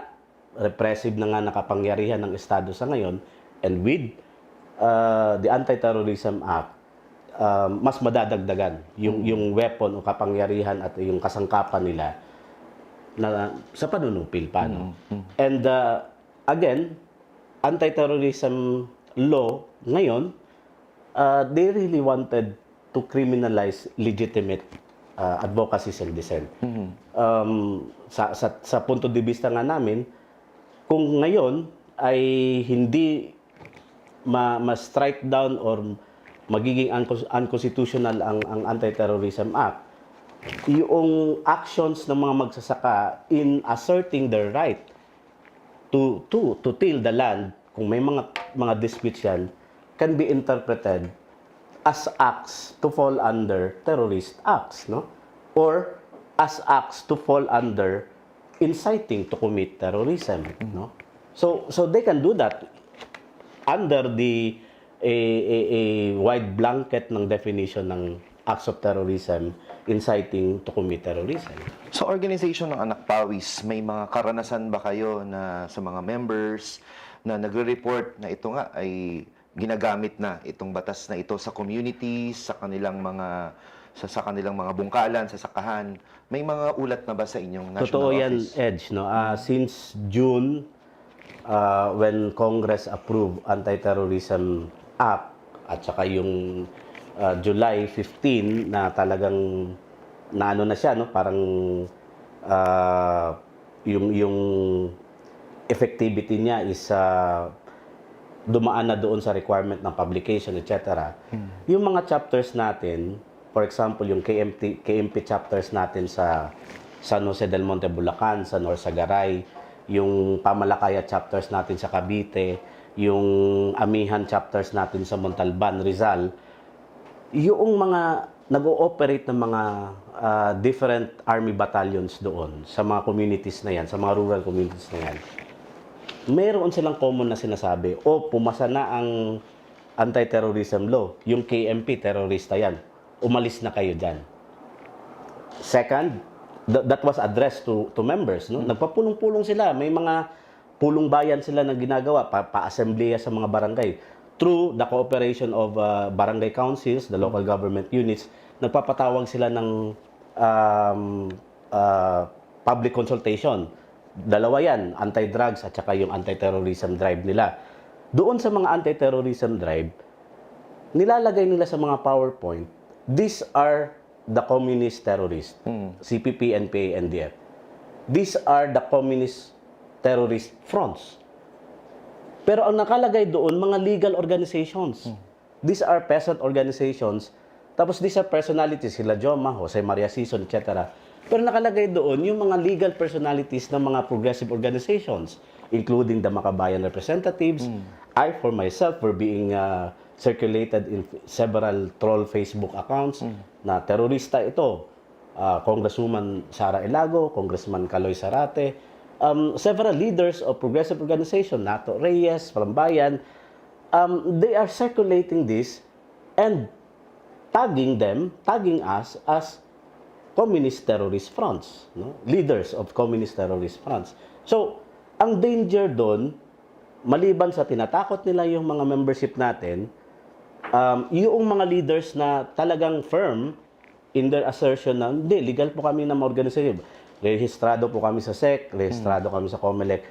repressive na nga nakapangyarihan ng Estado sa ngayon, and with the Anti-Terrorism Act, mas madadagdagan yung weapon o kapangyarihan at yung kasangkapan nila na sa panunupil pa, no? And again, anti-terrorism law ngayon, they really wanted to criminalize legitimate advocacies and dissent. Sa punto de vista nga namin, kung ngayon ay hindi ma-strike down or magiging unconstitutional ang Anti-Terrorism Act, yung actions ng mga magsasaka in asserting their right to till the land, kung may mga disputes yan, can be interpreted as acts to fall under terrorist acts, no? Or as acts to fall under inciting to commit terrorism, no? So they can do that under the a wide blanket ng definition ng acts of terrorism inciting to commit terrorism. Sa organization ng Anak Pawis, may mga karanasan ba kayo na sa mga members na nagre-report na ito nga ay ginagamit na itong batas na ito sa communities, sa kanilang mga bungkalan, sa sakahan? May mga ulat na ba sa inyong national Totoo yan, office? Edge, no? Since June, when Congress approved Anti-Terrorism Act at saka yung July 15 na talagang naano na siya, no? Parang yung effectivity niya is dumaan na doon sa requirement ng publication, etc. Yung mga chapters natin, for example, yung KMP chapters natin sa San Jose del Monte, Bulacan, sa Norsagaray, yung Pamalakaya chapters natin sa Cavite, yung Amihan chapters natin sa Montalban, Rizal, yung mga nag-ooperate ng mga different army battalions doon sa mga communities na yan, sa mga rural communities na yan, mayroon silang common na sinasabi, pumasa na ang anti-terrorism law, yung KMP, terorista yan, umalis na kayo dyan. Second, that was addressed to members, no? Nagpapulong-pulong sila, may mga pulong bayan sila na ginagawa, pa-assembleya sa mga barangay. Through the cooperation of barangay councils, the local government units, nagpapatawag sila ng public consultation. Dalawa yan, anti-drugs at saka yung anti-terrorism drive nila. Doon sa mga anti-terrorism drive, nilalagay nila sa mga PowerPoint, these are the communist terrorists, CPP, NPA, NDF. These are the communist terrorist fronts. Pero ang nakalagay doon, mga legal organizations. These are peasant organizations. Tapos these are personalities, sila Joma, Jose Maria Sison, etc. Pero nakalagay doon yung mga legal personalities ng mga progressive organizations, including the Makabayan representatives. I, for myself, were being circulated in several troll Facebook accounts na terorista ito. Congresswoman Sara Elago, Congressman Caloy Sarate, several leaders of progressive organization, Nato Reyes, Palambayan, they are circulating this and tagging us as communist terrorist fronts, no? Leaders of communist terrorist fronts. So, ang danger doon, maliban sa tinatakot nila yung mga membership natin, yung mga leaders na talagang firm in their assertion na, hindi, legal po kami na ma-organization. Rehistrado po kami sa SEC, rehistrado kami sa COMELEC.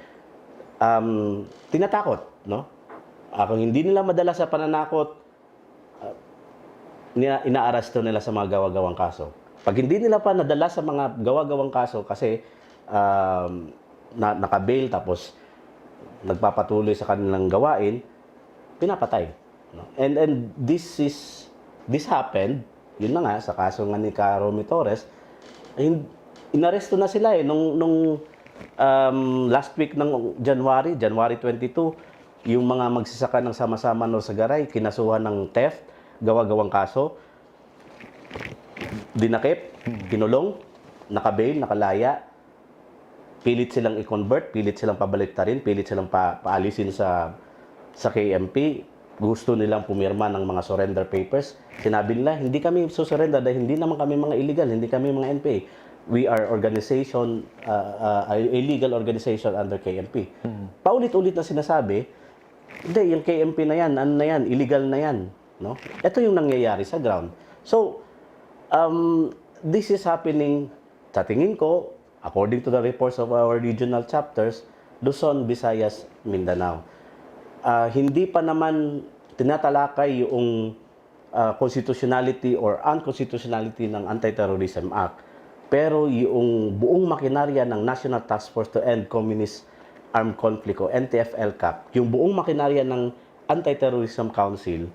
Tinatakot, no? Kung hindi nila madala sa pananakot, ina-arasto nila sa mga gawa-gawang kaso. Pag hindi nila pa nadala sa mga gawa-gawang kaso kasi naka-bail tapos nagpapatuloy sa kanilang gawain, pinapatay. No? And this happened, yun na nga, sa kaso nga ni Romy Torres, inaresto na sila nung last week ng January 22, yung mga magsasaka ng sama-sama Norsagaray, kinasuhan ng theft, gawa-gawang kaso, dinakip, kinulong, naka-bail, nakalaya, pilit silang i-convert, pilit silang pabaliktarin, pilit silang paalisin sa KMP, gusto nilang pumirma ng mga surrender papers. Sinabi nila, hindi kami susurrender dahil hindi naman kami mga illegal, hindi kami mga NPA. We are organization, a legal organization under KMP. Paulit-ulit na sinasabi, hindi, yung KMP na yan, ano na yan, illegal na yan. no? Ito yung nangyayari sa ground. So, this is happening, sa tingin ko, according to the reports of our regional chapters, Luzon, Visayas, Mindanao. Hindi pa naman tinatalakay yung constitutionality or unconstitutionality ng Anti-Terrorism Act. Pero yung buong makinarya ng National Task Force to End Communist Armed Conflict o NTF-ELCAC, yung buong makinarya ng Anti-Terrorism Council,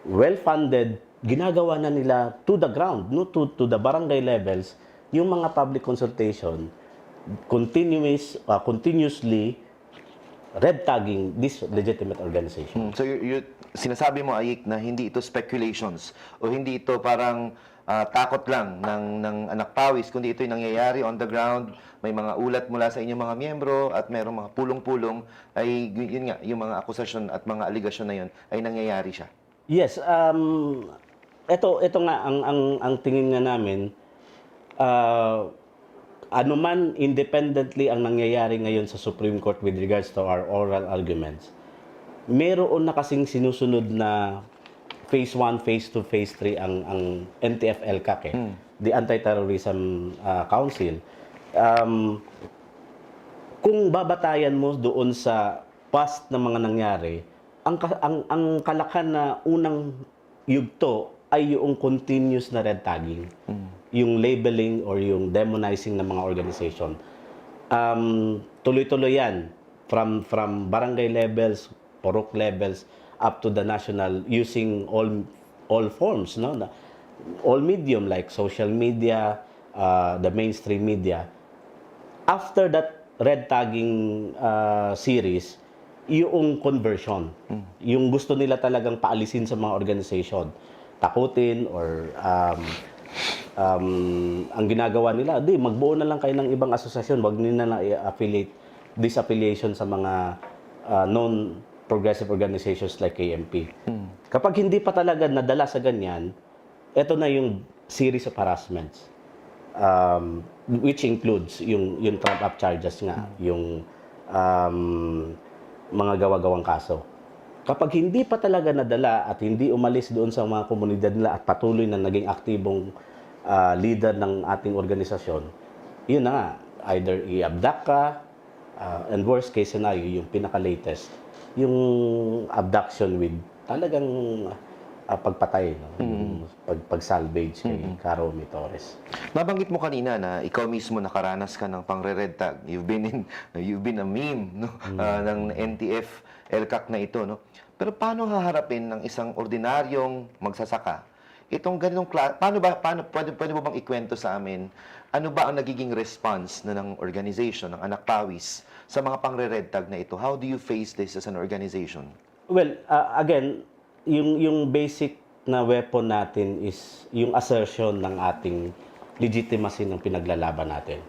well-funded, ginagawa na nila to the ground, no, to the barangay levels, yung mga public consultation, continuously red tagging this legitimate organization. So sinasabi mo, Ayik, na hindi ito speculations o hindi ito parang takot lang ng anak pawis, kundi ito yung nangyayari on the ground, may mga ulat mula sa inyong mga miyembro at mayroong mga pulong-pulong, ay yun nga, yung mga akusasyon at mga aligasyon na yun ay nangyayari siya. Yes, ito nga ang tingin nga namin, ano man independently ang nangyayari ngayon sa Supreme Court with regards to our oral arguments, meron na kasing sinusunod na Phase 1, Phase 2, Phase 3 ang NTF-ELCAC, the Anti-Terrorism Council. Kung babatayan mo doon sa past na mga nangyari, ang kalakhan na unang yugto ay yung continuous na red tagging, yung labeling or yung demonizing ng mga organization. Tuloy-tuloy yan from barangay levels, purok levels, up to the national, using all forms, no? All medium like social media, the mainstream media. After that red tagging series, yung conversion, yung gusto nila talagang paalisin sa mga organization, takutin or ang ginagawa nila, magbuo na lang kayo ng ibang asosasyon, wag nila na i-affiliate, disaffiliation sa mga non-progressive organizations like KMP. Kapag hindi pa talaga nadala sa ganyan, ito na yung series of harassments, which includes yung trap-up charges nga, yung mga gawa-gawang kaso. Kapag hindi pa talaga nadala at hindi umalis doon sa mga komunidad nila at patuloy na naging aktibong leader ng ating organisasyon, yun na nga, either i-abduct ka, and worst case scenario, yung pinaka-latest, yung abduction with talagang pagpatay, no? Pag-salvage kay Karomi Torres. Nabanggit mo kanina na ikaw mismo nakaranas ka ng pang-red tag. You've been a meme, no? Ng NTF ELCAC na ito, no? Pero paano haharapin ng isang ordinaryong magsasaka itong ganitong paano pwede mo bang ikwento sa amin ano ba ang nagiging response ng organization ng Anak Pawis sa mga pang-red tag na ito? How do you face this as an organization? Well, again, yung basic na weapon natin is yung assertion ng ating legitimacy ng pinaglalaban natin.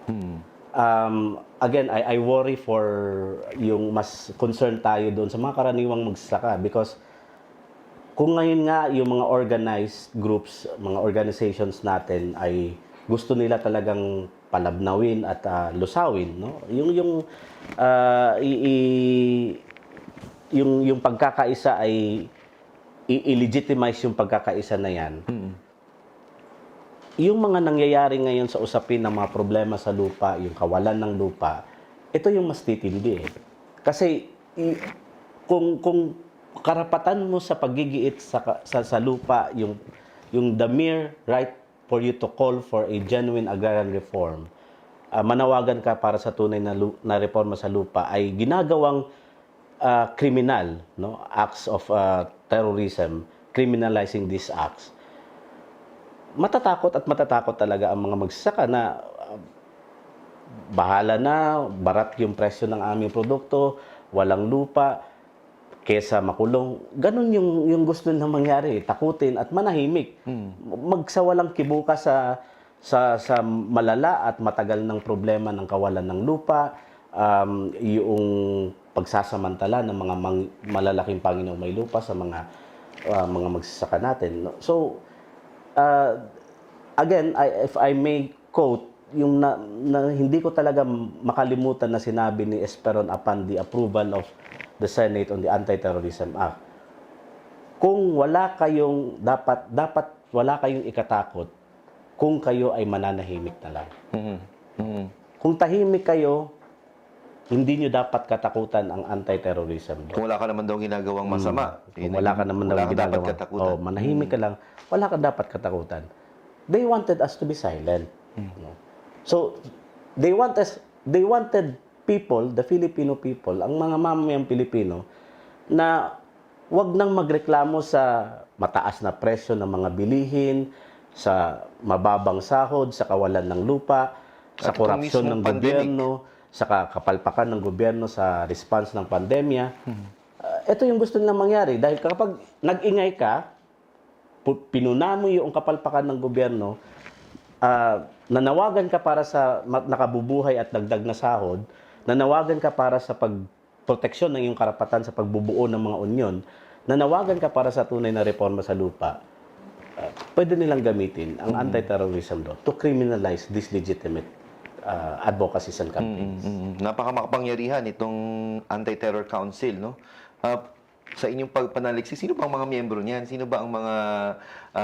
Again, I worry for yung mas concerned tayo doon sa mga karaniwang magsasaka because kung ngayon nga yung mga organized groups, mga organizations natin ay gusto nila talagang palabnawin at lusawin, no? Yung pagkakaisa ay i-legitimize yung pagkakaisa na yan. Yung mga nangyayari ngayon sa usapin ng mga problema sa lupa, yung kawalan ng lupa, ito yung mas titindi eh. Kasi kung karapatan mo sa paggigiit sa lupa, yung the mere right for you to call for a genuine agrarian reform, manawagan ka para sa tunay na reforma sa lupa, ay ginagawang criminal, no? Acts of terrorism, criminalizing these acts. Matatakot talaga ang mga magsasaka na bahala na, barat yung presyo ng aming produkto, walang lupa, kesa makulong. Ganon yung gusto nilang mangyari, takutin at manahimik. Magsawalang kibuka sa malala at matagal ng problema ng kawalan ng lupa, yung pagsasamantala ng mga malalaking Panginoong may lupa sa mga magsasaka natin. So, again, if I may quote, yung hindi ko talaga makalimutan na sinabi ni Esperon upon the approval of the Senate on the Anti-Terrorism Act. kung wala kayong, dapat wala kayong ikatakot kung kayo ay mananahimik na lang. Kung tahimik kayo, hindi nyo dapat katakutan ang anti-terrorism. Kung wala ka naman daw ginagawang masama. Kung wala ka naman daw wala kang dapat ginagawa. katakutan. Manahimik ka lang, wala ka dapat katakutan. They wanted us to be silent. No? So, they wanted people, the Filipino people, ang mga mamamayang Pilipino, na wag nang magreklamo sa mataas na presyo ng mga bilihin, sa mababang sahod, sa kawalan ng lupa, sa At korupsyon itong ng mismong gobyerno, sa kapalpakan ng gobyerno sa response ng pandemya. Ito yung gusto nilang mangyari. Dahil kapag nag-ingay ka, pinuna mo yung kapalpakan ng gobyerno, nanawagan ka para sa nakabubuhay at dagdag na sahod, nanawagan ka para sa pagproteksyon ng iyong karapatan sa pagbubuo ng mga unyon, nanawagan ka para sa tunay na reforma sa lupa, pwede nilang gamitin ang anti-terrorism law to criminalize these legitimate advocacies and campaigns. Napakamakapangyarihan itong Anti-Terror Council, no? Sa inyong pagpanaliksik, sino ba ang mga miyembro niyan? Sino ba ang mga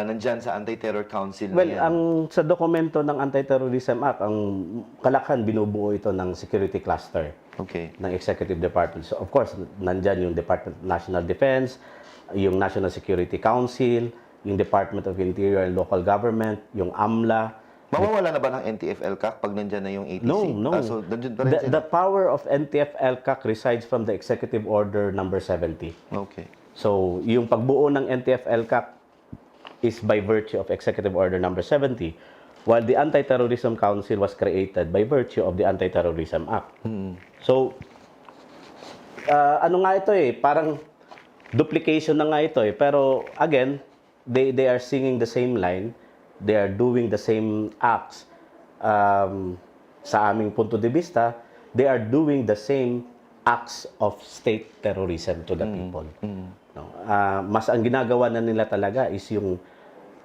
nandyan sa Anti-Terror Council Well, na yan? sa dokumento ng Anti-Terrorism Act, ang kalakhan binubuo ito ng security cluster ng Executive Department. So, of course, nandyan yung Department of National Defense, yung National Security Council, yung Department of Interior and Local Government, yung AMLA. Mawawala na ba ng NTF-ELCAC pag nandyan na yung ATC? No. So, nandyan pa rin sila? The power of NTF-ELCAC resides from the Executive Order number 70. Okay. So, yung pagbuo ng NTF-ELCAC is by virtue of Executive Order number 70, while the Anti-Terrorism Council was created by virtue of the Anti-Terrorism Act. So, ano nga ito parang duplication na nga ito Pero, again, they are singing the same line. They are doing the same acts. Sa aming punto de vista, they are doing the same acts of state terrorism to the people. No? Mas ang ginagawa na nila talaga is yung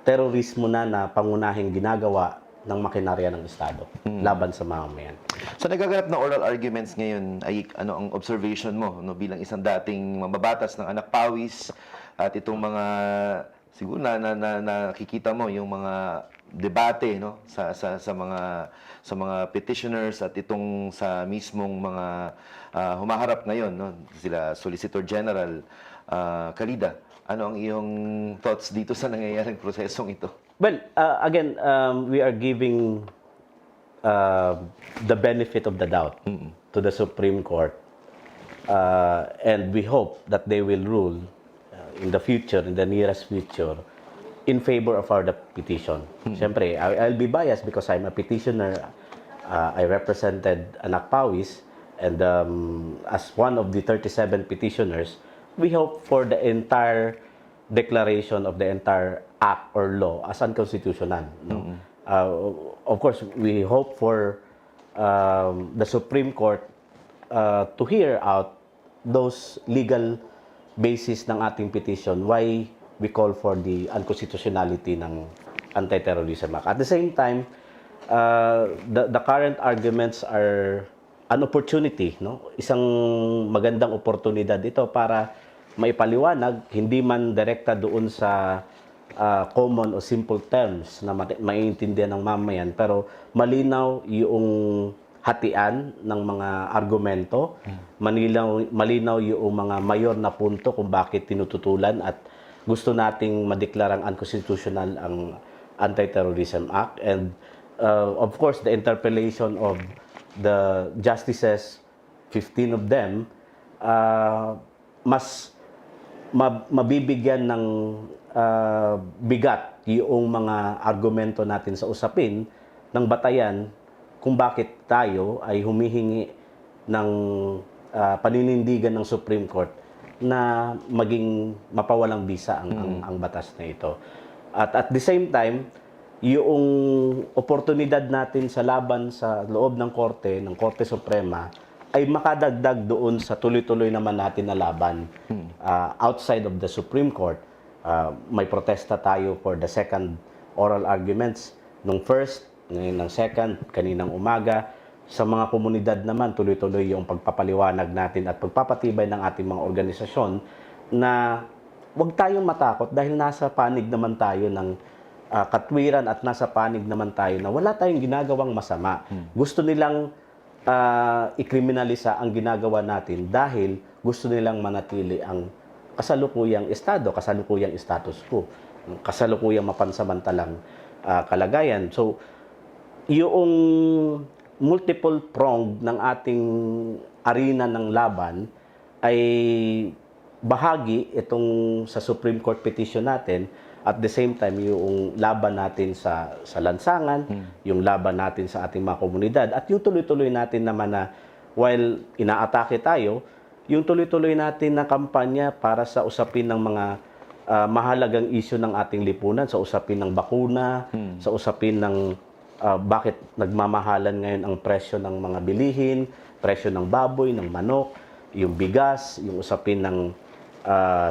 terorismo na pangunahing ginagawa ng makinarya ng Estado laban sa mamamayan. So nagaganap na oral arguments ngayon, ay ano ang observation mo bilang isang dating mababatas ng anak pawis at itong mga siguro nakikita mo yung mga debate sa mga petitioners at itong sa mismong mga humaharap ngayon sila Solicitor General Calida. Ano ang iyong thoughts dito sa nangyayaring prosesong ito? Well, again, we are giving the benefit of the doubt to the Supreme Court, and we hope that they will rule in the future, in the nearest future, in favor of our petition. Siyempre, I'll be biased because I'm a petitioner. I represented Anak Pawis, and as one of the 37 petitioners, we hope for the entire declaration of the entire act or law as unconstitutional. No? Of course, we hope for the Supreme Court to hear out those legal basis ng ating petition, why we call for the unconstitutionality ng Anti-Terrorism Act. At the same time, the current arguments are an opportunity, isang magandang oportunidad ito para maipaliwanag, hindi man direkta doon sa common o simple terms na maiintindihan ng mamayan, pero malinaw yung hatian ng mga argumento, malinaw yung mga mayor na punto kung bakit tinututulan at gusto nating madeklarang unconstitutional ang Anti-Terrorism Act. And of course, the interpellation of the justices, 15 of them, mas mabibigyan ng bigat yung mga argumento natin sa usapin ng batayan kung bakit tayo ay humihingi ng paninindigan ng Supreme Court na maging mapawalang bisa ang batas na ito. At the same time, yung oportunidad natin sa laban sa loob ng Korte Suprema, ay makadagdag doon sa tuloy-tuloy naman natin na laban outside of the Supreme Court. May protesta tayo for the second oral arguments. Nung first, ngayon ng second, kaninang umaga. Sa mga komunidad naman, tuloy-tuloy yung pagpapaliwanag natin at pagpapatibay ng ating mga organisasyon na wag tayong matakot dahil nasa panig naman tayo ng katwiran at nasa panig naman tayo na wala tayong ginagawang masama. Gusto nilang ikriminalisa ang ginagawa natin dahil gusto nilang manatili ang kasalukuyang estado, kasalukuyang status quo, kasalukuyang mapansamantalang kalagayan. So, yung multiple pronged ng ating arena ng laban ay bahagi itong sa Supreme Court petition natin, at the same time yung laban natin sa lansangan, yung laban natin sa ating mga komunidad, at yung tuloy-tuloy natin naman na while inaatake tayo, yung tuloy-tuloy natin na kampanya para sa usapin ng mga mahalagang issue ng ating lipunan, sa usapin ng bakuna, sa usapin ng bakit nagmamahalan ngayon ang presyo ng mga bilihin, presyo ng baboy, ng manok, yung bigas, yung usapin ng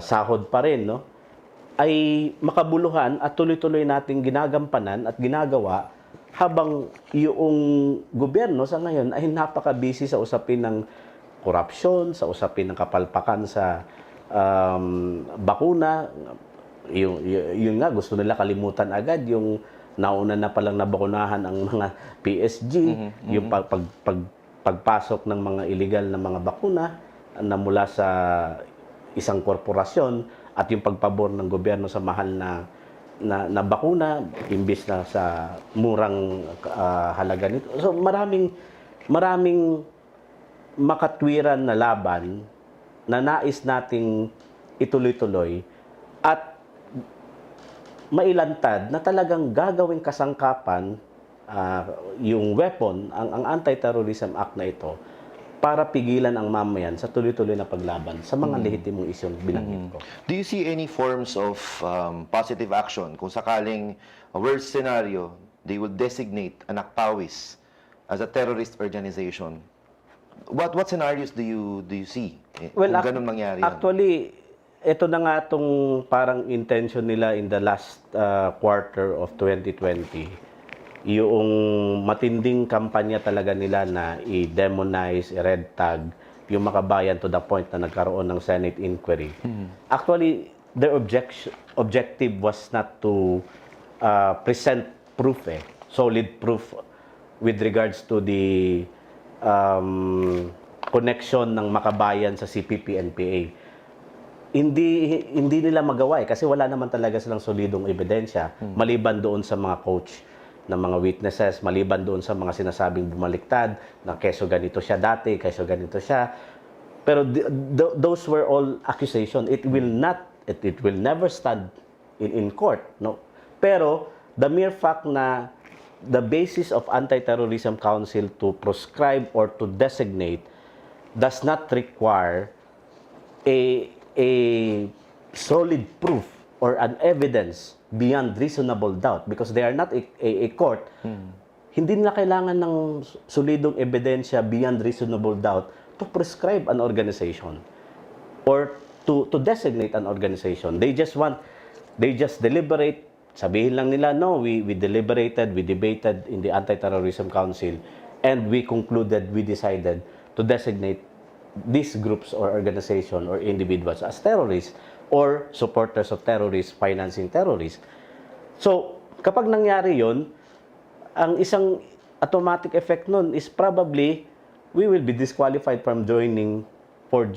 sahod pa rin, no? Ay makabuluhan at tuloy-tuloy nating ginagampanan at ginagawa habang yung gobyerno sa ngayon ay napaka-busy sa usapin ng korupsyon, sa usapin ng kapalpakan sa bakuna. Yung nga, gusto nila kalimutan agad yung nauna na palang nabakunahan ang mga PSG, yung pagpasok ng mga illegal na mga bakuna na mula sa isang korporasyon, at yung pagpabor ng gobyerno sa mahal na bakuna imbis na sa murang halaga nito. So maraming makatwiran na laban na nais nating ituloy-tuloy at mailantad na talagang gagawing kasangkapan yung weapon, ang Anti-Terrorism Act na ito, para pigilan ang mamayan sa tuloy-tuloy na paglaban sa mga lehitimong isyong binanggit ko. Do you see any forms of positive action kung sakaling worst scenario, they will designate an Akpawis as a terrorist organization? What scenarios do you see kung ganun mangyari? Actually, ito na nga itong parang intention nila in the last quarter of 2020. Yung matinding kampanya talaga nila na i-demonize, i-red tag yung makabayan to the point na nagkaroon ng Senate inquiry. Actually, their objective was not to present proof, solid proof with regards to the connection ng makabayan sa CPP-NPA. Hindi nila magawa kasi wala naman talaga silang solidong ebidensya maliban doon sa mga coach ng mga witnesses, maliban doon sa mga sinasabing bumaliktad na keso ganito siya dati, keso ganito siya. Pero those were all accusation. It will never stand in court, no? Pero the mere fact na the basis of Anti-Terrorism Council to proscribe or to designate does not require a solid proof or an evidence beyond reasonable doubt, because they are not a court. Hindi nila kailangan ng solidong ebidensya beyond reasonable doubt to prescribe an organization or to designate an organization. They just deliberate. Sabihin lang nila, no, we deliberated, we debated in the Anti-Terrorism Council, and we concluded, we decided to designate these groups or organization or individuals as terrorists or supporters of terrorists, financing terrorists. So, kapag nangyari yon, ang isang automatic effect nun is probably we will be disqualified from joining for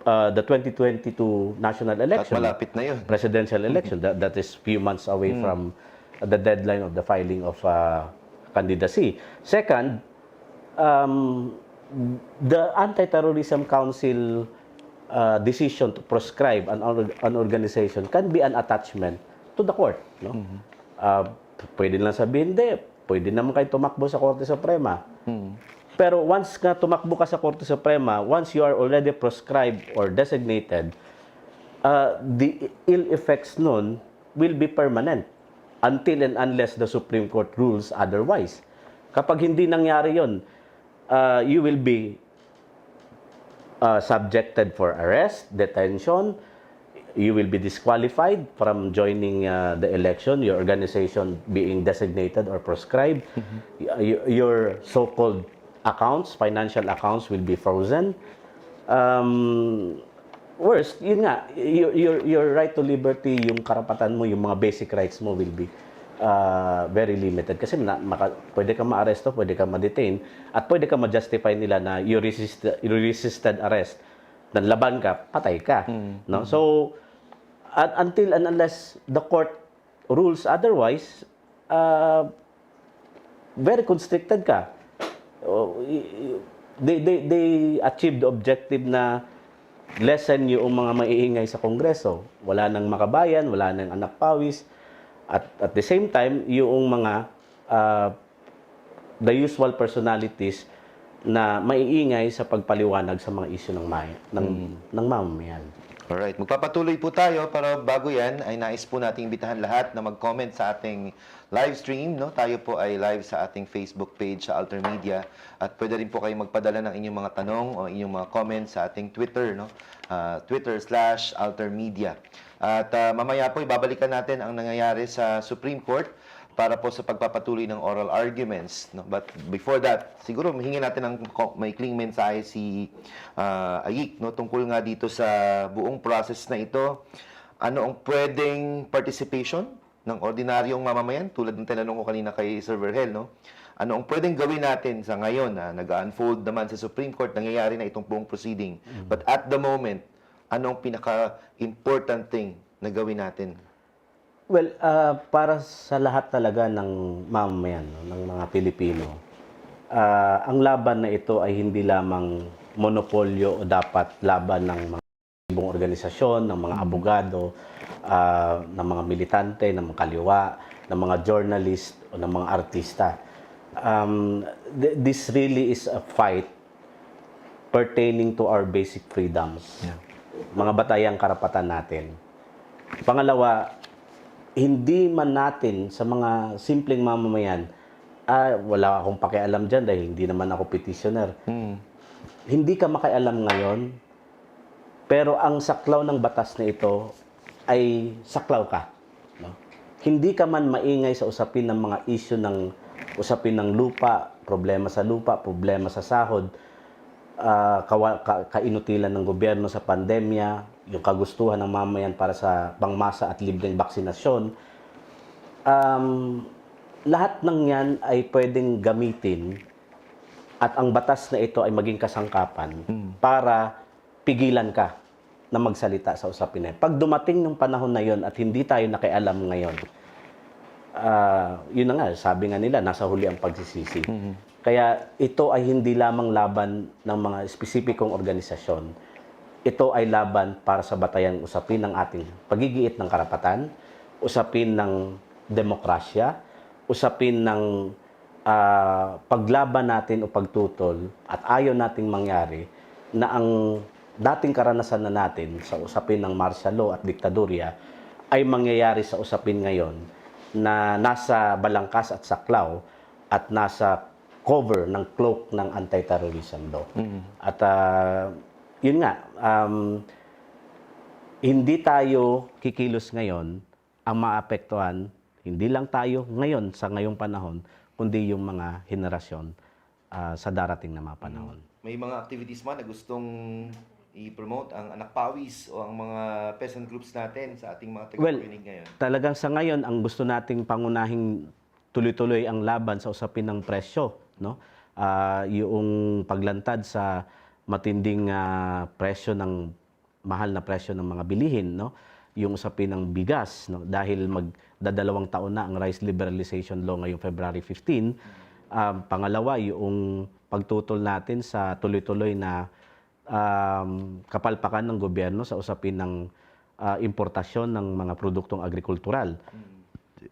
the 2022 national election. At malapit na yun. Presidential election. That is few months away from the deadline of the filing of candidacy. Second, the Anti-Terrorism Council decision to proscribe an organization can be an attachment to the court, no? Pwede lang sabihin, hindi, pwede naman kayo tumakbo sa Korte Suprema. Pero once nga tumakbo ka sa Korte Suprema, once you are already proscribed or designated, the ill effects nun will be permanent until and unless the Supreme Court rules otherwise. Kapag hindi nangyari yon, you will be subjected for arrest, detention, you will be disqualified from joining the election, your organization being designated or proscribed, your so-called accounts, financial accounts will be frozen. worst, yun nga, your right to liberty, yung karapatan mo, yung mga basic rights mo will be very limited. Kasi pwede ka ma-aresto, pwede ka ma-detain, at pwede ka ma-justify nila na you resisted arrest. Nanlaban ka, patay ka. No? So, until and unless the court rules otherwise, very constricted ka. They achieved the objective na lessen yung mga maiingay sa Kongreso. Wala nang makabayan, wala nang anak pawis. At the same time, yung mga the usual personalities na maiingay sa pagpaliwanag sa mga issue ng mamamayan. Alright, magpapatuloy po tayo, pero bago yan ay nais po nating imbitahan lahat na mag-comment sa ating live stream. No? Tayo po ay live sa ating Facebook page sa AlterMidya, at pwede rin po kayo magpadala ng inyong mga tanong o inyong mga comments sa ating Twitter, no? Twitter/AlterMidya. At mamaya po ibabalikan natin ang nangyayari sa Supreme Court para po sa pagpapatuloy ng oral arguments. No? But before that, siguro mahingi natin ng maikling mensahe si Ayik, no? Tungkol nga dito sa buong process na ito. Ano ang pwedeng participation ng ordinaryong mamamayan? Tulad ng tinanong ko kanina kay Sir Vergel, no? Ano ang pwedeng gawin natin sa ngayon na nag-unfold naman sa Supreme Court, nangyayari na itong buong proceeding. But at the moment, ano ang pinaka-important thing na gawin natin? Well, para sa lahat talaga ng mamamayan, no, ng mga Pilipino, ang laban na ito ay hindi lamang monopolyo o dapat laban ng mga ibang organisasyon, ng mga abogado, ng mga militante, ng mga kaliwa, ng mga journalist o ng mga artista. This really is a fight pertaining to our basic freedoms. Mga batayang karapatan natin. Pangalawa, hindi man natin sa mga simpleng mamamayan, wala akong pakialam dyan dahil hindi naman ako petitioner. Hindi ka makialam ngayon, pero ang saklaw ng batas na ito ay saklaw ka. No? Hindi ka man maingay sa usapin ng mga issue ng usapin ng lupa, problema sa lupa, problema sa sahod, kainutilan ng gobyerno sa pandemya, yung kagustuhan ng mamamayan para sa pangmasa at libreng vaksinasyon. Lahat ng yan ay pwedeng gamitin at ang batas na ito ay maging kasangkapan para pigilan ka na magsalita sa usapin na yun. Pag dumating ng panahon na yun at hindi tayo nakialam ngayon, yun na nga, sabi nga nila, nasa huli ang pagsisisi. Kaya ito ay hindi lamang laban ng mga espesipikong organisasyon. Ito ay laban para sa batayang usapin ng ating pagigiit ng karapatan, usapin ng demokrasya, usapin ng paglaban natin o pagtutol at ayaw nating mangyari na ang dating karanasan na natin sa usapin ng martial law at diktadurya ay mangyayari sa usapin ngayon na nasa balangkas at saklaw at nasa cover ng cloak ng anti-terrorism law. At yun nga, hindi tayo kikilos ngayon ang maapektuhan, hindi lang tayo ngayon sa ngayong panahon, kundi yung mga henerasyon sa darating na mga panahon. May mga activities man na gustong i-promote ang anak pawis o ang mga peasant groups natin sa ating mga tagapakinig ngayon? Talagang sa ngayon, ang gusto nating pangunahing tuloy-tuloy ang laban sa usapin ng presyo, no? Yung paglantad sa matinding presyo ng mahal na presyo ng mga bilihin, no? Yung usapin ng bigas, no? Dahil magdadalawang taon na ang rice liberalization law ngayong February 15. Pangalawa, yung pagtutol natin sa tuloy-tuloy na kapalpakan ng gobyerno sa usapin ng importasyon ng mga produktong agrikultural.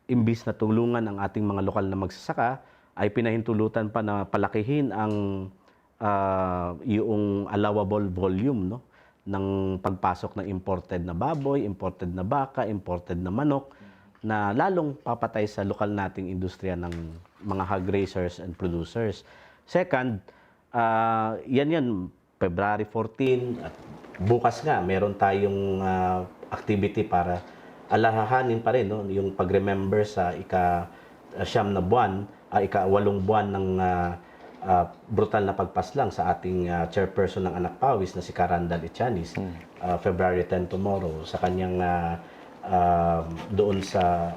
Imbis na tulungan ang ating mga lokal na magsasaka, ay pinahintulutan pa na palakihin ang yung allowable volume, no, ng pagpasok ng imported na baboy, imported na baka, imported na manok, na lalong papatay sa lokal nating industriya ng mga hog raisers and producers. Second, yan February 14 at bukas nga meron tayong activity para alahanin pa rin, no, yung pag-remember sa ika-8 na buwan ng brutal na pagpaslang sa ating chairperson ng Anak Pawis na si Carandal Etianis, February 10 tomorrow, sa kanyang doon sa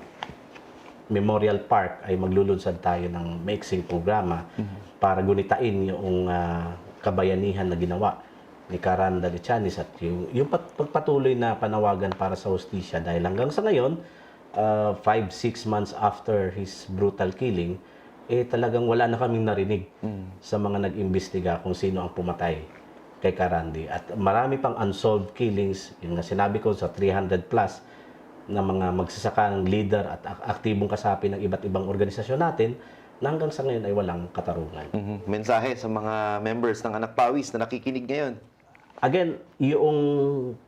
Memorial Park ay maglulunsad tayo ng maiksing programa para gunitain yung kabayanihan na ginawa ni Carandal Etianis at yung pagpatuloy na panawagan para sa hustisya dahil hanggang sa ngayon 5-6 months after his brutal killing talagang wala na kaming narinig sa mga nag-imbestiga kung sino ang pumatay kay Carandi at marami pang unsolved killings yung sinabi ko sa 300 plus na mga magsasakang leader at aktibong kasapi ng iba't ibang organisasyon natin na hanggang sa ngayon ay walang katarungan. Mensahe sa mga members ng Anak Pawis na nakikinig ngayon. Again, yung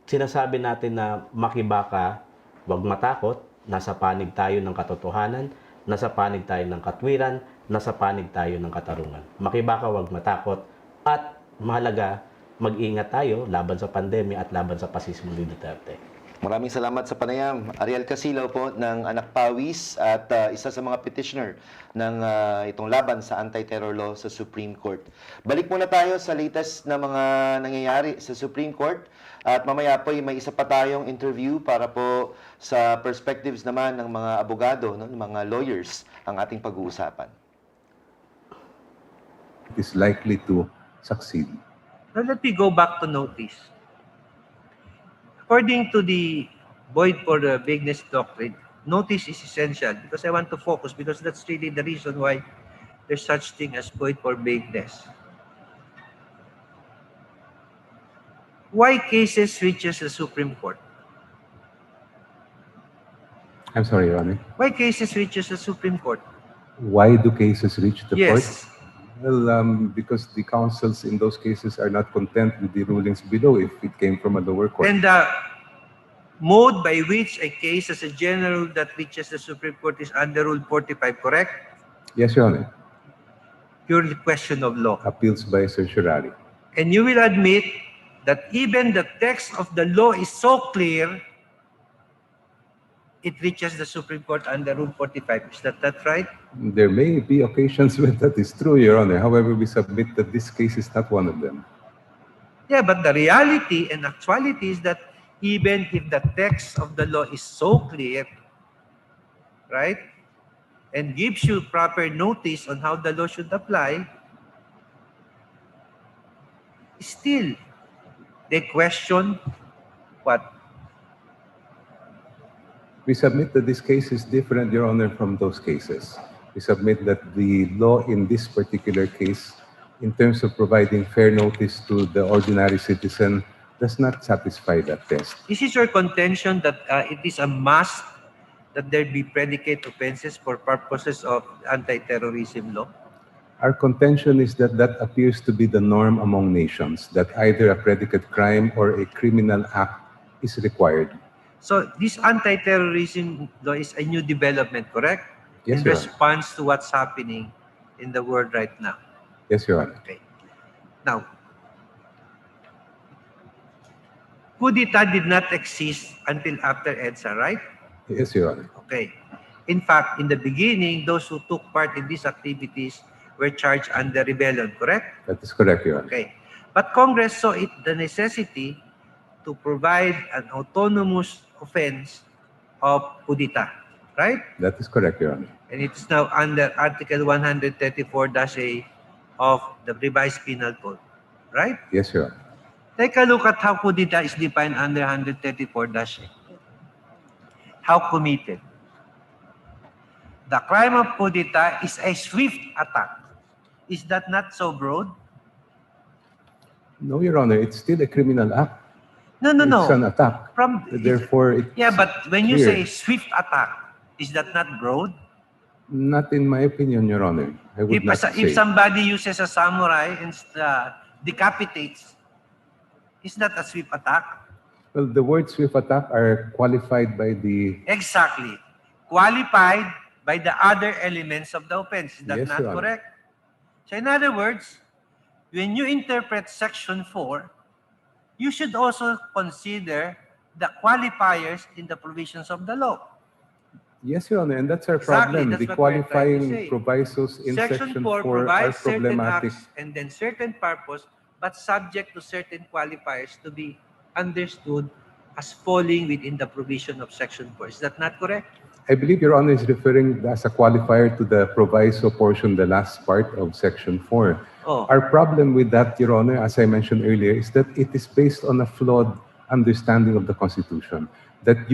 sinasabi natin na makibaka, wag matakot, nasa panig tayo ng katotohanan, nasa panig tayo ng katwiran, nasa panig tayo ng katarungan. Makibaka, wag matakot, at mahalaga, mag-ingat tayo laban sa pandemya at laban sa pasismo ni Duterte. Maraming salamat sa panayam. Ariel Casilaw po ng Anak Pawis at isa sa mga petitioner ng itong laban sa anti-terror law sa Supreme Court. Balik muna tayo sa latest na mga nangyayari sa Supreme Court at mamaya po may isa pa tayong interview para po sa perspectives naman ng mga abogado, ng mga lawyers ang ating pag-uusapan. It is likely to succeed. Now let me go back to notice. According to the Boyd for the Vagueness Doctrine, notice is essential because I want to focus because that's really the reason why there's such thing as Boyd for vagueness. Why cases reaches the Supreme Court? I'm sorry, Your Honor. Why cases reaches the Supreme Court? Why do cases reach the court? Yes. Well, because the counsels in those cases are not content with the rulings below if it came from a lower court. And the mode by which a case as a general rule that reaches the Supreme Court is under Rule 45, correct? Yes, Your Honor. Purely question of law. Appeals by certiorari. And you will admit that even the text of the law is so clear, it reaches the Supreme Court under Rule 45. Is that right? There may be occasions when that is true, Your Honor. However, we submit that this case is not one of them. Yeah, but the reality and actuality is that even if the text of the law is so clear, right, and gives you proper notice on how the law should apply, still, they question what? We submit that this case is different, Your Honor, from those cases. We submit that the law in this particular case, in terms of providing fair notice to the ordinary citizen, does not satisfy that test. This is your contention that it is a must that there be predicate offenses for purposes of anti-terrorism law? Our contention is that that appears to be the norm among nations, that either a predicate crime or a criminal act is required. So this anti-terrorism law is a new development, correct? Yes, in Your Honor. response to what's happening in the world right now. Yes, Your Honor. Okay. Now, coup d'etat did not exist until after EDSA, right? Yes, Your Honor. Okay. In fact, in the beginning, those who took part in these activities were charged under rebellion, correct? That is correct, Your Honor. Okay. But Congress saw it the necessity to provide an autonomous offense of coup d'etat, right? That is correct, Your Honor. And it is now under Article 134-A of the revised penal code, right? Yes, Your Honor. Take a look at how coup d'etat is defined under 134-A. How committed? The crime of coup d'etat is a swift attack. Is that not so broad? No, Your Honor, it's still a criminal act. No, no, no. It's an attack. From Therefore, it's yeah, but when you clear. say swift attack, is that not broad? Not in my opinion, Your Honor. I would not say. If somebody uses a samurai and decapitates, is that a swift attack? Well, the words swift attack are qualified by the... Exactly. Qualified by the other elements of the offense. Is that Yes, not Your Honor. correct? So in other words, when you interpret Section 4, you should also consider the qualifiers in the provisions of the law. Yes, Your Honor, and that's our Exactly, problem. that's The what we're trying to qualifying say. provisos in Section Section 4 4 are provides certain problematic. acts and then certain purpose, but subject to certain qualifiers to be understood as falling within the provision of Section 4. Is that not correct? I believe Your Honor is referring as a qualifier to the proviso portion, the last part of Section 4. Oh. Our problem with that, Your Honor, as I mentioned earlier, is that it is based on a flawed understanding of the Constitution. That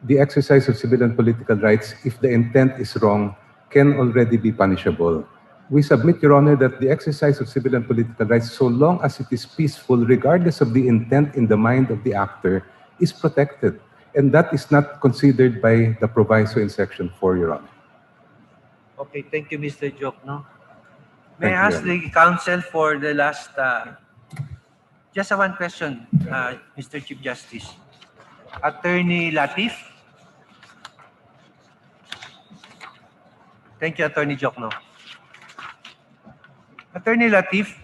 the exercise of civil and political rights, if the intent is wrong, can already be punishable. We submit, Your Honor, that the exercise of civil and political rights, so long as it is peaceful, regardless of the intent in the mind of the actor, is protected. And that is not considered by the proviso in Section 4, Your Honor. Okay, thank you, Mr. Jokno. Thank May I you, ask Your Honor. the counsel for the last, just one question, Mr. Chief Justice. Attorney Latif. Thank you, Attorney Jokno. Attorney Latif,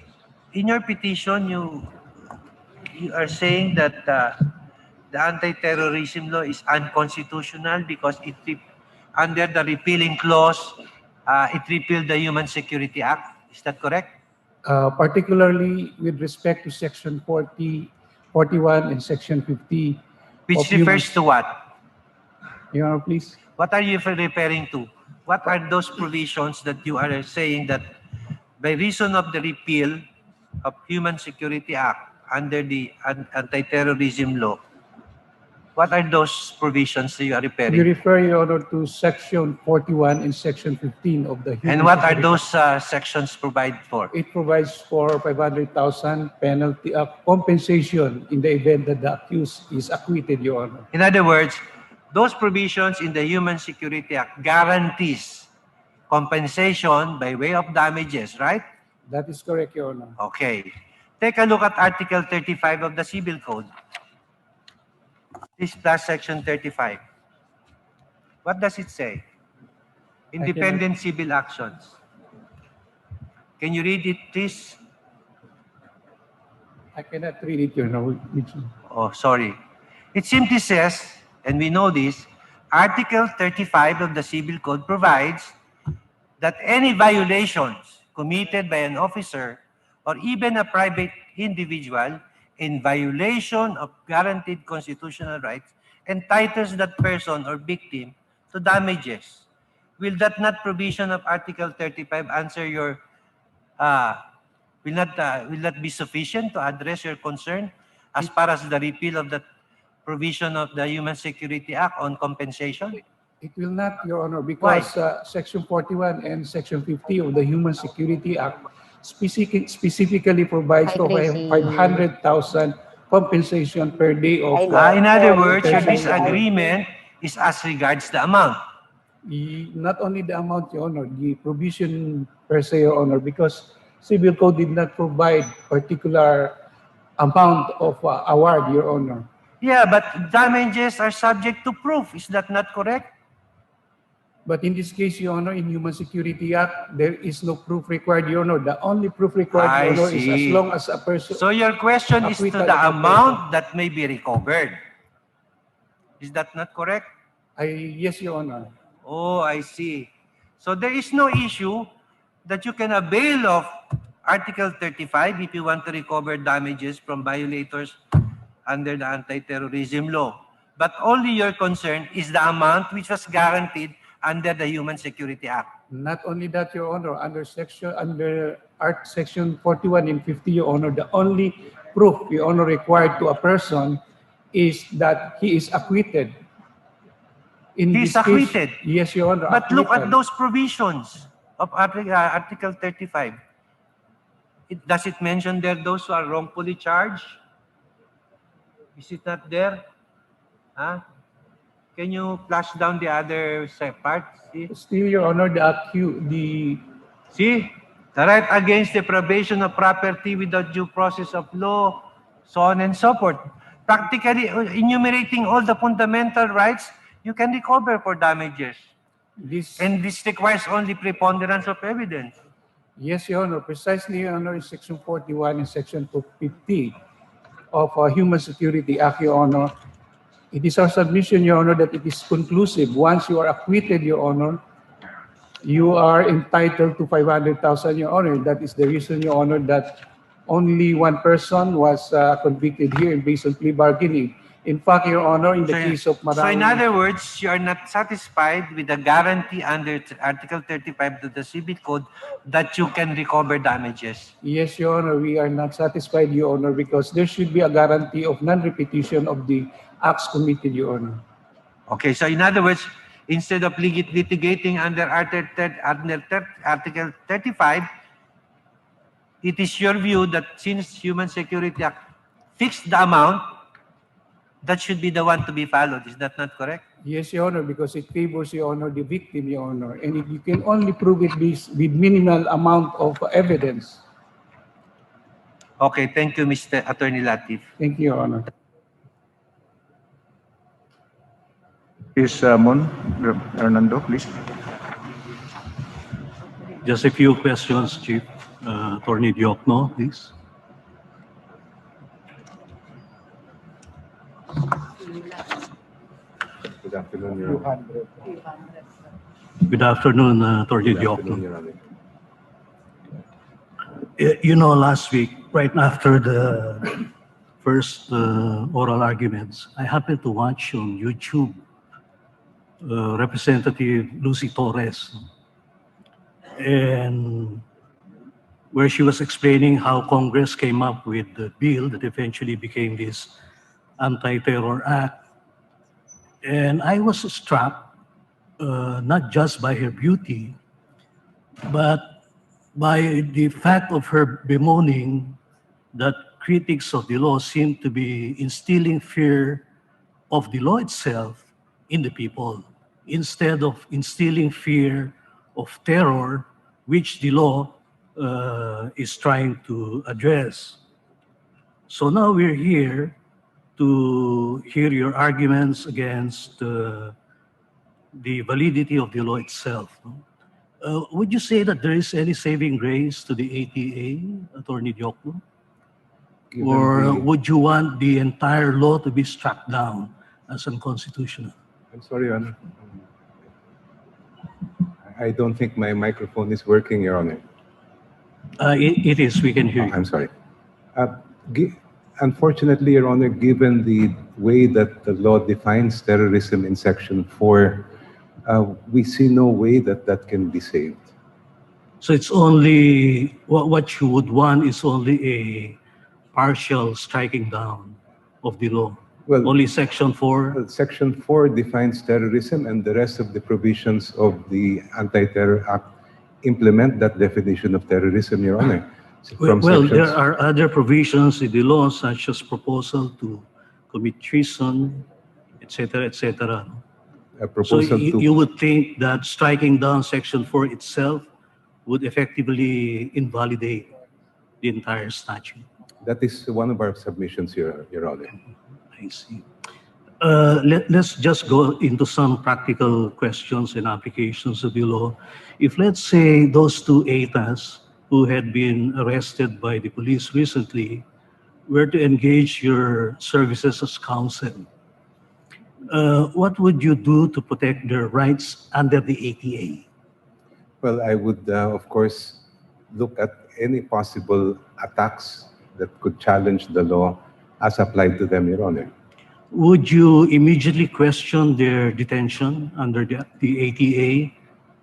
in your petition, you are saying that the anti-terrorism law is unconstitutional because under the repealing clause, it repealed the Human Security Act. Is that correct? Particularly with respect to Section 40, 41, and Section 50. Which refers to what? Your Honor, please. What are you referring to? What are those provisions that you are saying that by reason of the repeal of Human Security Act under the anti-terrorism law, what are those provisions that you are referring We to? refer, Your Honor, to Section 41 and Section 15 of the Human And what are Security those Act. sections provide for? It provides for 500,000 penalty compensation in the event that the accused is acquitted, Your Honor. In other words, those provisions in the Human Security Act guarantees compensation by way of damages, right? That is correct, Your Honor. Okay. Take a look at Article 35 of the Civil Code. This plus Section 35. What does it say? Independent civil actions. Can you read it, please? I cannot read it, Your Honor. Oh, sorry. It simply says, and we know this, Article 35 of the Civil Code provides that any violations committed by an officer or even a private individual in violation of guaranteed constitutional rights entitles that person or victim to damages. Will that not provision of Article 35 answer your, will not be sufficient to address your concern as far as the repeal of that provision of the Human Security Act on compensation? It will not, Your Honor, because Section 41 and Section 50 of the Human Security Act specifically provides for 500,000 compensation per day of... In other words, your disagreement is as regards the amount. Not only the amount, Your Honor, the provision per se, Your Honor, because Civil Code did not provide particular amount of award, Your Honor. Yeah, but damages are subject to proof. Is that not correct? But in this case, Your Honor, in Human Security Act, there is no proof required, Your Honor. The only proof required, Your Honor, is as long as a person... So your question is to the amount that may be recovered. Is that not correct? Yes, Your Honor. Oh, I see. So there is no issue that you can avail of Article 35 if you want to recover damages from violators under the anti-terrorism law. But only your concern is the amount which was guaranteed under the Human Security Act. Not only that, Your Honor, under Section 41 and 50, Your Honor, the only proof, Your Honor, required to a person is that he is acquitted. He's acquitted? Yes, Your Honor. But look at those provisions of Article 35. Does it mention there those who are wrongfully charged? Is it not there? Huh? Can you flash down the other parts? See? Still, Your Honor, See? The right against deprivation of property without due process of law, so on and so forth. Practically enumerating all the fundamental rights you can recover for damages. And this requires only preponderance of evidence. Yes, Your Honor. Precisely, Your Honor, in Section 41 and Section 50 of Human Security Act, Your Honor, It is our submission, Your Honor, that it is conclusive. Once you are acquitted, Your Honor, you are entitled to 500,000, Your Honor. That is the reason, Your Honor, that only one person was convicted here based on plea bargaining. In fact, Your Honor, in the case of So in Marami... other words, you are not satisfied with the guarantee under Article 35 of the Civil Code that you can recover damages. Yes, Your Honor, we are not satisfied, Your Honor, because there should be a guarantee of non-repetition of the acts committed, Your Honor. Okay, so in other words, instead of litigating under Article 35, it is your view that since Human Security Act fixed the amount, that should be the one to be followed. Is that not correct? Yes, Your Honor, because it favors, Your Honor, the victim, Your Honor, and you can only prove it with minimal amount of evidence. Okay, thank you, Mr. Attorney Latif. Thank you, Your Honor. Is Hernando, please. Just a few questions, Chief. Attorney Diokno, please. Good afternoon, Your Honor. Good afternoon, Attorney Diokno. You know, last week, right after the first oral arguments, I happened to watch on YouTube Representative Lucy Torres, and where she was explaining how Congress came up with the bill that eventually became this Anti-Terror Act. And I was struck not just by her beauty, but by the fact of her bemoaning that critics of the law seem to be instilling fear of the law itself in the people, instead of instilling fear of terror, which the law is trying to address. So now we're here to hear your arguments against the validity of the law itself. Would you say that there is any saving grace to the ATA, Attorney Diokno? Or would you want the entire law to be struck down as unconstitutional? I'm sorry, Your Honor. I don't think my microphone is working, Your Honor. It is, we can hear you. I'm sorry. Unfortunately, Your Honor, given the way that the law defines terrorism in Section 4, we see no way that that can be saved. So it's only, what you would want is only a partial striking down of the law. Well, only Section 4? Well, Section 4 defines terrorism, and the rest of the provisions of the Anti-Terror Act implement that definition of terrorism, Your Honor. Well, there are other provisions in the law, such as proposal to commit treason, etc., etc. So you would think that striking down Section 4 itself would effectively invalidate the entire statute. That is one of our submissions, Your Honor. I see. Let's just go into some practical questions and applications of the law. If, let's say, those two ATAs who had been arrested by the police recently were to engage your services as counsel, what would you do to protect their rights under the ATA? Well, I would, of course, look at any possible attacks that could challenge the law as applied to them, Your Honor. Would you immediately question their detention under the ATA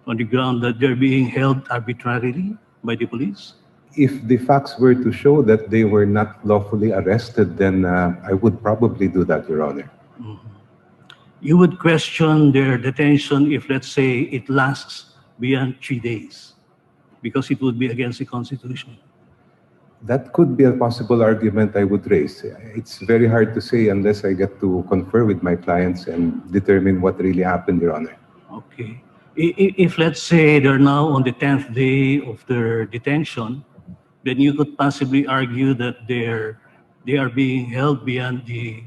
on the ground that they're being held arbitrarily by the police? If the facts were to show that they were not lawfully arrested, then I would probably do that, Your Honor. Mm-hmm. You would question their detention if, let's say, it lasts beyond 3 days, because it would be against the Constitution. That could be a possible argument I would raise. It's very hard to say unless I get to confer with my clients and determine what really happened, Your Honor. Okay. If, let's say, they're now on the 10th day of their detention, then you could possibly argue that they are being held beyond the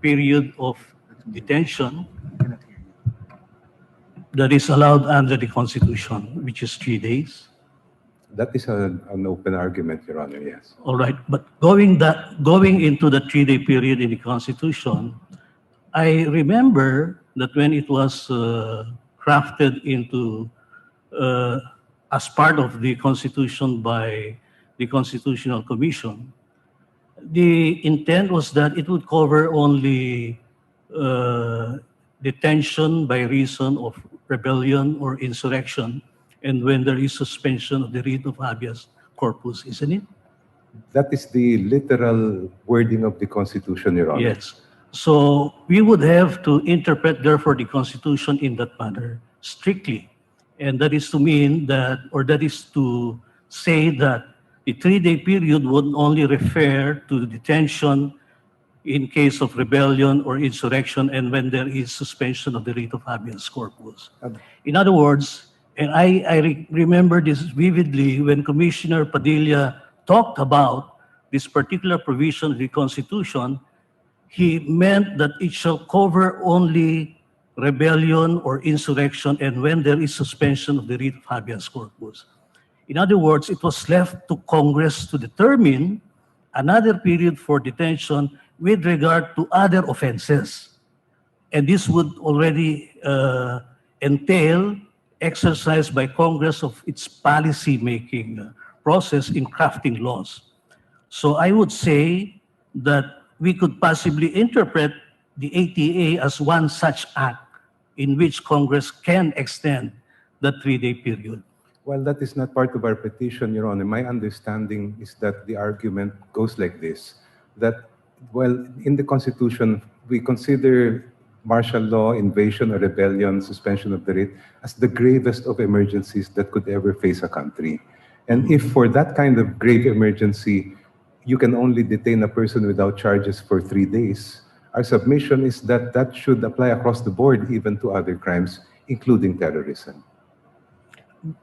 period of detention that is allowed under the Constitution, which is 3 days. That is an open argument, Your Honor, yes. All right, but going into the 3-day period in the Constitution, I remember that when it was crafted as part of the Constitution by the Constitutional Commission, the intent was that it would cover only detention by reason of rebellion or insurrection, and when there is suspension of the writ of habeas corpus, isn't it? That is the literal wording of the Constitution, Your Honor. Yes. So we would have to interpret, therefore, the Constitution in that manner strictly. And that is to mean that, or that is to say that the 3-day period would only refer to the detention in case of rebellion or insurrection and when there is suspension of the writ of habeas corpus. In other words, and I remember this vividly when Commissioner Padilla talked about this particular provision of the Constitution, he meant that it shall cover only rebellion or insurrection and when there is suspension of the writ of habeas corpus. In other words, it was left to Congress to determine another period for detention with regard to other offenses. And this would already entail exercise by Congress of its policy-making process in crafting laws. So I would say that we could possibly interpret the ATA as one such act in which Congress can extend the 3-day period. Well, that is not part of our petition, Your Honor. My understanding is that the argument goes like this, that, well, in the Constitution, we consider martial law, invasion or rebellion, suspension of the writ, as the gravest of emergencies that could ever face a country. And if for that kind of grave emergency, you can only detain a person without charges for 3 days, our submission is that that should apply across the board, even to other crimes, including terrorism.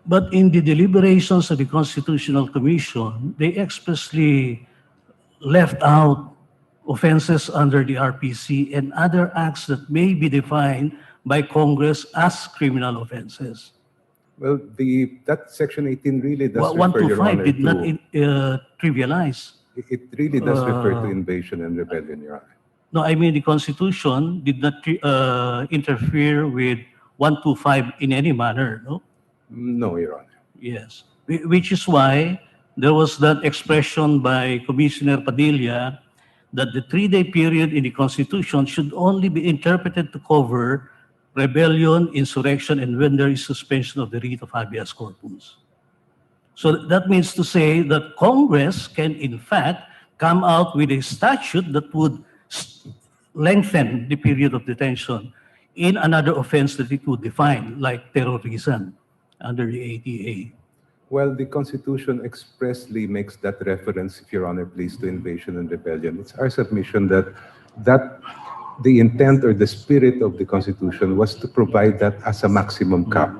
But in the deliberations of the Constitutional Commission, they expressly left out offenses under the RPC and other acts that may be defined by Congress as criminal offenses. Well, that Section 18 really does refer, Your 125 Honor, did not trivialize. It really does refer to invasion and rebellion, Your Honor. No, I mean the Constitution did not interfere with 125 in any manner, no? No, Your Honor. Yes, which is why there was that expression by Commissioner Padilla that the 3-day period in the Constitution should only be interpreted to cover rebellion, insurrection, and when there is suspension of the writ of habeas corpus. So that means to say that Congress can, in fact, come out with a statute that would lengthen the period of detention in another offense that it would define, like terrorism under the ATA. Well, the Constitution expressly makes that reference, if Your Honor please, to invasion and rebellion. It's our submission that the intent or the spirit of the Constitution was to provide that as a maximum cap.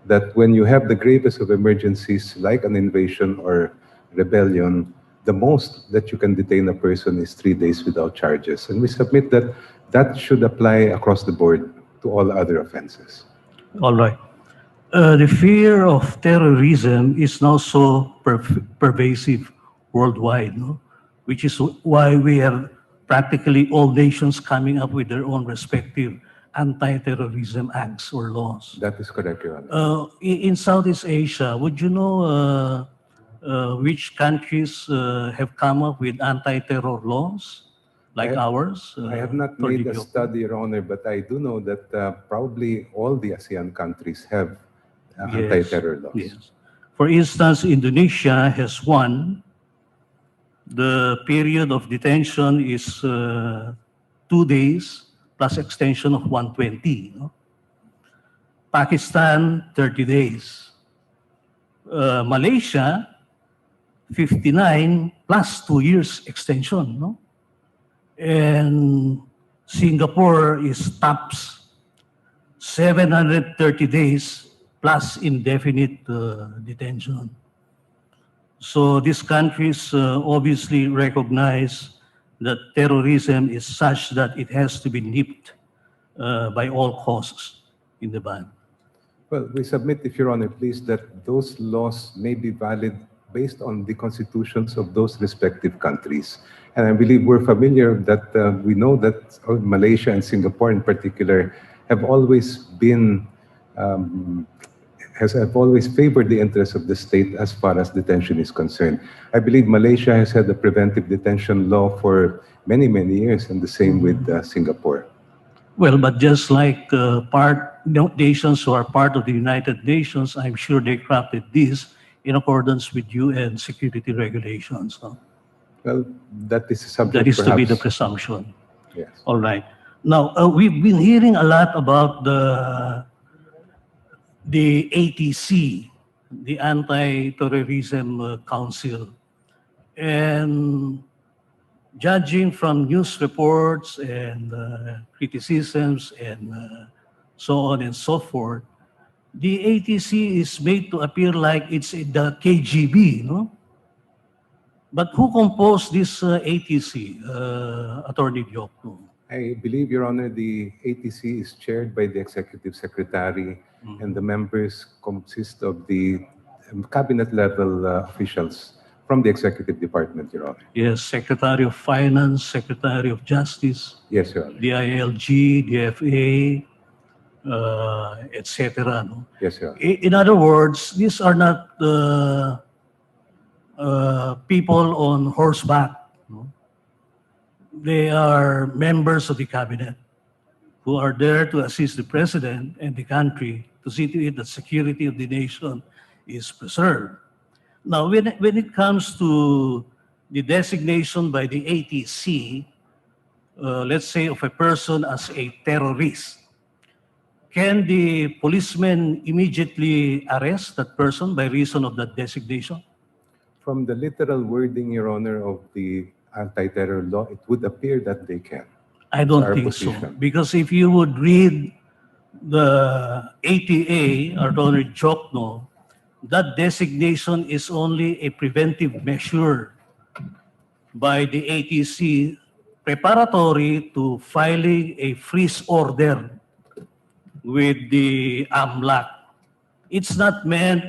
That when you have the gravest of emergencies, like an invasion or rebellion, the most that you can detain a person is 3 days without charges. And we submit that that should apply across the board to all other offenses. All right. The fear of terrorism is now so pervasive worldwide, no? Which is why we have practically all nations coming up with their own respective anti-terrorism acts or laws. That is correct, Your Honor. In Southeast Asia, would you know which countries have come up with anti-terror laws like ours? I have not made a study, Your Honor, but I do know that probably all the ASEAN countries have anti-terror laws. Yes. For instance, Indonesia has one. The period of detention is 2 days plus extension of 120. No? Pakistan, 30 days. Malaysia, 59 plus 2 years extension. No? And Singapore is tops 730 days plus indefinite detention. So these countries obviously recognize that terrorism is such that it has to be nipped by all costs in the ban. Well, we submit, if Your Honor please, that those laws may be valid based on the constitutions of those respective countries. And I believe we're familiar that we know that Malaysia and Singapore in particular have always been have always favored the interests of the state as far as detention is concerned. I believe Malaysia has had a preventive detention law for many, many years, and the same with Singapore. Well, but just like nations who are part of the United Nations, I'm sure they crafted this in accordance with UN security regulations. No? Well, that is subject That is to be the perhaps. presumption. Yes. All right. Now, we've been hearing a lot about the ATC, the Anti-Terrorism Council. And judging from news reports and criticisms and so on and so forth, the ATC is made to appear like it's the KGB, no? But who composed this ATC, Attorney Diokno? I believe, Your Honor, the ATC is chaired by the Executive Secretary, and the members consist of the cabinet-level officials from the Executive Department, Your Honor. Yes, Secretary of Finance, Secretary of Justice, Yes, Your Honor. DILG, DFA, etc. No? Yes, Your Honor. In other words, these are not people on horseback. No? They are members of the cabinet who are there to assist the president and the country to see to it that security of the nation is preserved. Now, when it comes to the designation by the ATC, let's say of a person as a terrorist, can the policeman immediately arrest that person by reason of that designation? From the literal wording, Your Honor, of the anti-terror law, it would appear that they can. I don't think so. Because if you would read the ATA, Attorney Diokno, that designation is only a preventive measure by the ATC preparatory to filing a freeze order with the AMLAC. It's not meant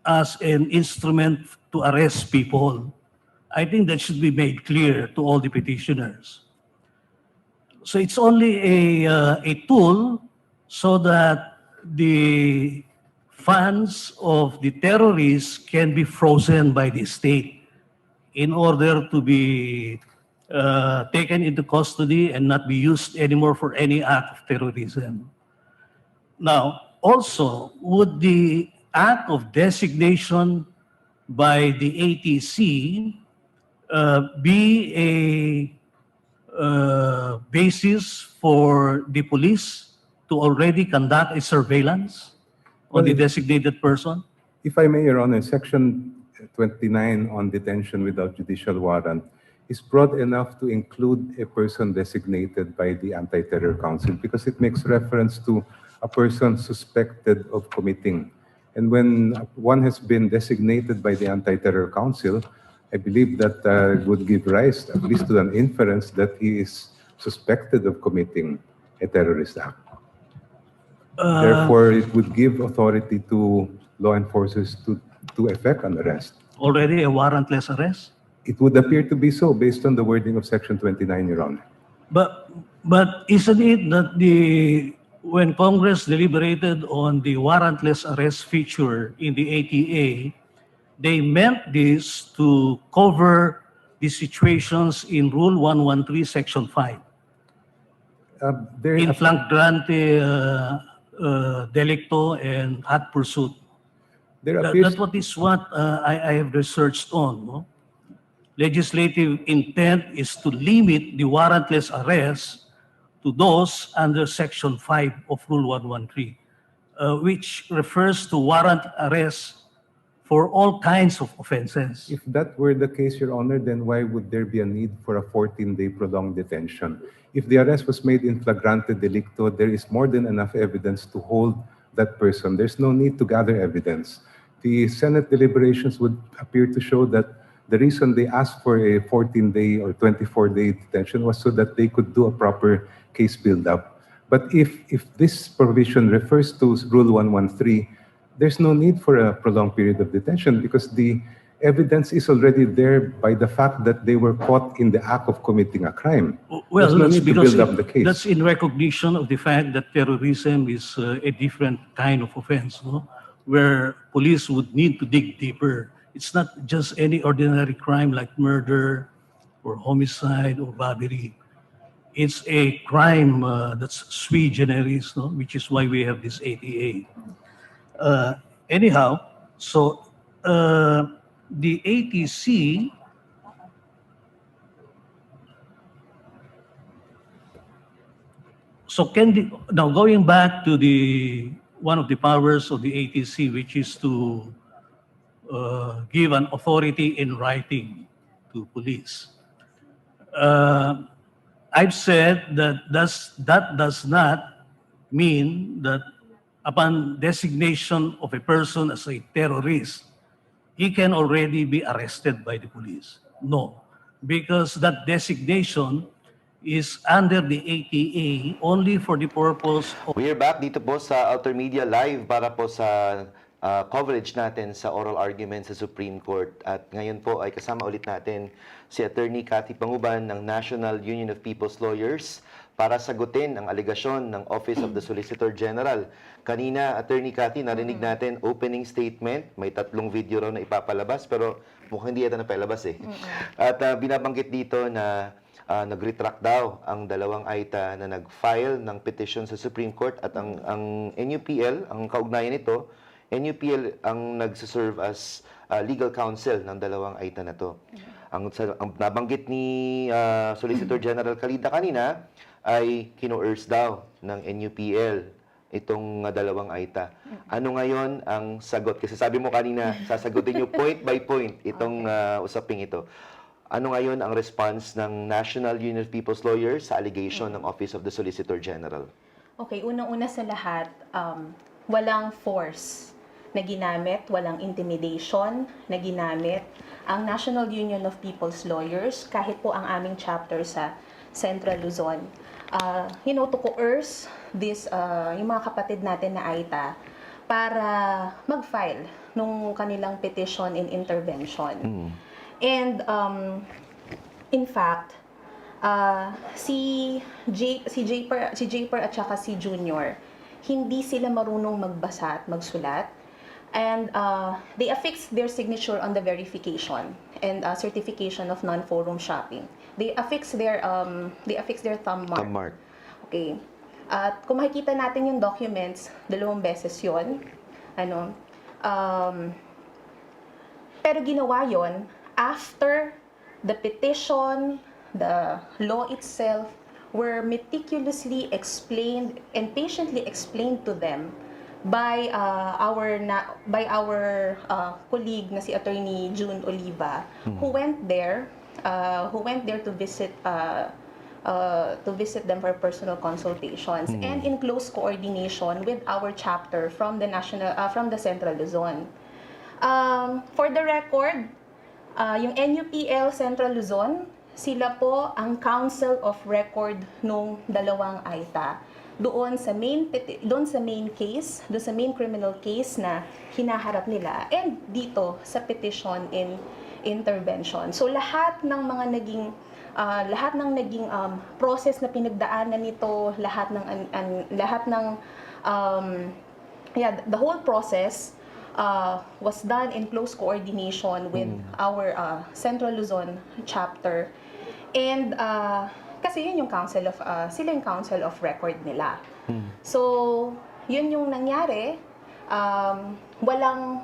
as an instrument to arrest people. I think that should be made clear to all the petitioners. So it's only a tool so that the funds of the terrorists can be frozen by the state in order to be taken into custody and not be used anymore for any act of terrorism. Now, also, would the act of designation by the ATC be a basis for the police to already conduct a surveillance on the designated person? If I may, Your Honor, Section 29 on detention without judicial warrant is broad enough to include a person designated by the Anti-Terror Council because it makes reference to a person suspected of committing. And when one has been designated by the Anti-Terror Council, I believe that would give rise at least to an inference that he is suspected of committing a terrorist act. Therefore, it would give authority to law enforcers to effect an arrest. Already a warrantless arrest? It would appear to be so based on the wording of Section 29, Your Honor. But isn't it that when Congress deliberated on the warrantless arrest feature in the ATA, they meant this to cover the situations in Rule 113, Section 5. In flagrante delicto and hot pursuit. That's what I have researched on. No? Legislative intent is to limit the warrantless arrest to those under Section 5 of Rule 113, which refers to warrant arrest for all kinds of offenses. If that were the case, Your Honor, then why would there be a need for a 14-day prolonged detention? If the arrest was made in flagrante delicto, there is more than enough evidence to hold that person. There's no need to gather evidence. The Senate deliberations would appear to show that the reason they asked for a 14-day or 24-day detention was so that they could do a proper case build-up. But if this provision refers to Rule 113, there's no need for a prolonged period of detention because the evidence is already there by the fact that they were caught in the act of committing a crime. Well, There's no that's need to because build up the case. that's in recognition of the fact that terrorism is a different kind of offense, no? Where police would need to dig deeper. It's not just any ordinary crime like murder or homicide or robbery. It's a crime that's sui generis, no? Which is why we have this ATA. Anyhow, so the ATC so now going back to the one of the powers of the ATC, which is to give an authority in writing to police. I've said that that does not mean that upon designation of a person as a terrorist, he can already be arrested by the police. No, because that designation is under the ATA only for the purpose of... We are back dito po sa AlterMidya Live para po sa coverage natin sa oral argument sa Supreme Court. At ngayon po ay kasama ulit natin si Attorney Cathy Panguban ng National Union of People's Lawyers para sagutin ang alegasyon ng Office of the Solicitor General. Kanina, Attorney Cathy, narinig natin opening statement. May 3 video raw na ipapalabas pero mukhang hindi yata napalabas eh. At binabanggit dito na nag-retract daw ang 2 AITA na nag-file ng petition sa Supreme Court at ang NUPL, ang kaugnayan nito, NUPL ang nagsiserve as legal counsel ng 2 AITA na to. Ang nabanggit ni Solicitor General Calida kanina ay kino-urge daw ng NUPL itong 2 AITA. Ano ngayon ang sagot? Kasi sabi mo kanina, sasagutin nyo point by point itong usaping ito. Ano ngayon ang response ng National Union of People's Lawyers sa allegation ng Office of the Solicitor General? Okay, unang-una sa lahat, walang force na ginamit, walang intimidation na ginamit ang National Union of People's Lawyers, kahit po ang aming chapter sa Central Luzon. To coerce yung mga kapatid natin na AITA para mag-file nung kanilang petition in intervention. And in fact, si Japer at saka si Junior, hindi sila marunong magbasa at magsulat. And they affix their signature on the verification and certification of non-forum shopping. They affix their thumb mark. Okay. At kung makikita natin yung documents, 2 beses yun. Pero ginawa yon after the petition, the law itself were meticulously explained and patiently explained to them by our colleague na si Attorney June Oliva, who went there to visit them for personal consultations and in close coordination with our chapter from the Central Luzon. For the record, yung NUPL Central Luzon, sila po ang counsel of record nung 2 AITA. Doon sa main case, doon sa main criminal case na hinaharap nila and dito sa petition in intervention. So lahat ng naging process na pinagdaanan nito, the whole process was done in close coordination with our Central Luzon chapter. And kasi yun yung sila yung counsel of record nila. So, yun yung nangyari. Walang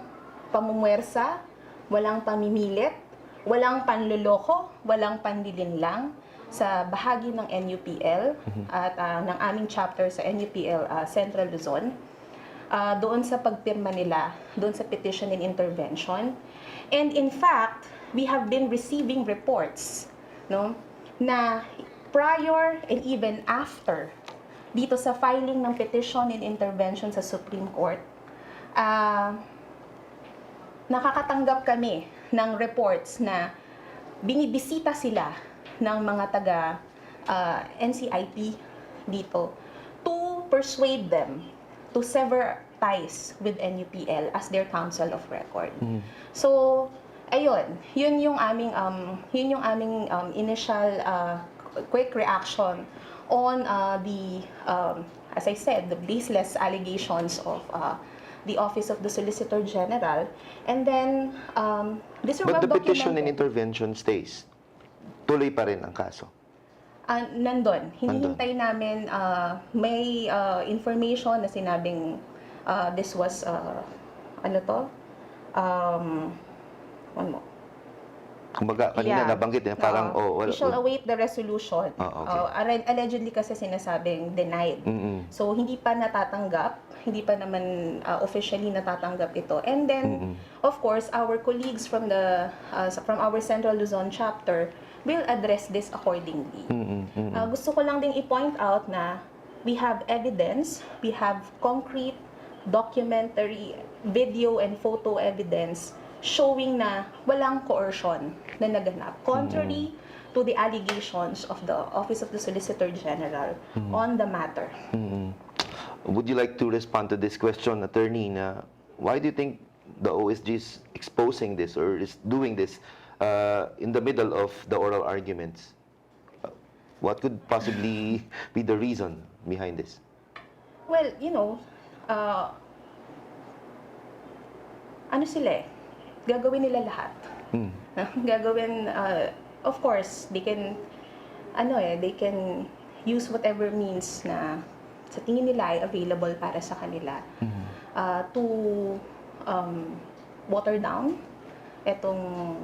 pamumwersa, walang pamimilit, walang panloloko, walang panlilinlang sa bahagi ng NUPL at ng aming chapter sa NUPL Central Luzon. Doon sa pagpirma nila, doon sa petition and intervention. And in fact, we have been receiving reports na prior and even after dito sa filing ng petition and intervention sa Supreme Court, nakakatanggap kami ng reports na binibisita sila ng mga taga NCIP dito to persuade them to sever ties with NUPL as their counsel of record. So, yun yung aming initial quick reaction on as I said, the baseless allegations of the Office of the Solicitor General. And then, these are But well the petition and documented. intervention stays. Tuloy pa rin ang kaso. Nandun. Hinihintay namin, may information na sinabing this was, ano to? One more. Kumbaga, kanina nabanggit niya, parang, We shall await the resolution. Okay. Allegedly kasi sinasabing denied. So, hindi pa natatanggap, hindi pa naman officially natatanggap ito. And then, of course, our colleagues from our Central Luzon chapter will address this accordingly. Gusto ko lang ding i-point out na we have evidence, we have concrete, documentary, video and photo evidence showing na walang coercion na naganap. Contrary to the allegations of the Office of the Solicitor General on the matter. Would you like to respond to this question, Attorney, na why do you think the OSG is exposing this or is doing this in the middle of the oral arguments? What could possibly be the reason behind this? Well, ano sila eh, gagawin nila lahat. Gagawin, of course, they can use whatever means na sa tingin nila ay available para sa kanila to water down itong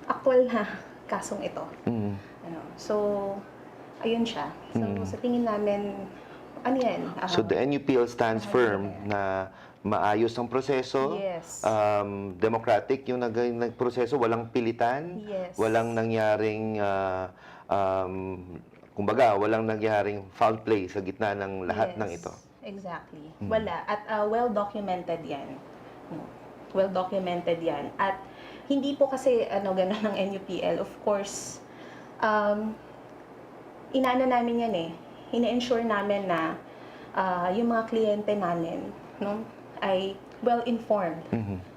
actual na kasong ito. So, ayun siya. So, sa tingin namin, ano yan? So the NUPL stands firm na maayos ang proseso, Yes. democratic yung nagproseso, walang pilitan, Yes. walang nangyaring, kumbaga, walang nangyaring foul play sa gitna ng lahat ng ito. Exactly. Wala. At well-documented yan. Well-documented yan. At hindi po kasi ganun ng NUPL. Of course, inaano namin yan eh. Ina-ensure namin na yung mga kliyente namin ay well-informed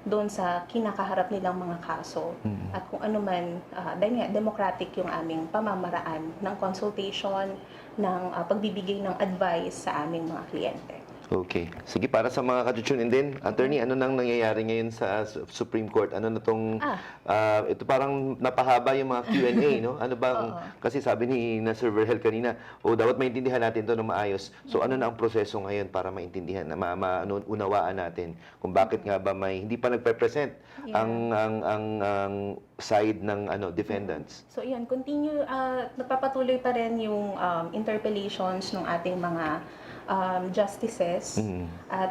doon sa kinakaharap nilang mga kaso. At kung ano man, dahil nga, democratic yung aming pamamaraan ng consultation, ng pagbibigay ng advice sa aming mga kliyente. Okay. Sige, para sa mga katutunin din, Attorney, ano nang nangyayari ngayon sa Supreme Court? Ano na tong, ito parang napahaba yung mga Q&A, no? Ano bang, kasi sabi ni Sir Vergel kanina, dapat maintindihan natin ito ng maayos. So, ano na ang proseso ngayon para maintindihan, unawaan natin kung bakit nga ba hindi pa nagpe-present ang side ng defendants? So, iyan, napapatuloy pa rin yung interpellations ng ating mga justices at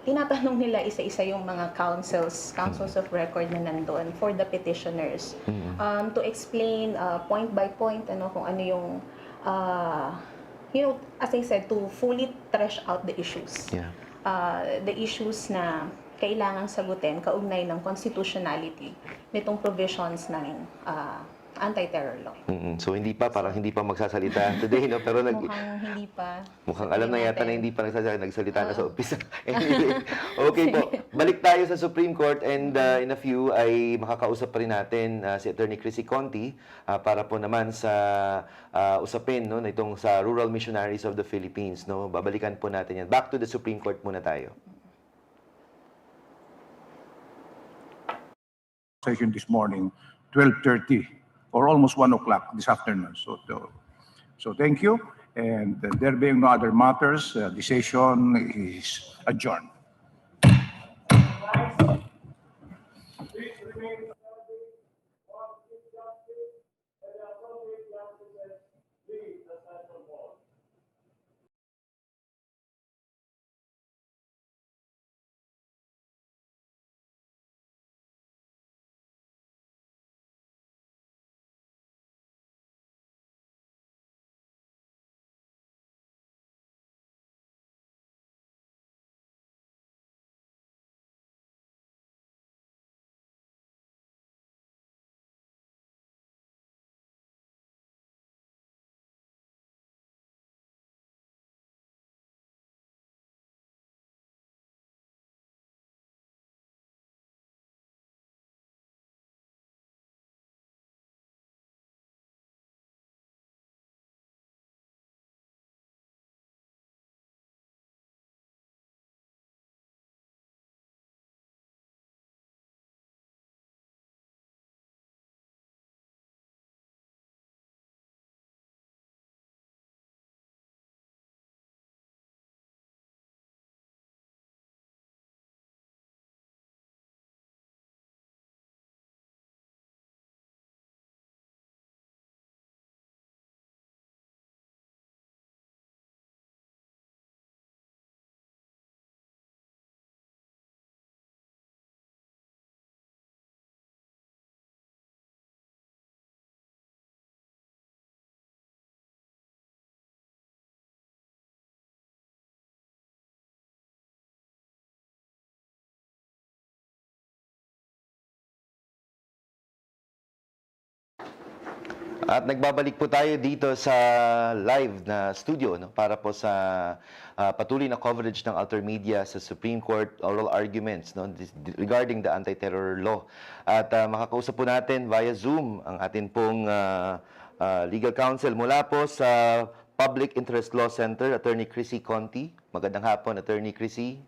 tinatanong nila isa-isa yung mga counsels of record na nandun for the petitioners to explain point by point kung ano yung as I said, to fully thresh out the issues. The issues na kailangang sagutin kaugnay ng constitutionality nitong provisions ng anti-terror law. So parang hindi pa magsasalita today, no? Pero Mukhang hindi pa. Mukhang alam na yata na hindi pa nagsalita na sa umpisa. Anyway, okay po. Balik tayo sa Supreme Court and in a few ay makakausap pa rin natin si Attorney Chrissy Conti para po naman sa usapin na itong sa Rural Missionaries of the Philippines, no? Babalikan po natin yan. Back to the Supreme Court muna tayo. Session this morning, 12:30 or almost 1 o'clock this afternoon. So thank you. And there being no other matters, the session is adjourned. At nagbabalik po tayo dito sa live na studio, no, para po sa patuloy na coverage ng AlterMidya sa Supreme Court oral arguments, no, regarding the anti-terror law. At makakausap po natin via Zoom ang atin pong legal counsel mula po sa Public Interest Law Center, Attorney Chrissy Conti. Magandang hapon, Attorney Chrissy.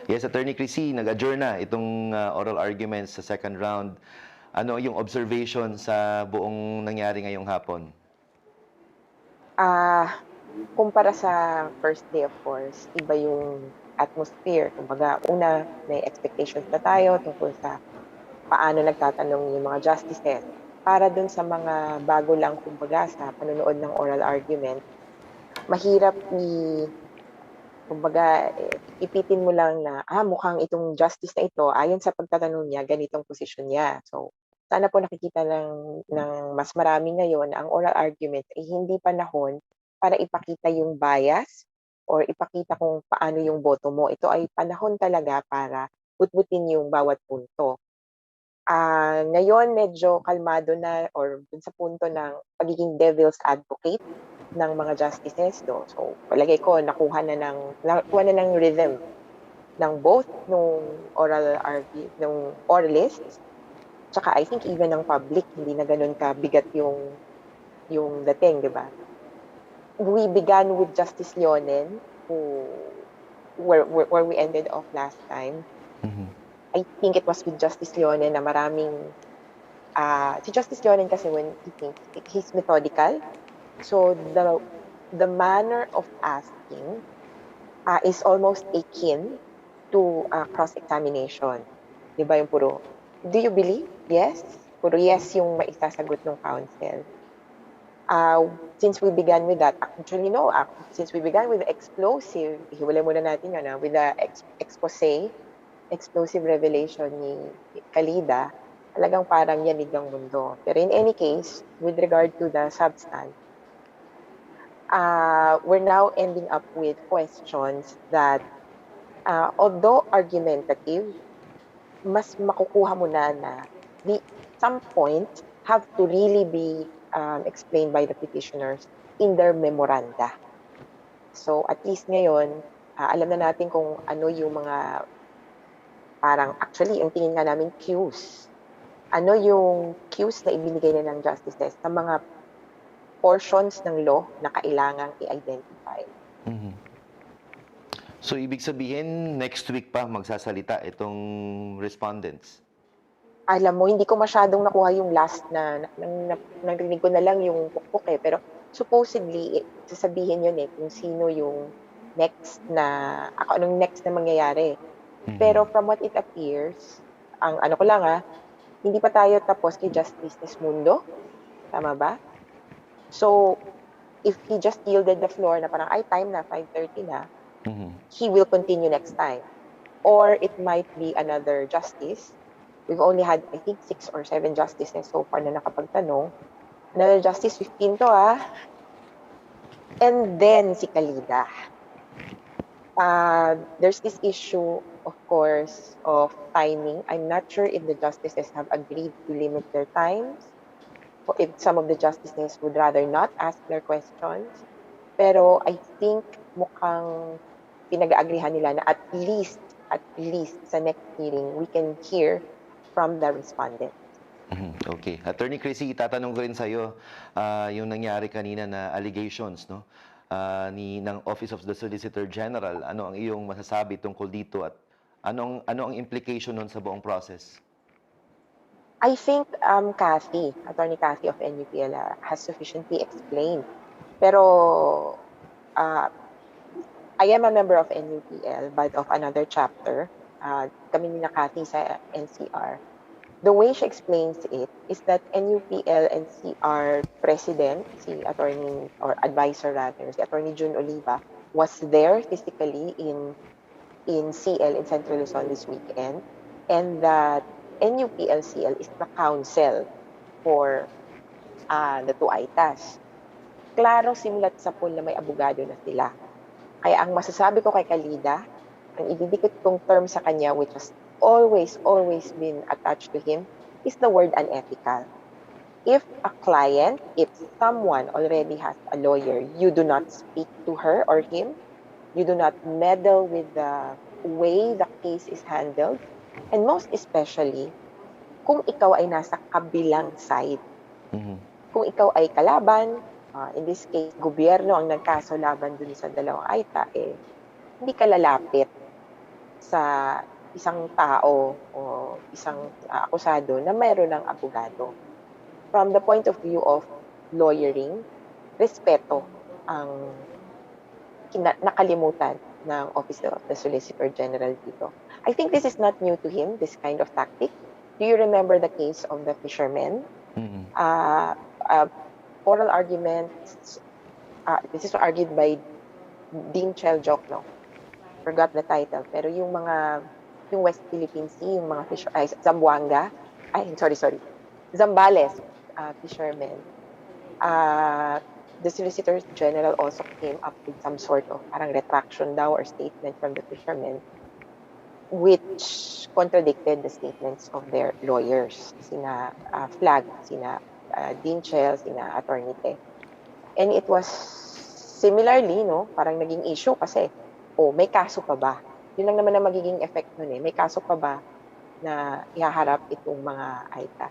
Yes, Attorney Chrissy, nag-adjourn na itong oral arguments sa second round. Ano yung observation sa buong nangyari ngayong hapon? Kumpara sa first day, of course, iba yung atmosphere. Kumbaga, una, may expectations na tayo tungkol sa paano nagtatanong yung mga justices. Para dun sa mga bago lang, kumbaga, sa panonood ng oral argument, mahirap kumbaga, ipitin mo lang na, mukhang itong justice na ito, ayon sa pagtatanong niya, ganitong posisyon niya. So, sana po nakikita ng mas marami ngayon ang oral argument ay hindi panahon para ipakita yung bias or ipakita kung paano yung boto mo. Ito ay panahon talaga para butbutin yung bawat punto. Ngayon, medyo kalmado na or dun sa punto ng pagiging devil's advocate ng mga justices. So, palagay ko, nakuha na ng rhythm ng both nung nung oralists, tsaka I think even ng public, hindi na ganun kabigat yung dating, di ba? We began with Justice Leonen, where we ended off last time. I think it was with Justice Leonen na maraming, si Justice Leonen kasi when he thinks, he's methodical. So the manner of asking is almost akin to cross-examination. Di ba yung puro, do you believe? Yes. Puro yes yung maisasagot ng counsel. Since we began with that, actually no, since we began with the explosive, hiwalay muna natin yun, with the explosive revelation ni Kalida, talagang parang yanig ng mundo. Pero in any case, with regard to the substance, we're now ending up with questions that, although argumentative, mas makukuha mo na some point have to really be explained by the petitioners in their memoranda. So at least ngayon, alam na natin kung ano yung mga parang actually yung tingin nga namin cues. Ano yung cues na ibinigay na ng justices sa mga portions ng law na kailangang i-identify. So, ibig sabihin, next week pa magsasalita itong respondents? Alam mo, hindi ko masyadong nakuha yung last narinig ko na lang yung pukpuk eh. Pero supposedly, sasabihin yun kung sino yung anong next na mangyayari. Pero from what it appears, ang ano ko lang hindi pa tayo tapos kay Justice Desmundo. Tama ba? So, if he just yielded the floor na parang, time na, 5:30 na, he will continue next time. Or it might be another justice. We've only had, I think, 6 or 7 justices so far na nakapagtanong. Another justice, 15 to And then, si Kalida. There's this issue, of course, of timing. I'm not sure if the justices have agreed to limit their times. Or if some of the justices would rather not ask their questions. Pero I think mukhang pinag-aagrihan nila na at least sa next hearing, we can hear from the respondent. Okay. Attorney Chrissy, tatanong ko rin sa'yo yung nangyari kanina na allegations, no? ng Office of the Solicitor General. Ano ang iyong masasabi tungkol dito at ano ang implication nun sa buong process? I think Attorney Cathy of NUPL has sufficiently explained. Pero I am a member of NUPL, but of another chapter. Kami ni Cathy sa NCR. The way she explains it is that NUPL NCR president, si attorney or advisor rather, si Attorney June Oliva, was there physically in CL in Central Luzon this weekend, and that NUPL-CL is the counsel for the two ITAs. Klaro simulat sa pool na may abogado na sila. Kaya ang masasabi ko kay Kalida, ang ididikit kong term sa kanya, which has always been attached to him, is the word unethical. if a client, if someone already has a lawyer, you do not speak to her or him, you do not meddle with the way the case is handled, and most especially, kung ikaw ay nasa kabilang side. Kung ikaw ay kalaban, in this case, gobyerno ang nagkaso laban dun sa dalawang AITA, hindi ka lalapit sa isang tao o isang akusado na mayroon ng abogado. From the point of view of lawyering, respeto ang nakalimutan ng Office of the Solicitor General dito. I think this is not new to him, this kind of tactic. Do you remember the case of the fishermen? Oral arguments, this is argued by Dean Cheljok, no? Forgot the title. Pero yung West Philippine Sea, yung mga Zamboanga, Zambales fishermen, the Solicitor General also came up with some sort of parang retraction daw or statement from the fishermen which contradicted the statements of their lawyers, sina Flag, sina Dean Chel, sina Attorney Te. And it was similarly, no, parang naging issue kasi, may kaso pa ba? Yun lang naman ang magiging effect nun eh. May kaso pa ba na ihaharap itong mga AITA?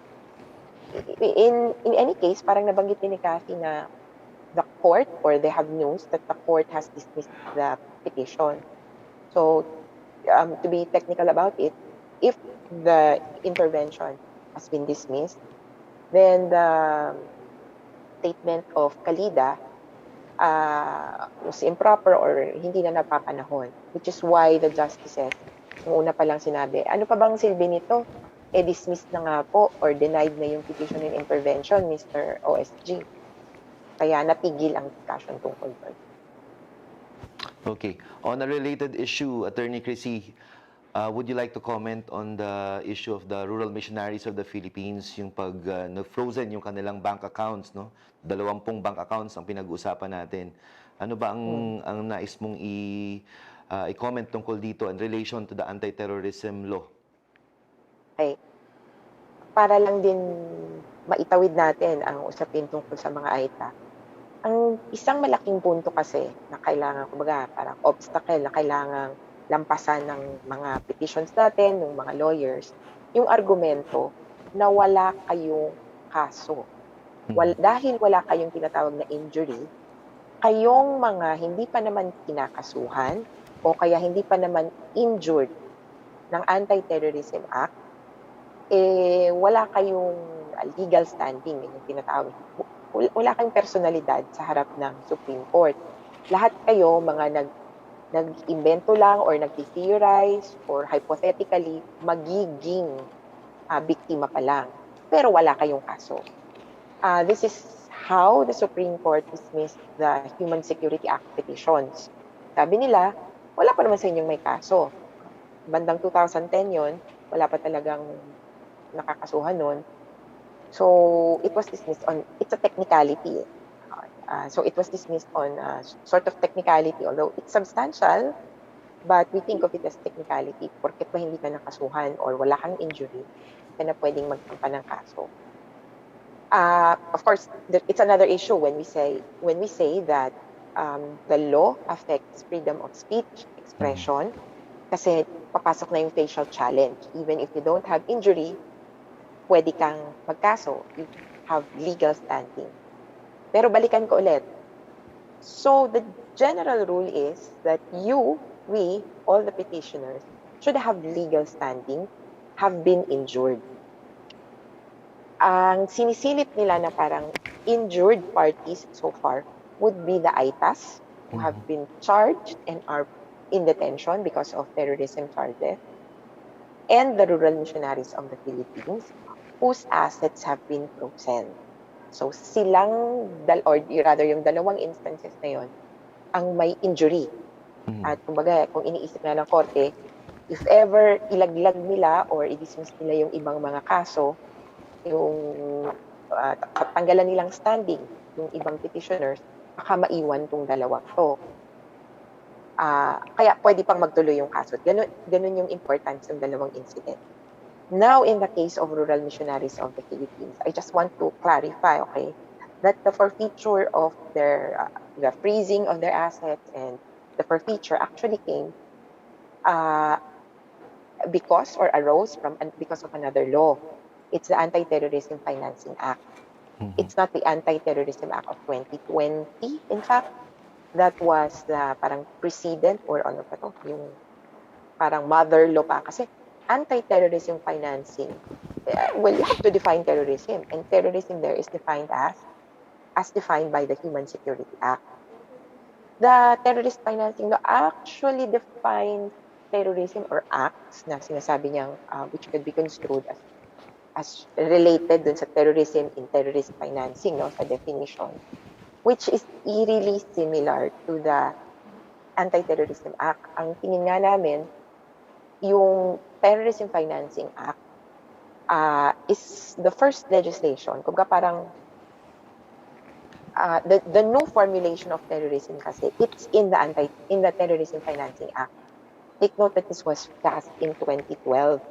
In any case, parang nabanggit din ni Cathy na the court or they have news that the court has dismissed the petition. So, to be technical about it, if the intervention has been dismissed, then the statement of Kalida was improper or hindi na napapanahon, which is why the justices, nung una pa lang sinabi, ano pa bang silbi nito? Dismissed na nga po or denied na yung petition and intervention, Mr. OSG. Kaya natigil ang discussion tungkol doon. Okay. On a related issue, Attorney Chrissy, would you like to comment on the issue of the rural missionaries of the Philippines, yung pag na-frozen yung kanilang bank accounts, no? 20 bank accounts ang pinag-uusapan natin. Ano ba ang nais mong i-comment tungkol dito in relation to the anti-terrorism law? Okay. Para lang din maitawid natin ang usapin tungkol sa mga AITA. Ang isang malaking punto kasi na kailangan, kumbaga, parang obstacle na kailangan lampasan ng mga petitions natin, ng mga lawyers, yung argumento na wala kayong kaso. Dahil wala kayong tinatawag na injury, kayong mga hindi pa naman kinakasuhan o kaya hindi pa naman injured ng Anti-Terrorism Act, wala kayong legal standing, yung tinatawag. Wala kayong personalidad sa harap ng Supreme Court. Lahat kayo mga nag-invento lang or nag-theorize or hypothetically magiging biktima pa lang. Pero wala kayong kaso. This is how the Supreme Court dismissed the Human Security Act petitions. Sabi nila, wala pa naman sa inyong may kaso. Bandang 2010 yon, wala pa talagang nakakasuhan nun. So, it was dismissed on, it's a technicality. So, it was dismissed on sort of technicality, although it's substantial, but we think of it as technicality. Porket ba hindi ka nakasuhan or wala kang injury, ka na pwedeng magsampa ng kaso. Of course, it's another issue when we say that the law affects freedom of speech, expression, kasi papasok na yung facial challenge. Even if you don't have injury, pwede kang magkaso. You have legal standing. Pero balikan ko ulit. So, the general rule is that we, all the petitioners, should have legal standing, have been injured. Ang sinisilip nila na parang injured parties so far would be the AITAs who have been charged and are in detention because of terrorism charges, and the rural missionaries of the Philippines whose assets have been frozen. So silang, or rather yung dalawang instances na yon, ang may injury. At kumbaga, kung iniisip na ng korte, if ever ilaglag nila or i-dismiss nila yung ibang mga kaso, yung tanggalan nilang standing yung ibang petitioners, baka maiwan tong dalawang to. Kaya pwede pang magtuloy yung kaso. Ganun yung importance ng dalawang incident. Now, in the case of rural missionaries of the Philippines, I just want to clarify, okay, that the forfeiture of the freezing of their assets and the forfeiture actually came uh, because or arose from because of another law. It's the Anti-Terrorism Financing Act. It's not the Anti-Terrorism Act of 2020. In fact, that was the parang precedent or ano pa to, yung parang mother law pa. Kasi anti-terrorism financing, well, you have to define terrorism. And terrorism there is defined as defined by the Human Security Act. The terrorist financing law actually defines terrorism or acts na sinasabi niyang which could be construed as related dun sa terrorism in terrorist financing, no, sa definition, which is eerily similar to the Anti-Terrorism Act. Ang tingin nga namin, yung Terrorism Financing Act is the first legislation. Kumbaga parang the new formulation of terrorism kasi, it's in the Terrorism Financing Act. Take note that this was passed in 2012.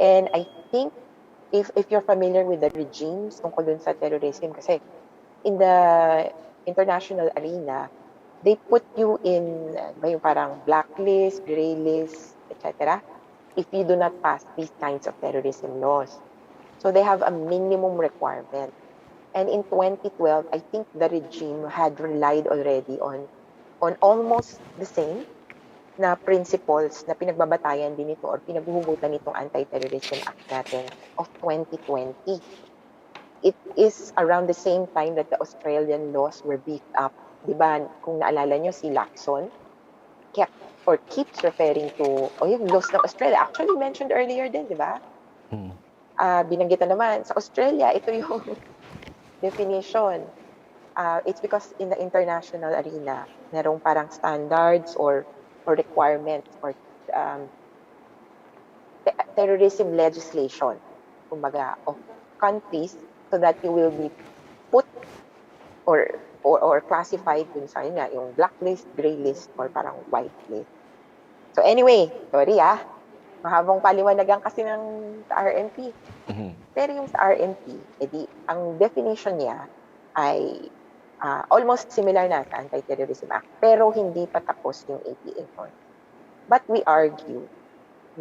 And I think if you're familiar with the regimes tungkol dun sa terrorism, kasi in the international arena, they put you in yung parang blacklist, gray list, etc. if you do not pass these kinds of terrorism laws. So they have a minimum requirement. And in 2012, I think the regime had relied already on almost the same na principles na pinagbabatayan din ito or pinaghuhugutan nitong Anti-Terrorism Act natin of 2020. It is around the same time that the Australian laws were beefed up. Diba, kung naalala nyo, si Lacson keeps referring to, yung laws ng Australia, actually mentioned earlier din, di ba? Binanggit na naman, sa Australia, ito yung definition. It's because in the international arena, merong parang standards or requirements or terrorism legislation, kumbaga, of countries so that you will be put or classified dun sa yung blacklist, gray list, or parang white list. So anyway, sorry mahabang paliwanagan kasi ng sa RMP. Pero yung sa RMP, ang definition niya ay almost similar na sa Anti-Terrorism Act, pero hindi pa tapos yung APA nun. But we argue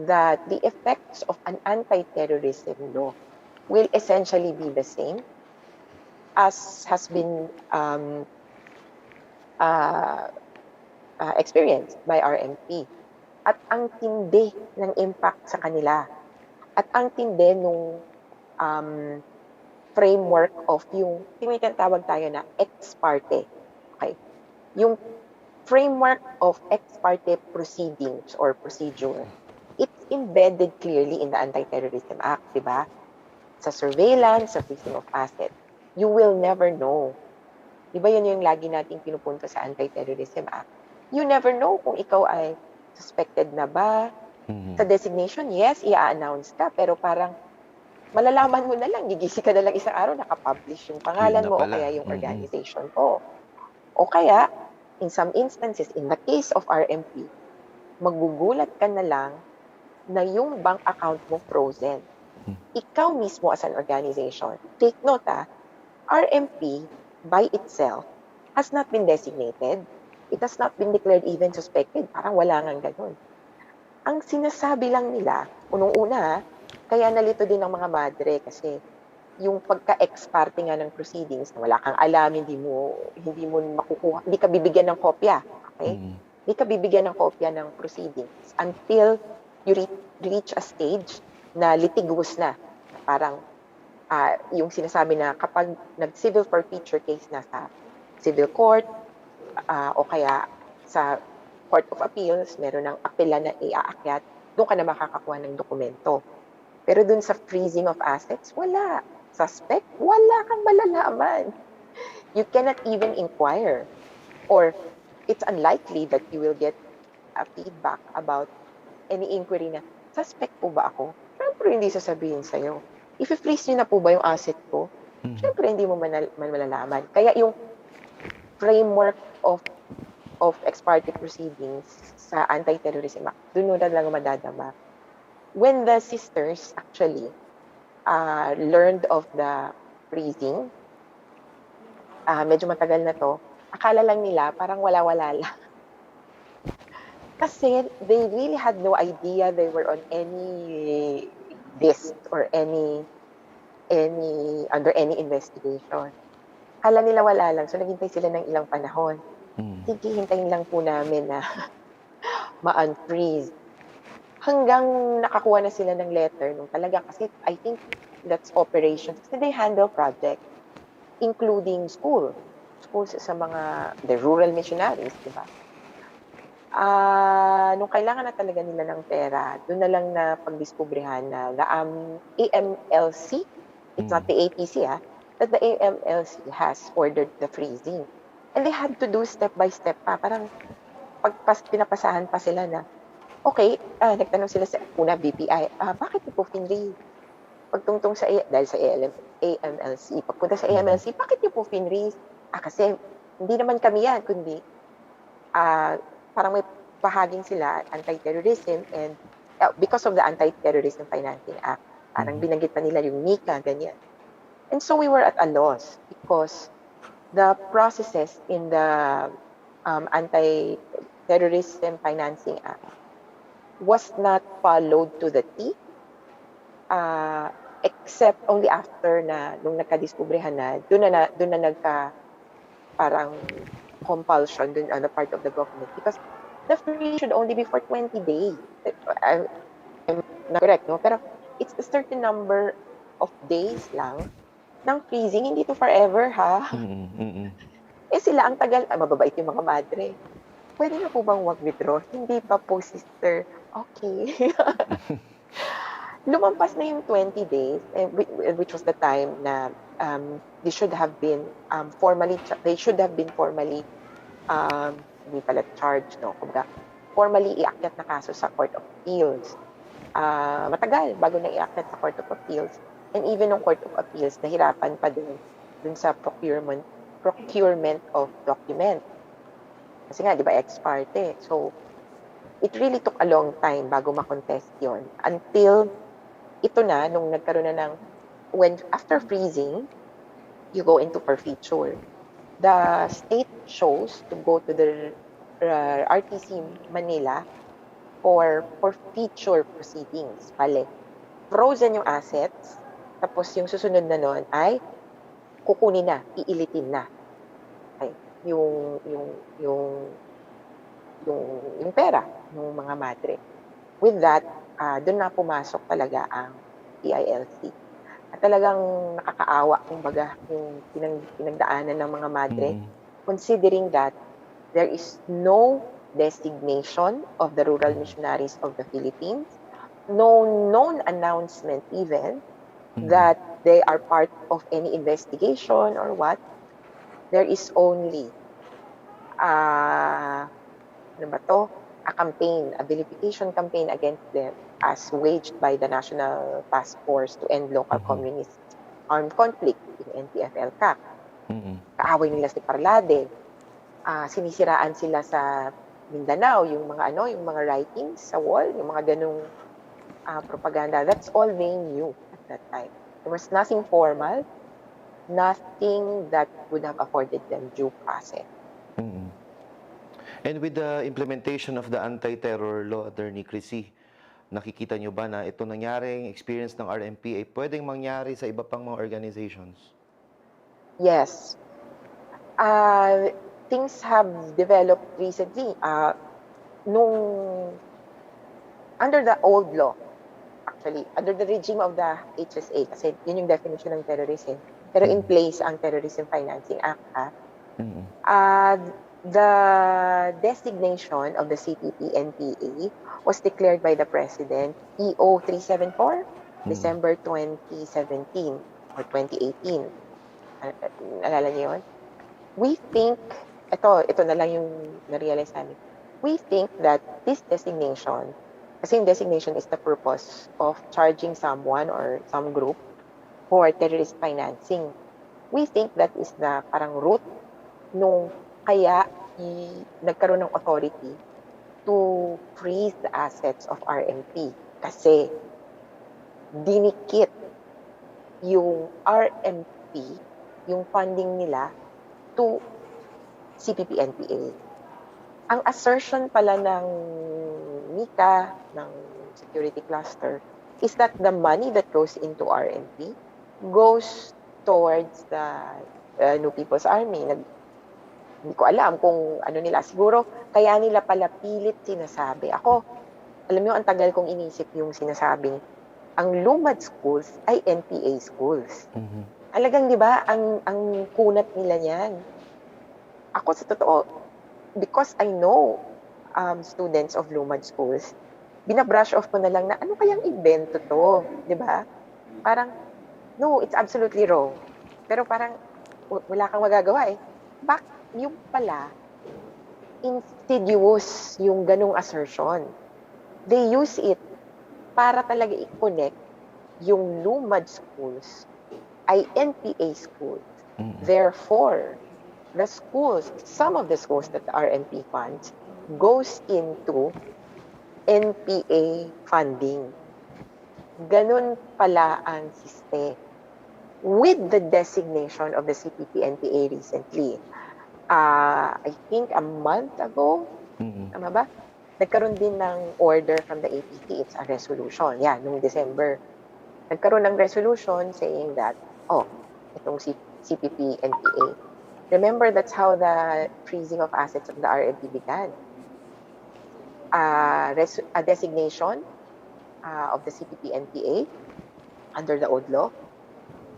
that the effects of an anti-terrorism law will essentially be the same as has been experienced by RMP. At ang tindi ng impact sa kanila. At ang tindi nung framework of yung tinatawag tayo na ex parte. Okay? Yung framework of ex parte proceedings or procedure, it's embedded clearly in the Anti-Terrorism Act, di ba? Sa surveillance, sa freezing of assets. You will never know. Di ba yun yung lagi nating pinupunto sa Anti-Terrorism Act? You never know kung ikaw ay suspected na ba. Sa designation, yes, i-announce ka, pero parang malalaman mo na lang, gigising ka na lang isang araw, nakapublish yung pangalan mo o kaya yung organization mo. O kaya, in some instances, in the case of RMP, magugulat ka na lang na yung bank account mo frozen. Ikaw mismo as an organization, take note RMP by itself has not been designated. It has not been declared even suspected. Parang wala ngang ganun. Ang sinasabi lang nila, unang-una, kaya nalito din ng mga madre kasi yung pagka-ex parte nga ng proceedings na wala kang alam, hindi mo makukuha, hindi ka bibigyan ng kopya. Okay? Hindi ka bibigyan ng kopya ng proceedings until you reach a stage na litigious na. Parang yung sinasabi na kapag nag-civil forfeiture case na sa civil court o kaya sa Court of Appeals, meron ng apela na iaakyat, doon ka na makakakuha ng dokumento. Pero doon sa freezing of assets, wala. Suspect, wala kang malalaman. You cannot even inquire. Or it's unlikely that you will get a feedback about any inquiry na, suspect po ba ako? Siyempre hindi sasabihin sa'yo. If i-freeze nyo na po ba yung asset ko? Siyempre hindi mo malalaman. Kaya yung framework of ex parte proceedings sa Anti-Terrorism Act, doon na lang madadama. when the sisters actually learned of the freezing, medyo matagal na to, akala lang nila parang wala-wala lang. Kasi they really had no idea they were on any list or under any investigation. Akala nila wala lang, so naghintay sila ng ilang panahon. Sige, hintayin lang po namin na ma-unfreeze. Hanggang nakakuha na sila ng letter nung talaga, kasi I think that's operations. Kasi they handle projects, including schools sa mga, the rural missionaries, di ba? Nung kailangan na talaga nila ng pera, doon na lang na pagdiskubrehan na the AMLC, it's not the ATC but the AMLC has ordered the freezing. And they had to do step by step pa. Parang pinapasahan pa sila na, okay, nagtanong sila sa una BPI, bakit niyo po finreeze? Pagtungtong sa, dahil sa AMLC, pagpunta sa AMLC, bakit niyo po finreeze? Kasi hindi naman kami yan, kundi parang may bahaging sila anti-terrorism and because of the Anti-Terrorism Financing Act, parang binanggit pa nila yung NICA, ganyan. And so we were at a loss because the processes in the Anti-Terrorism Financing Act was not followed to the T, except only after na, nung nagkadiskubrehan na, doon na nagka parang compulsion dun on the part of the government, because the freeze should only be for 20 days. I'm not correct, no? Pero it's a certain number of days lang ng freezing, hindi to forever, ha? Eh sila ang tagal, mababait yung mga madre. Pwede na po bang wag-withdraw? Hindi pa po, sister. Okay. Lumampas na yung 20 days, which was the time na they should have been formally hindi pala charged, no? Kumbaga, formally iakyat na kaso sa Court of Appeals. Matagal bago na iakyat sa Court of Appeals. And even ng Court of Appeals, nahirapan pa dun sa procurement of document. Kasi nga, di ba, ex parte. So, it really took a long time bago ma-contest yun. Until, ito na, nung nagkaroon na ng, after freezing, you go into forfeiture. The state chose to go to the RTC Manila for forfeiture proceedings. Pale, frozen yung assets, tapos yung susunod na nun ay kukunin na, iilitin na. Ay, yung pera ng mga madre. With that, doon na pumasok talaga ang PILC. At talagang nakakaawa, kumbaga, yung pinagdaanan ng mga madre, considering that there is no designation of the rural missionaries of the Philippines, no known announcement even that they are part of any investigation or what. There is only a campaign, a vilification campaign against them as waged by the National Task Force to End Local Communist Armed Conflict, in NTF-LCAC. Kaaway nila si Parlade. Sinisiraan sila sa Mindanao, yung mga writings sa wall, yung mga ganung propaganda. That's all they knew at that time. There was nothing formal, nothing that would have afforded them due process. And with the implementation of the anti-terror law, Attorney Chrissy, nakikita nyo ba na ito nangyaring experience ng RMP ay pwedeng mangyari sa iba pang mga organizations? Yes. Things have developed recently. Under the old law, actually, under the regime of the HSA, kasi yun yung definition ng terrorism, pero in place ang Terrorism Financing Act, the designation of the CPP-NPA was declared by the President, EO 374, December 2017 or 2018. Nalala niyo yun? We think, ito na lang yung na-realize namin. We think that this designation, kasi yung designation is the purpose of charging someone or some group for terrorist financing. We think that is the parang root nung kaya nagkaroon ng authority to freeze the assets of RMP. Kasi dinikit yung RMP, yung funding nila, to CPP-NPA. Ang assertion pala ng Mika, ng security cluster, is that the money that goes into RMP goes towards the New People's Army. Hindi ko alam kung ano nila. Siguro, kaya nila pala pilit sinasabi. Ako, alam mo, ang tagal kong inisip yung sinasabing, ang LUMAD schools ay NPA schools. Talagang, di ba, ang kunat nila niyan. Ako, sa totoo, because I know students of LUMAD schools, binabrush off ko na lang na ano kayang invento to, di ba? Parang, no, it's absolutely wrong. Pero parang, wala kang magagawa eh. Yung pala, insidious yung ganong assertion. They use it para talaga i-connect yung LUMAD schools ay NPA schools. Therefore, the schools, some of the schools that the RMP funds, goes into NPA funding. Ganun pala ang siste. With the designation of the CPP-NPA recently, I think a month ago, tama ba? Nagkaroon din ng order from the APC. It's a resolution. Yeah, noong December. Nagkaroon ng resolution saying that, itong CPP-NPA. Remember, that's how the freezing of assets of the RMP began. A designation of the CPP-NPA under the old law.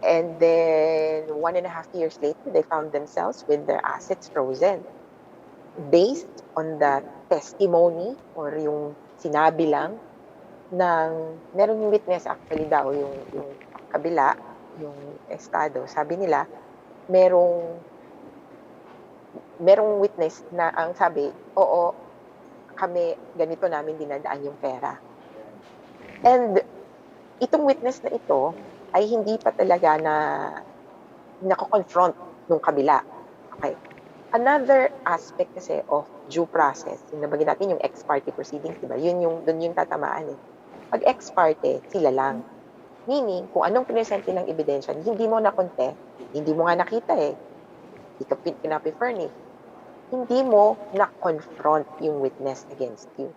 And then 1.5 years later, they found themselves with their assets frozen. Based on the testimony or yung sinabi lang ng, meron yung witness actually daw, yung kabila, yung estado, sabi nila, merong witness na ang sabi, oo, kami, ganito namin dinadaan yung pera. And itong witness na ito ay hindi pa talaga na nako-confront nung kabila. Okay. Another aspect kasi of due process, yung nabagay natin yung ex parte proceedings, diba? Doon yung tatamaan eh. Pag ex parte, sila lang. Meaning, kung anong presente ng ebidensya, hindi mo na-contest, hindi mo nga nakita eh. Hindi ka pinapifurnish. Hindi mo na-confront yung witness against you.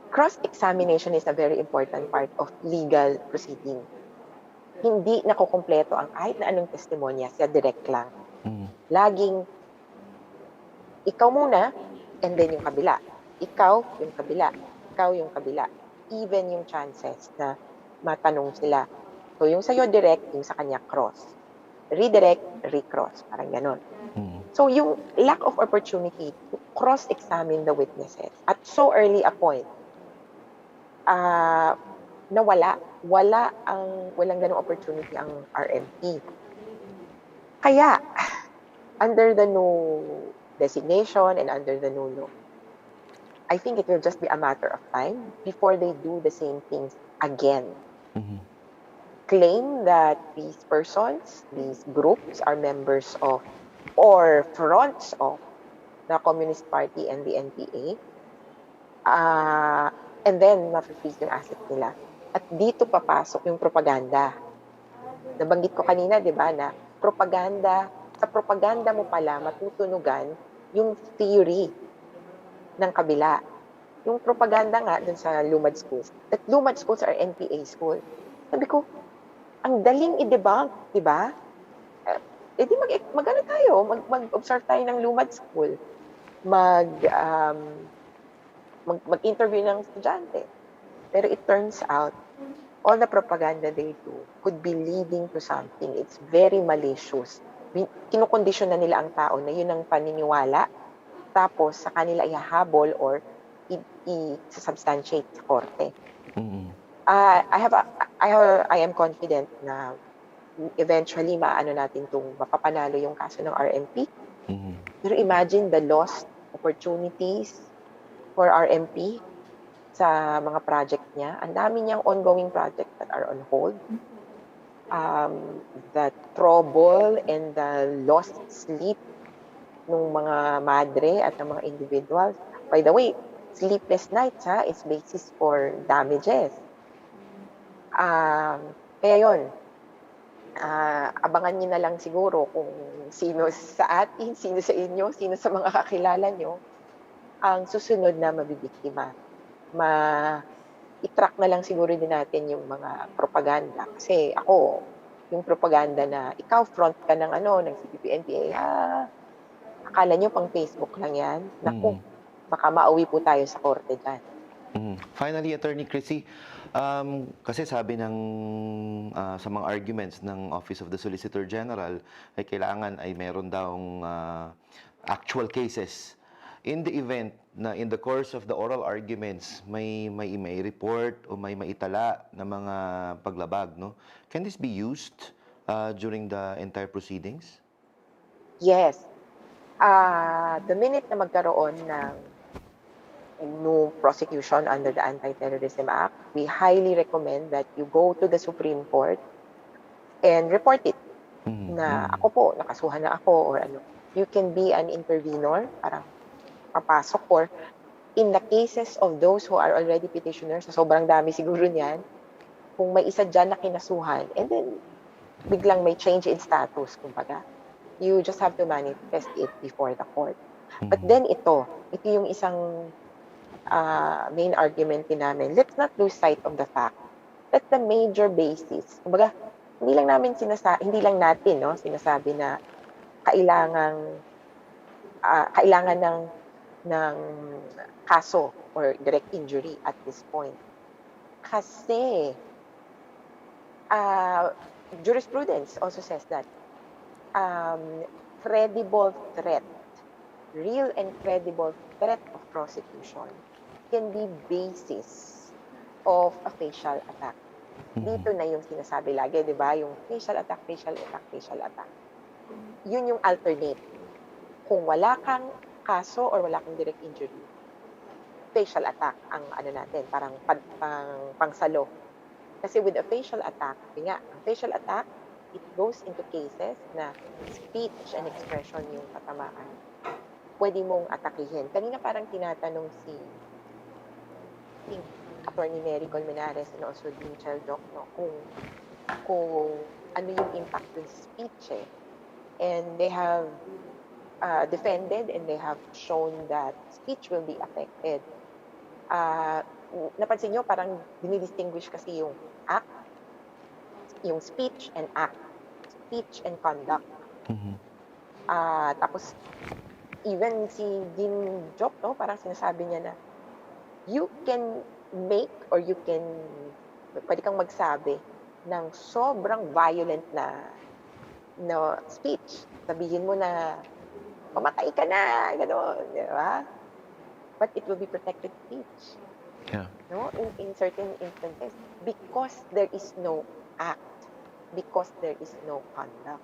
Cross-examination is a very important part of legal proceeding. Hindi nakukumpleto ang kahit na anong testimonya, siya direct lang. Laging, ikaw muna, and then yung kabila. Ikaw, yung kabila. Ikaw, yung kabila. Even yung chances na matanong sila. So, yung sa'yo direct, yung sa kanya cross. Redirect, recross. Parang ganon. So, yung lack of opportunity to cross-examine the witnesses at so early a point, na walang ganong opportunity ang RMP. Kaya, under the new designation and under the new law, I think it will just be a matter of time before they do the same things again. Claim that these persons, these groups are members of or fronts of the Communist Party and the NPA, and then ma-freeze yung assets nila. At dito papasok yung propaganda. Nabanggit ko kanina, di ba, na propaganda, sa propaganda mo pala matutunugan yung theory ng kabila. Yung propaganda nga dun sa LUMAD schools, that LUMAD schools are NPA school. Sabi ko, ang daling i-debunk, di ba? Di mag-ano tayo, mag-observe tayo ng LUMAD school. Mag-interview ng estudyante. Pero it turns out, all the propaganda they do could be leading to something. It's very malicious. Kinukondisyon na nila ang tao na yun ang paniniwala, tapos sa kanila ihahabol or i-substantiate sa korte. I am confident na eventually maano natin itong mapapanalo yung kaso ng RMP. Pero imagine the lost opportunities for RMP sa mga project niya. Ang dami niyang ongoing projects that are on hold. The trouble and the lost sleep ng mga madre at ng mga individuals. By the way, sleepless nights is basis for damages. Kaya yon, abangan niyo na lang siguro kung sino sa atin, sino sa inyo, sino sa mga kakilala nyo ang susunod na mabibiktima. I-track na lang siguro din natin yung mga propaganda. Kasi ako, yung propaganda na ikaw front ka ng ng CPP-NPA, akala nyo pang Facebook lang yan? Naku, baka mauwi po tayo sa korte dyan. Finally, Attorney Chrissy, kasi sabi ng sa mga arguments ng Office of the Solicitor General ay kailangan ay meron daong actual cases. In the event na in the course of the oral arguments may report o may maitala na mga paglabag, no? Can this be used during the entire proceedings? Yes. The minute na magkaroon ng no prosecution under the Anti-Terrorism Act, we highly recommend that you go to the Supreme Court and report it na ako po, nakasuhan na ako or ano. You can be an intervenor, parang papasok, or in the cases of those who are already petitioners, sobrang dami siguro niyan, kung may isa dyan na kinasuhan, and then biglang may change in status, kumbaga, you just have to manifest it before the court. But then ito yung isang main argument din namin. Let's not lose sight of the fact that the major basis, kumbaga, hindi lang natin sinasabi na kailangan ng kaso or direct injury at this point. Kasi jurisprudence also says that credible threat, real and credible threat of prosecution can be basis of a facial attack. Dito na yung sinasabi lagi, di ba? Yung facial attack, facial attack, facial attack. Yun yung alternate. Kung wala kang kaso or wala kang direct injury, facial attack ang natin, parang pangsalo. Kasi with a facial attack, ang facial attack, it goes into cases na speech and expression yung tatamaan. Pwede mong atakihin. Kanina parang tinatanong si Attorney Mary Colmenares and also Dean Cheldok, kung ano yung impact ng speech And they have defended and they have shown that speech will be affected. Napansin nyo, parang dinidistinguish kasi yung act, yung speech and act, speech and conduct. Tapos, even si Dean Jok, parang sinasabi niya na, you can make or pwede kang magsabi ng sobrang violent na speech. Sabihin mo na, pamatay ka na, gano'n, di ba? But it will be protected speech. Yeah. No? In certain instances, because there is no act, because there is no conduct.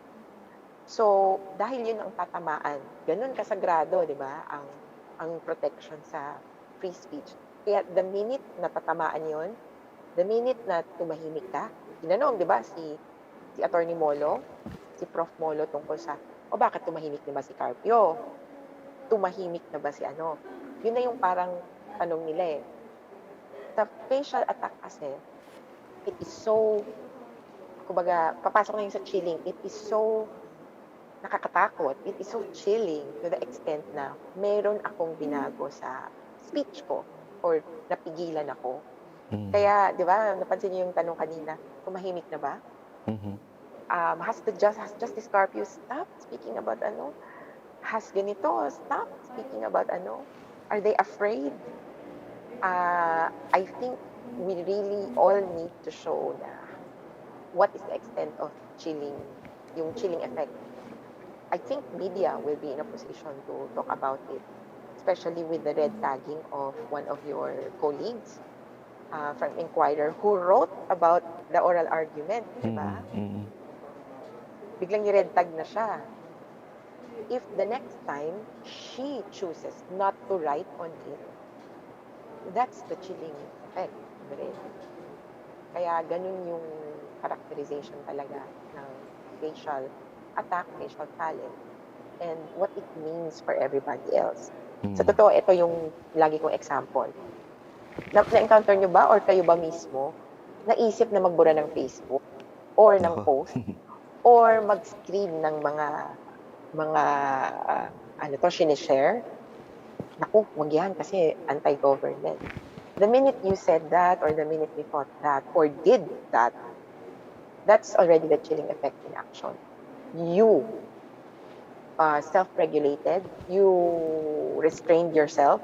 So, dahil yun ang tatamaan, ganun kasagrado, di ba, ang protection sa free speech. Kaya the minute na tatamaan yun, the minute na tumahimik ka, tinanong, di ba, si Attorney Molo, si Prof. Molo tungkol sa, bakit tumahimik na ba si Carpio? Tumahimik na ba si ano? Yun na yung parang tanong nila The facial attack kasi, it is so, kumbaga, papasok na yung sa chilling, it is so nakakatakot, it is so chilling to the extent na meron akong binago sa speech ko or napigilan ako. Kaya, di ba, napansin niyo yung tanong kanina, tumahimik na ba? Has Justice Carpio stopped speaking about ano? Has ganito stopped speaking about ano? Are they afraid? I think we really all need to show na what is the extent of yung chilling effect. I think media will be in a position to talk about it, especially with the red tagging of one of your colleagues from Inquirer who wrote about the oral argument, di ba? Biglang ni-red tag na siya. If the next time she chooses not to write on it, that's the chilling effect. Kaya ganun yung characterization talaga ng facial attack, facial talent, and what it means for everybody else. Sa totoo, ito yung lagi kong example. Na-encounter nyo ba or kayo ba mismo naisip na magbura ng Facebook or ng Nako. post or mag-screen ng mga sinishare. Naku, wag yan kasi anti-government. The minute you said that or the minute you thought that or did that, that's already the chilling effect in action. You self-regulated, you restrained yourself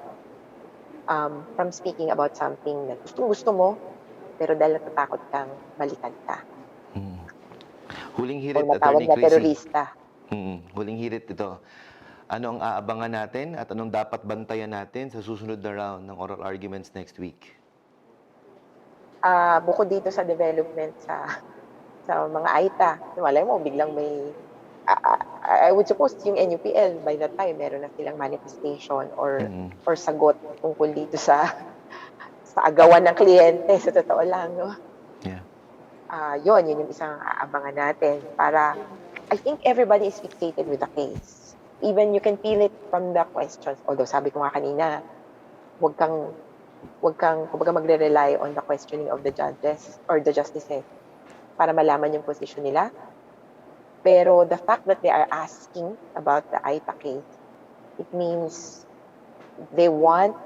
from speaking about something na gusto mo, pero dahil natatakot kang balikan ka. Huling O hirit, matawag Attorney na Chrissy. terorista. Huling hirit ito. Ano ang aabangan natin at anong dapat bantayan natin sa susunod na round ng oral arguments next week? Bukod dito sa development sa mga AITA, malay mo, biglang may, I would suppose yung NUPL, by that time, meron na silang manifestation or sagot tungkol dito sa agawan ng kliyente, sa totoo lang, no? Yeah. Yun yung isang aabangan natin para, I think everybody is fixated with the case. Even you can feel it from the questions. Although sabi ko nga kanina, wag kang kumbaga magre-rely on the questioning of the judges or the justices para malaman yung position nila. Pero the fact that they are asking about the AITA case, it means they want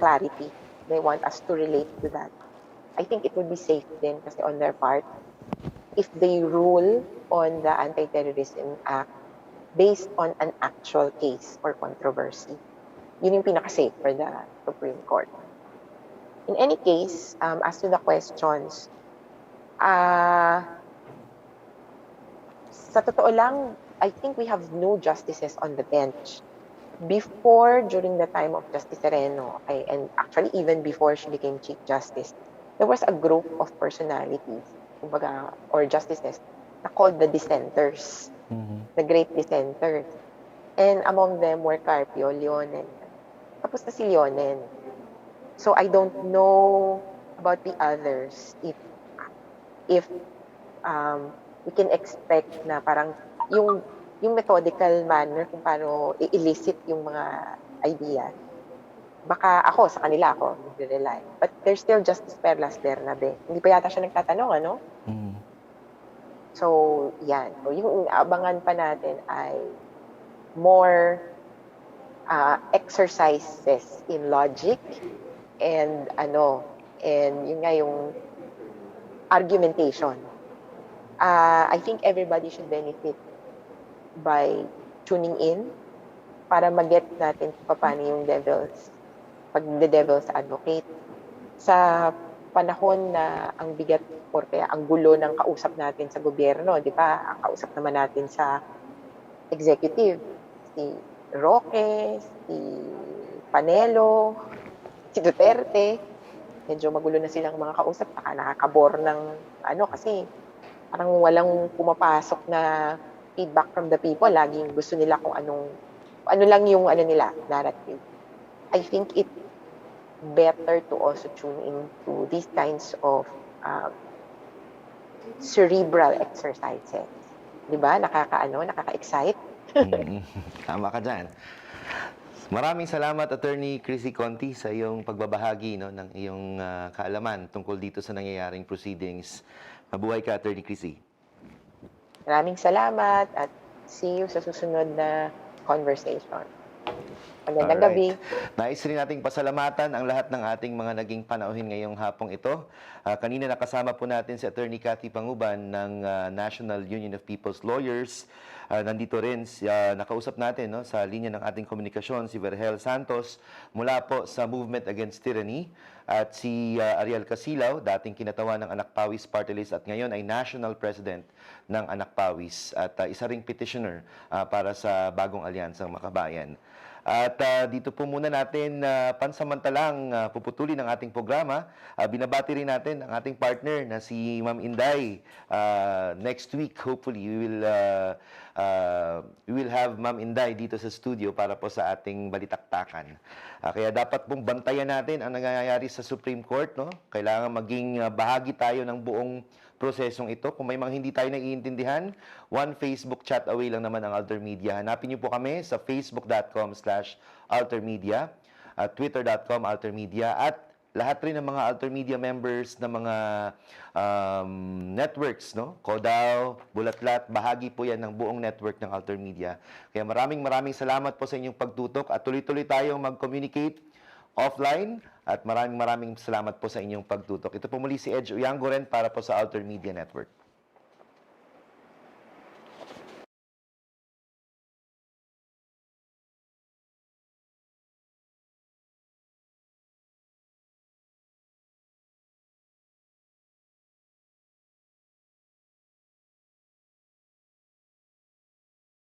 clarity. They want us to relate to that. I think it would be safe din kasi on their part if they rule on the Anti-Terrorism Act based on an actual case or controversy. Yun yung pinaka-safe for the Supreme Court. In any case, as to the questions, sa totoo lang, I think we have no justices on the bench. Before, during the time of Justice Sereno, and actually even before she became Chief Justice, there was a group of personalities, kumbaga, or justices, na called the dissenters, the great dissenters. And among them were Carpio, Leonen, tapos na si Leonen. So I don't know about the others if we can expect na parang yung methodical manner kung paano i-elicit yung mga ideas. Baka ako, sa kanila ako, nagre-rely. But there's still Justice Perlas Bernabe. Hindi pa yata siya nagtatanong, ano? So, yan. So, yung abangan pa natin ay more exercises in logic and yun nga yung argumentation. I think everybody should benefit by tuning in para mag-get natin paano yung devil's advocate. Sa panahon na ang bigat or kaya ang gulo ng kausap natin sa gobyerno, di ba? Ang kausap naman natin sa executive, si Roque, si Panelo, si Duterte. Medyo magulo na silang mga kausap, nakakabor ng kasi parang walang pumapasok na feedback from the people. Laging gusto nila kung ano lang yung nila, narrative. I think it better to also tune into these kinds of cerebral exercises. Diba? Nakaka-excite. Tama ka dyan. Maraming salamat, Attorney Chrissy Conti, sa iyong pagbabahagi ng iyong kaalaman tungkol dito sa nangyayaring proceedings. Mabuhay ka, Attorney Chrissy. Maraming salamat at see you sa susunod na conversation. Magandang gabi. Nais rin nating pasalamatan ang lahat ng ating mga naging panauhin ngayong hapong ito. Kanina nakasama po natin si Attorney Cathy Panguban ng National Union of People's Lawyers. Nandito rin, nakausap natin sa linya ng ating komunikasyon si Vergel Santos mula po sa Movement Against Tyranny at si Ariel Casilaw, dating kinatawan ng Anak Pawis Party List at ngayon ay National President ng Anak Pawis at isa ring petitioner para sa bagong alyansang Makabayan. At dito po muna natin pansamantalang puputulin ang ating programa. Binabati rin natin ang ating partner na si Ma'am Inday. Next week, hopefully, we will have Ma'am Inday dito sa studio para po sa ating balitaktakan. Kaya dapat pong bantayan natin ang nangyayari sa Supreme Court. Kailangan maging bahagi tayo ng buong prosesong ito. Kung may mga hindi tayo naiintindihan, one Facebook chat away lang naman ang AlterMidya. Hanapin niyo po kami sa facebook.com/AlterMidya, twitter.com AlterMidya, at lahat rin ng mga AlterMidya members ng mga networks, no? Kodao, Bulatlat, bahagi po yan ng buong network ng AlterMidya. Kaya maraming salamat po sa inyong pagtutok at tuloy-tuloy tayong mag-communicate offline at maraming salamat po sa inyong pagtutok. Ito po muli si Edge Uyango rin para po sa AlterMidya Network.